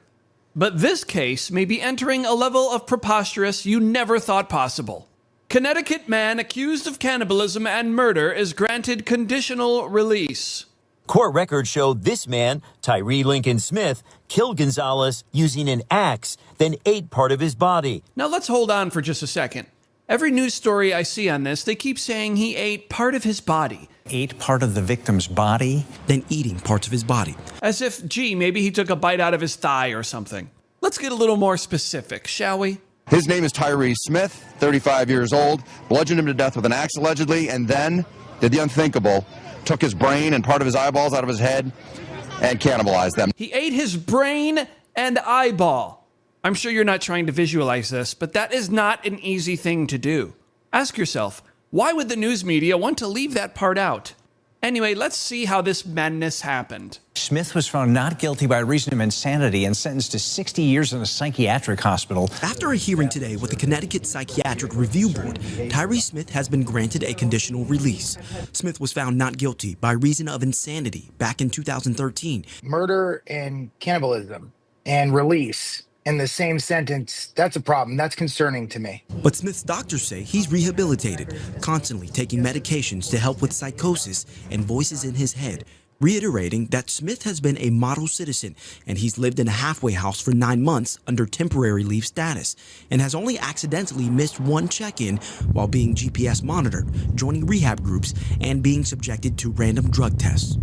Speaker 13: But this case may be entering a level of preposterous you never thought possible. Connecticut man accused of cannibalism and murder is granted conditional release.
Speaker 14: Court records show this man, Tyree Lincoln Smith, killed Gonzalez using an axe, then ate part of his body.
Speaker 13: Now let's hold on for just a second. Every news story I see on this, they keep saying he ate part of his body.
Speaker 15: Ate part of the victim's body, then eating parts of his body.
Speaker 13: As if, gee, maybe he took a bite out of his thigh or something. Let's get a little more specific, shall we?
Speaker 16: His name is Tyree Smith, 35 years old, bludgeoned him to death with an axe allegedly, and then did the unthinkable, took his brain and part of his eyeballs out of his head and cannibalized them.
Speaker 13: He ate his brain and eyeball. I'm sure you're not trying to visualize this, but that is not an easy thing to do. Ask yourself, why would the news media want to leave that part out? Anyway, let's see how this madness happened.
Speaker 15: Smith was found not guilty by reason of insanity and sentenced to 60 years in a psychiatric hospital.
Speaker 17: After a hearing today with the Connecticut Psychiatric Review Board, Tyree Smith has been granted a conditional release. Smith was found not guilty by reason of insanity back in 2013.
Speaker 18: Murder and cannibalism and release in the same sentence, that's a problem. That's concerning to me.
Speaker 17: But Smith's doctors say he's rehabilitated, constantly taking medications to help with psychosis and voices in his head, reiterating that Smith has been a model citizen and he's lived in a halfway house for 9 months under temporary leave status and has only accidentally missed one check-in while being GPS monitored, joining rehab groups, and being subjected to random drug tests.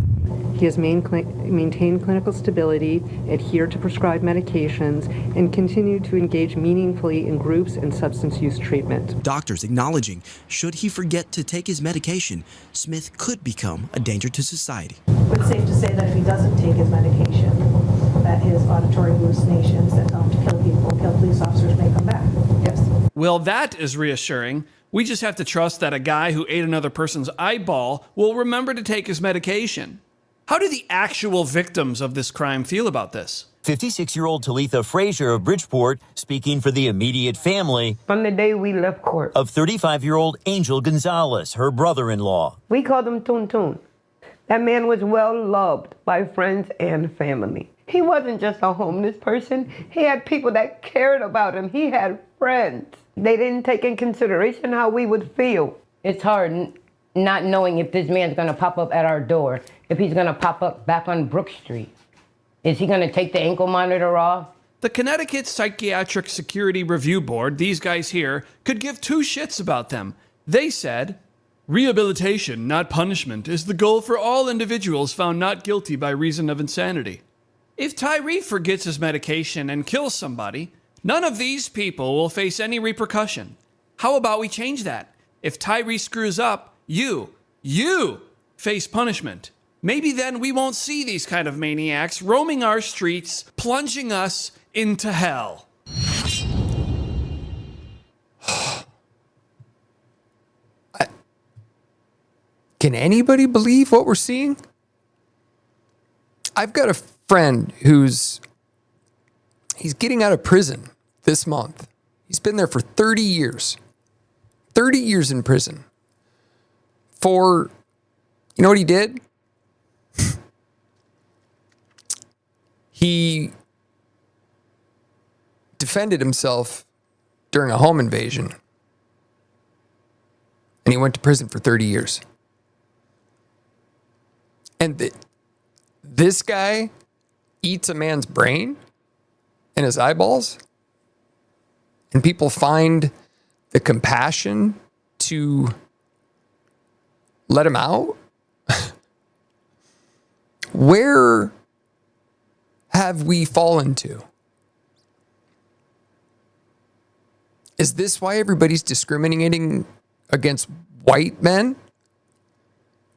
Speaker 19: He has maintained clinical stability, adhered to prescribed medications, and continued to engage meaningfully in groups and substance use treatment.
Speaker 17: Doctors acknowledging, should he forget to take his medication, Smith could become a danger to society.
Speaker 20: It's safe to say that if he doesn't take his medication, that his auditory hallucinations that tell him to kill people, kill police officers may come back. Yes.
Speaker 13: Well, that is reassuring. We just have to trust that a guy who ate another person's eyeball will remember to take his medication. How do the actual victims of this crime feel about this?
Speaker 14: 56-year-old Talitha Frazier of Bridgeport speaking for the immediate family.
Speaker 21: From the day we left court.
Speaker 14: Of 35-year-old Angel Gonzalez, her brother-in-law.
Speaker 21: We called him Toon Toon. That man was well loved by friends and family. He wasn't just a homeless person. He had people that cared about him. He had friends. They didn't take in consideration how we would feel.
Speaker 22: It's hard not knowing if this man's going to pop up at our door, if he's going to pop up back on Brook Street. Is he going to take the ankle monitor off?
Speaker 13: The Connecticut Psychiatric Security Review Board, these guys here, could give two shits about them. They said, rehabilitation, not punishment, is the goal for all individuals found not guilty by reason of insanity. If Tyree forgets his medication and kills somebody, none of these people will face any repercussion. How about we change that? If Tyree screws up, you face punishment. Maybe then we won't see these kind of maniacs roaming our streets, plunging us into hell.
Speaker 1: Can anybody believe what we're seeing? I've got a friend he's getting out of prison this month. He's been there for 30 years. 30 years in prison. For, you know what he did? He defended himself during a home invasion. And he went to prison for 30 years. And this guy eats a man's brain and his eyeballs. And people find the compassion to let him out. Where have we fallen to? Is this why everybody's discriminating against white men?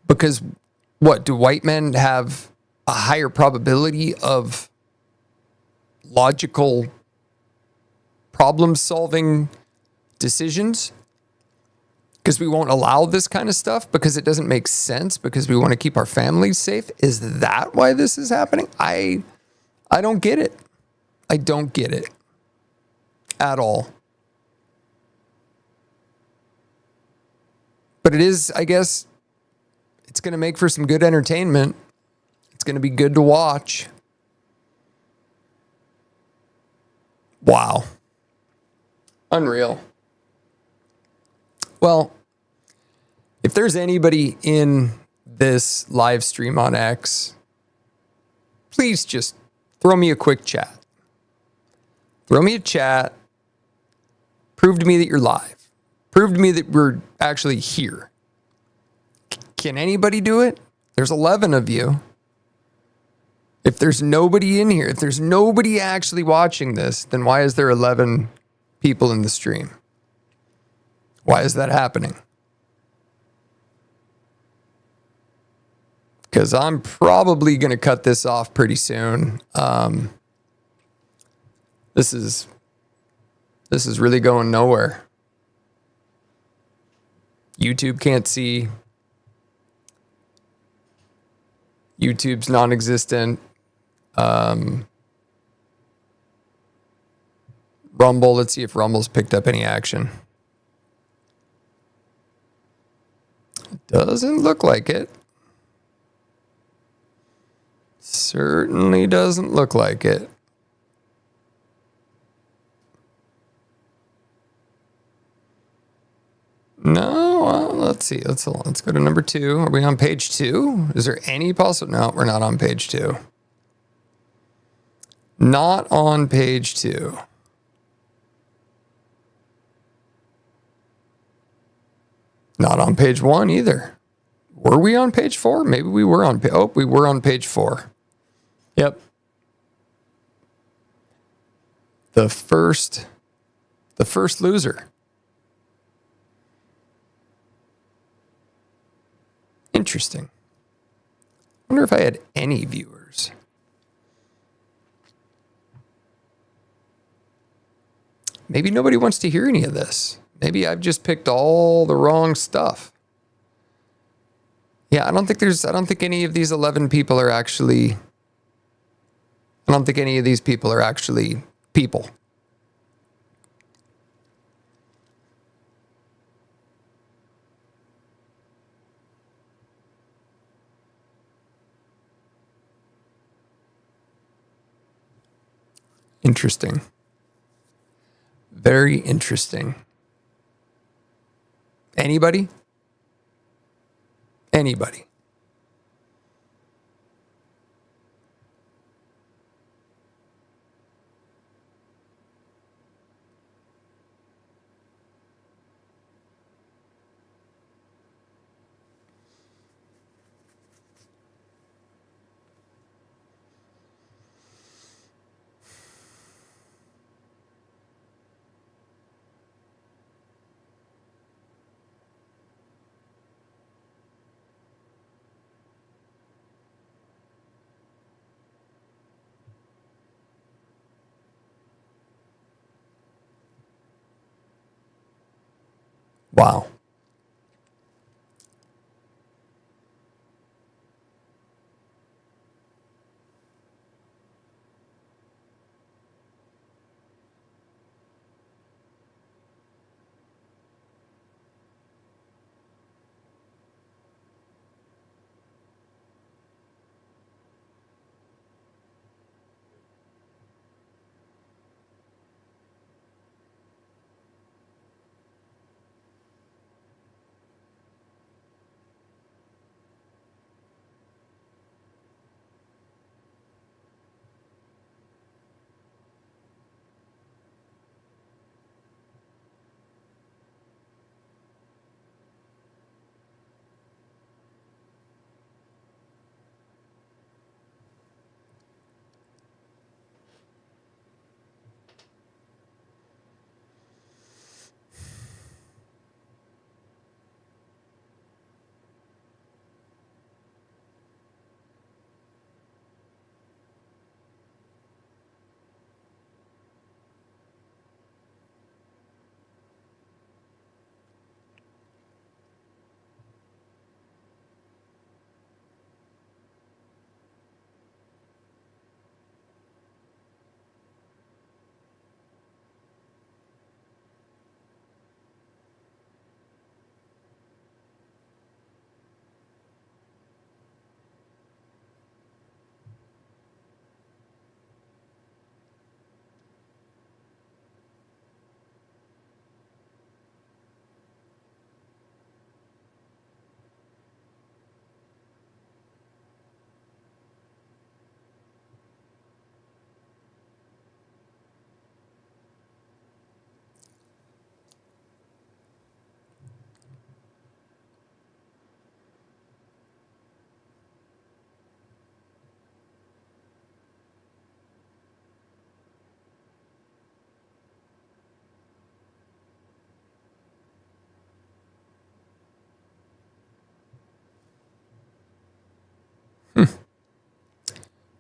Speaker 1: Because what, do white men have a higher probability of logical problem-solving decisions? Because we won't allow this kind of stuff? Because it doesn't make sense? Because we want to keep our families safe? Is that why this is happening? I don't get it. I don't get it at all. But it is, I guess, it's going to make for some good entertainment. It's going to be good to watch. Wow. Unreal. Well, if there's anybody in this live stream on X, please just throw me a quick chat. Throw me a chat. Prove to me that you're live. Prove to me that we're actually here. Can anybody do it? There's 11 of you. If there's nobody in here, if there's nobody actually watching this, then why is there 11 people in the stream? Why is that happening? Because I'm probably going to cut this off pretty soon. This is really going nowhere. YouTube can't see. YouTube's non-existent. Rumble, let's see if Rumble's picked up any action. Doesn't look like it. Certainly doesn't look like it. No, well, let's see. Let's go to number 2. Are we on page 2? Is there any possible? No, we're not on page 2. Not on page 2. Not on page 1 either. Were we on page 4? Maybe we were on. We were on page 4. Yep. The first loser. Interesting. I wonder if I had any viewers. Maybe nobody wants to hear any of this. Maybe I've just picked all the wrong stuff. Yeah, I don't think any of these 11 people are actually, I don't think any of these people are actually people. Interesting. Very interesting. Anybody? Anybody? Wow.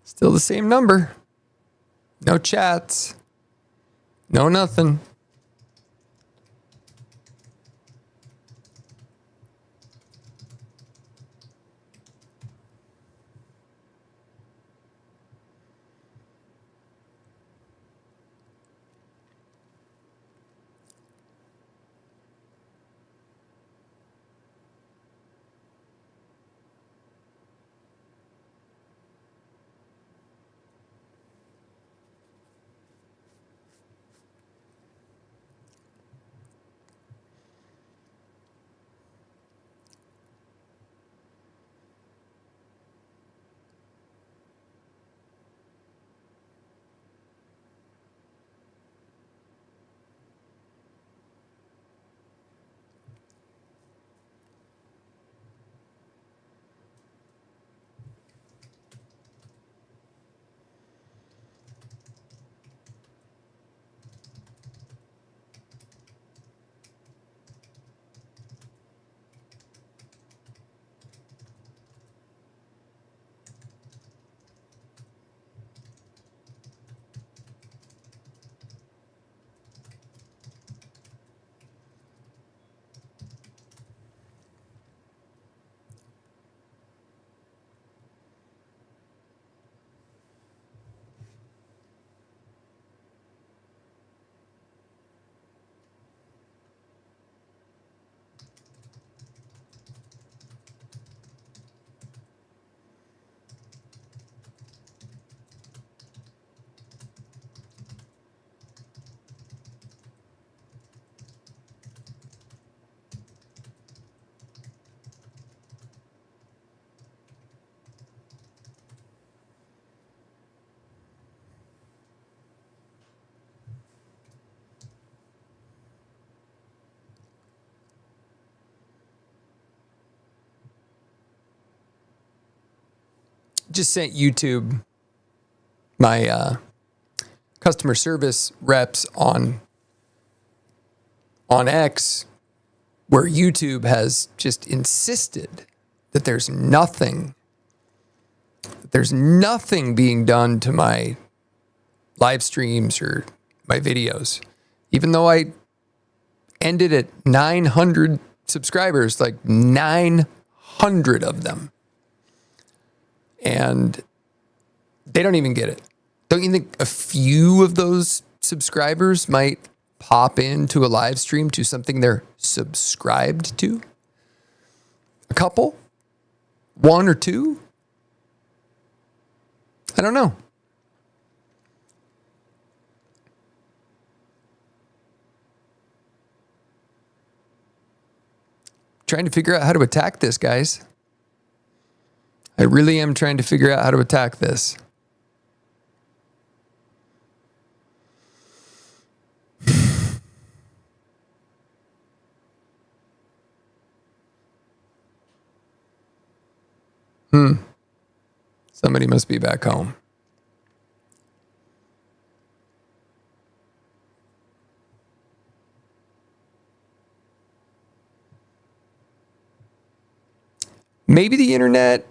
Speaker 3: Still the same number. No chats. No nothing. Just sent YouTube my customer service reps on X, where YouTube has just insisted that there's nothing being done to my live streams or my videos, even though I ended at 900 subscribers, like 900 of them. And they don't even get it. Don't you think a few of those subscribers might pop into a live stream to something they're subscribed to? A couple? One or two? I don't know. Trying to figure out how to attack this, guys. I really am trying to figure out how to attack this. Somebody must be back home. Maybe the internet,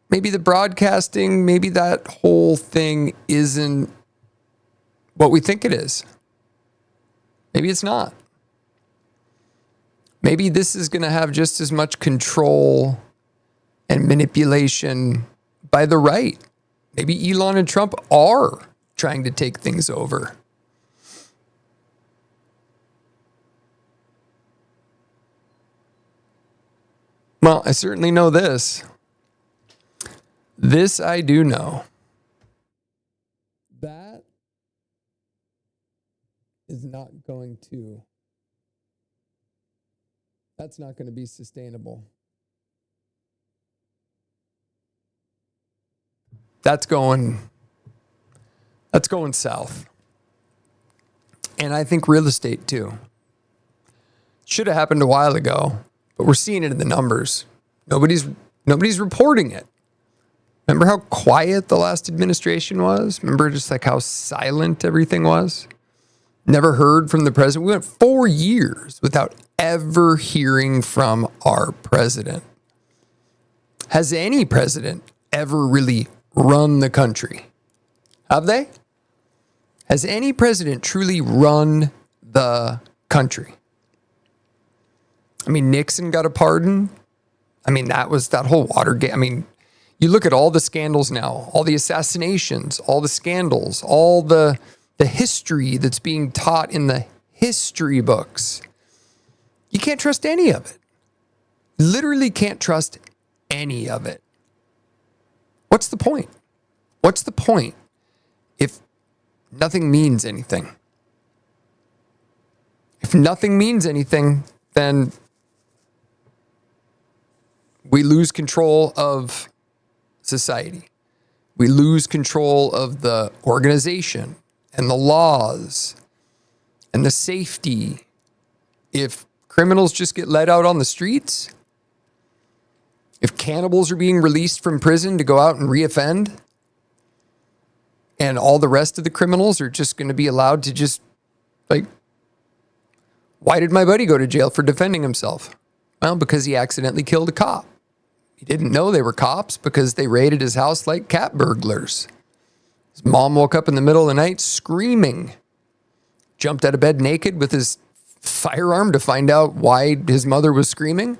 Speaker 3: maybe the broadcasting, maybe that whole thing isn't what we think it is. Maybe it's not. Maybe this is going to have just as much control and manipulation by the right. Maybe Elon and Trump are trying to take things over. Well, I certainly know this. This I do know. That is not going to. That's not going to be sustainable. That's going south. And I think real estate too. Should have happened a while ago, but we're seeing it in the numbers. Nobody's reporting it. Remember how quiet the last administration was? Remember just like how silent everything was? Never heard from the president. We went 4 years without ever hearing from our president. Has any president
Speaker 1: ever really run the country? Have they? Has any president truly run the country? I mean, Nixon got a pardon. I mean, that whole Watergate. I mean, you look at all the scandals now, all the assassinations, all the scandals, all the history that's being taught in the history books. You can't trust any of it. Literally can't trust any of it. What's the point? What's the point if nothing means anything? If nothing means anything, then we lose control of society. We lose control of the organization and the laws and the safety. If criminals just get let out on the streets, if cannibals are being released from prison to go out and reoffend, and all the rest of the criminals are just going to be allowed to just, like, why did my buddy go to jail for defending himself? Well, because he accidentally killed a cop. He didn't know they were cops because they raided his house like cat burglars. His mom woke up in the middle of the night screaming, jumped out of bed naked with his firearm to find out why his mother was screaming.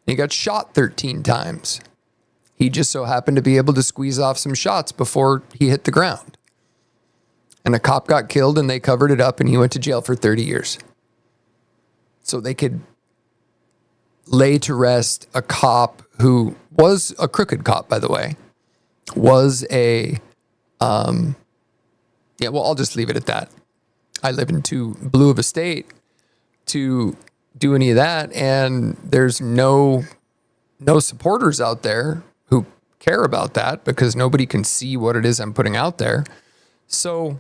Speaker 1: He got shot 13 times. He just so happened to be able to squeeze off some shots before he hit the ground. And a cop got killed and they covered it up and he went to jail for 30 years. So they could lay to rest a cop who was a crooked cop, by the way, was a, I'll just leave it at that. I live in too blue of a state to do any of that, and there's no supporters out there who care about that because nobody can see what it is I'm putting out there. So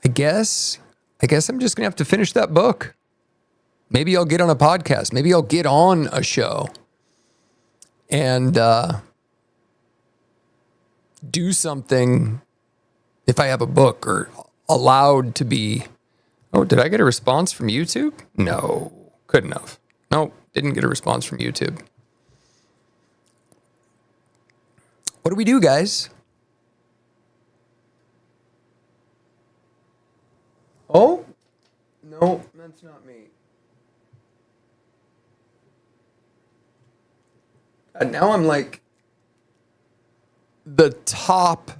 Speaker 1: I guess I'm just gonna have to finish that book. Maybe I'll get on a podcast. Maybe I'll get on a show and do something if I have a book or allowed to be. Oh, did I get a response from YouTube? No, couldn't have. Nope, didn't get a response from YouTube. What do we do, guys? Oh, no, that's not me. And now I'm like the top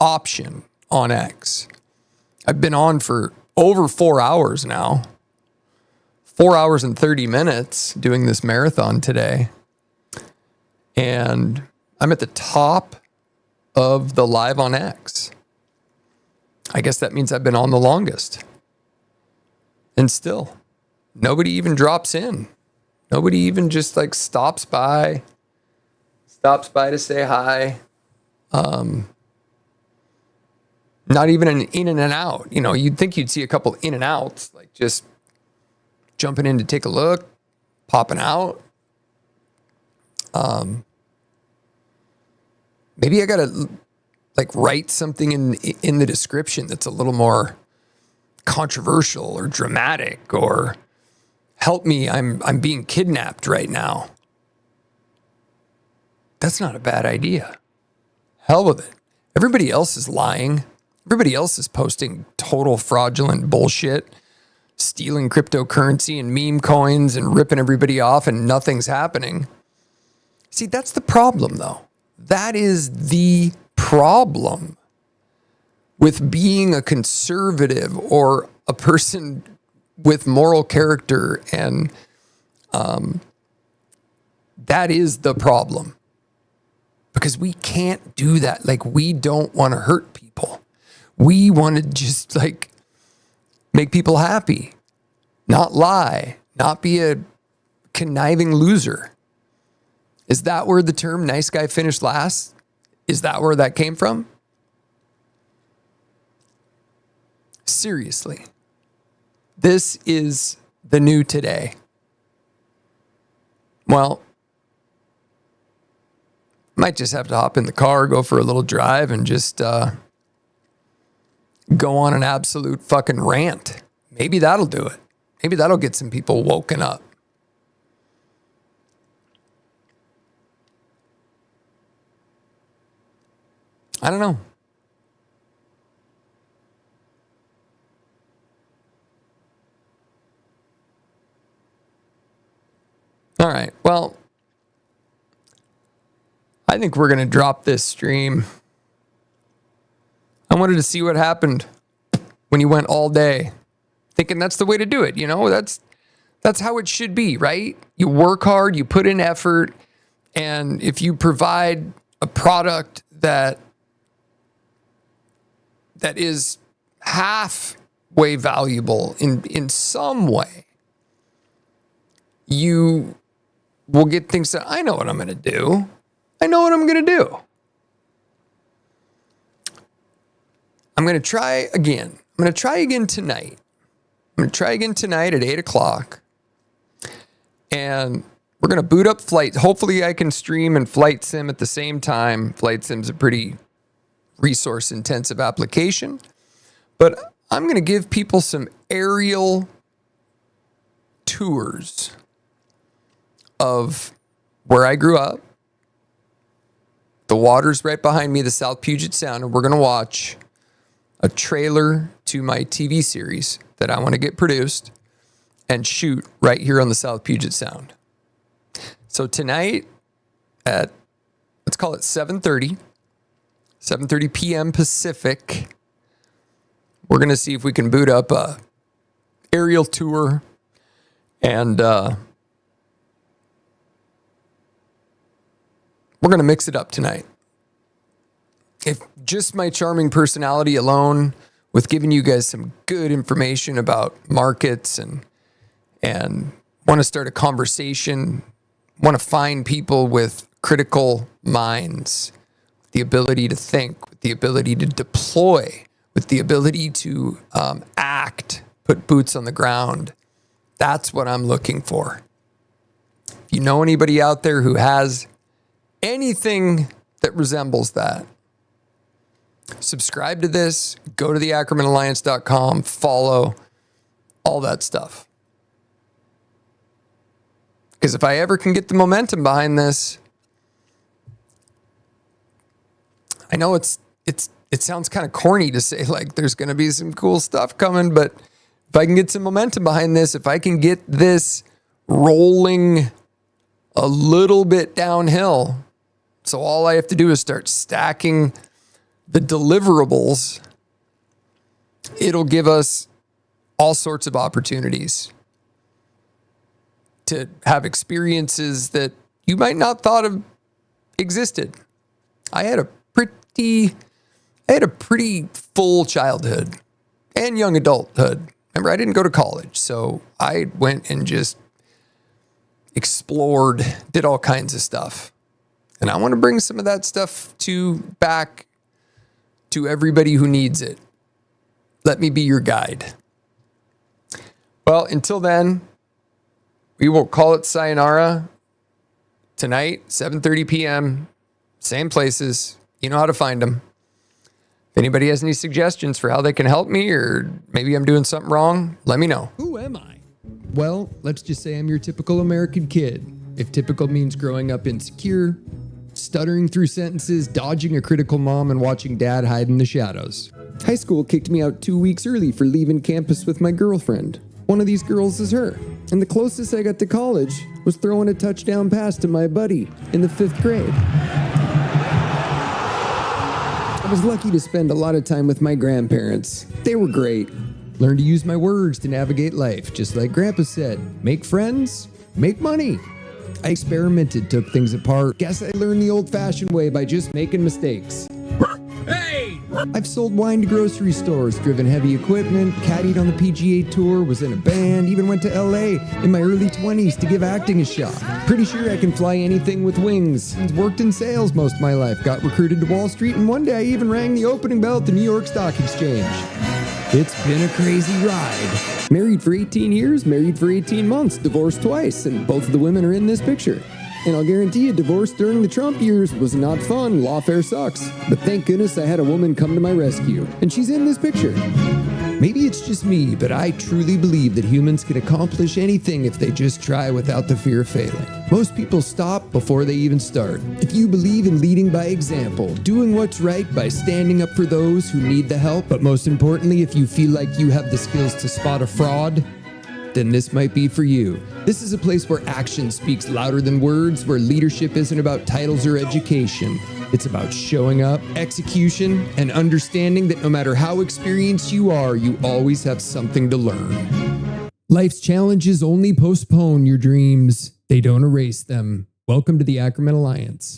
Speaker 1: option on X. I've been on for over 4 hours now. 4 hours and 30 minutes doing this marathon today. And I'm at the top of the live on X. I guess that means I've been on the longest. And still, nobody even drops in. Nobody even just like stops by to say hi. Not even an in and an out. You know, you'd think you'd see a couple in and outs, like just jumping in to take a look, popping out. Maybe I gotta like write something in the description that's a little more controversial or dramatic, or help me, I'm being kidnapped right now. That's not a bad idea. Hell with it. Everybody else is lying. Everybody else is posting total fraudulent bullshit, stealing cryptocurrency and meme coins and ripping everybody off, and nothing's happening. See, that's the problem, though. That is the problem with being a conservative or a person with moral character, and that is the problem. Because we can't do that. Like, we don't want to hurt people. We want to just like make people happy, not lie, not be a conniving loser. Is that where the term nice guy finished last? Is that where that came from? Seriously. This is the new today. Well, might just have to hop in the car, go for a little drive, and just go on an absolute fucking rant. Maybe that'll do it. Maybe that'll get some people woken up. I don't know. All right. Well, I think we're going to drop this stream. I wanted to see what happened when you went all day, thinking that's the way to do it. You know, that's how it should be, right? You work hard, you put in effort, and if you provide a product that is halfway valuable in some way, you will get things that I know what I'm going to do. I know what I'm going to do. I'm going to try again. I'm going to try again tonight. I'm going to try again tonight at 8 o'clock. And we're going to boot up Flight. Hopefully I can stream and Flight Sim at the same time. Flight Sim's a pretty resource-intensive application. But I'm going to give people some aerial tours of where I grew up. The water's right behind me, the South Puget Sound, and we're going to watch a trailer to my TV series that I want to get produced and shoot right here on the South Puget Sound. So tonight at, let's call it 7:30 p.m. Pacific, we're going to see if we can boot up a aerial tour and we're going to mix it up tonight. If just my charming personality alone, with giving you guys some good information about markets and want to start a conversation, want to find people with critical minds, the ability to think, with the ability to deploy, with the ability to act, put boots on the ground. That's what I'm looking for. If you know anybody out there who has anything that resembles that, subscribe to this, go to the AckermanAlliance.com, follow, all that stuff. Because if I ever can get the momentum behind this, I know it sounds kind of corny to say like there's going to be some cool stuff coming, but if I can get some momentum behind this, if I can get this rolling a little bit downhill, so all I have to do is start stacking the deliverables, it'll give us all sorts of opportunities to have experiences that you might not thought of existed. I had a pretty full childhood and young adulthood. Remember, I didn't go to college, so I went and just explored, did all kinds of stuff. And I want to bring some of that stuff back to everybody who needs it. Let me be your guide. Well, until then, we will call it sayonara tonight, 7:30 p.m., same places. You know how to find them. If anybody has any suggestions for how they can help me, or maybe I'm doing something wrong, let me know.
Speaker 3: Who am I? Well, let's just say I'm your typical American kid. If typical means growing up insecure, stuttering through sentences, dodging a critical mom, and watching dad hide in the shadows. High school kicked me out 2 weeks early for leaving campus with my girlfriend. One of these girls is her. And the closest I got to college was throwing a touchdown pass to my buddy in the 5th grade. I was lucky to spend a lot of time with my grandparents. They were great. Learned to use my words to navigate life, just like Grandpa said. Make friends, make money. I experimented, took things apart. Guess I learned the old-fashioned way by just making mistakes. Hey! I've sold wine to grocery stores, driven heavy equipment, caddied on the PGA Tour, was in a band, even went to LA in my early 20s to give acting a shot. Pretty sure I can fly anything with wings. Worked in sales most of my life, got recruited to Wall Street, and one day I even rang the opening bell at the New York Stock Exchange. It's been a crazy ride. Married for 18 years, married for 18 months, divorced twice, and both of the women are in this picture. And I'll guarantee you, divorce during the Trump years was not fun. Lawfare sucks. But thank goodness I had a woman come to my rescue. And she's in this picture. Maybe it's just me, but I truly believe that humans can accomplish anything if they just try without the fear of failing. Most people stop before they even start. If you believe in leading by example, doing what's right by standing up for those who need the help, but most importantly, if you feel like you have the skills to spot a fraud, then this might be for you. This is a place where action speaks louder than words, where leadership isn't about titles or education. It's about showing up, execution, and understanding that no matter how experienced you are, you always have something to learn. Life's challenges only postpone your dreams. They don't erase them. Welcome to the Ackerman Alliance.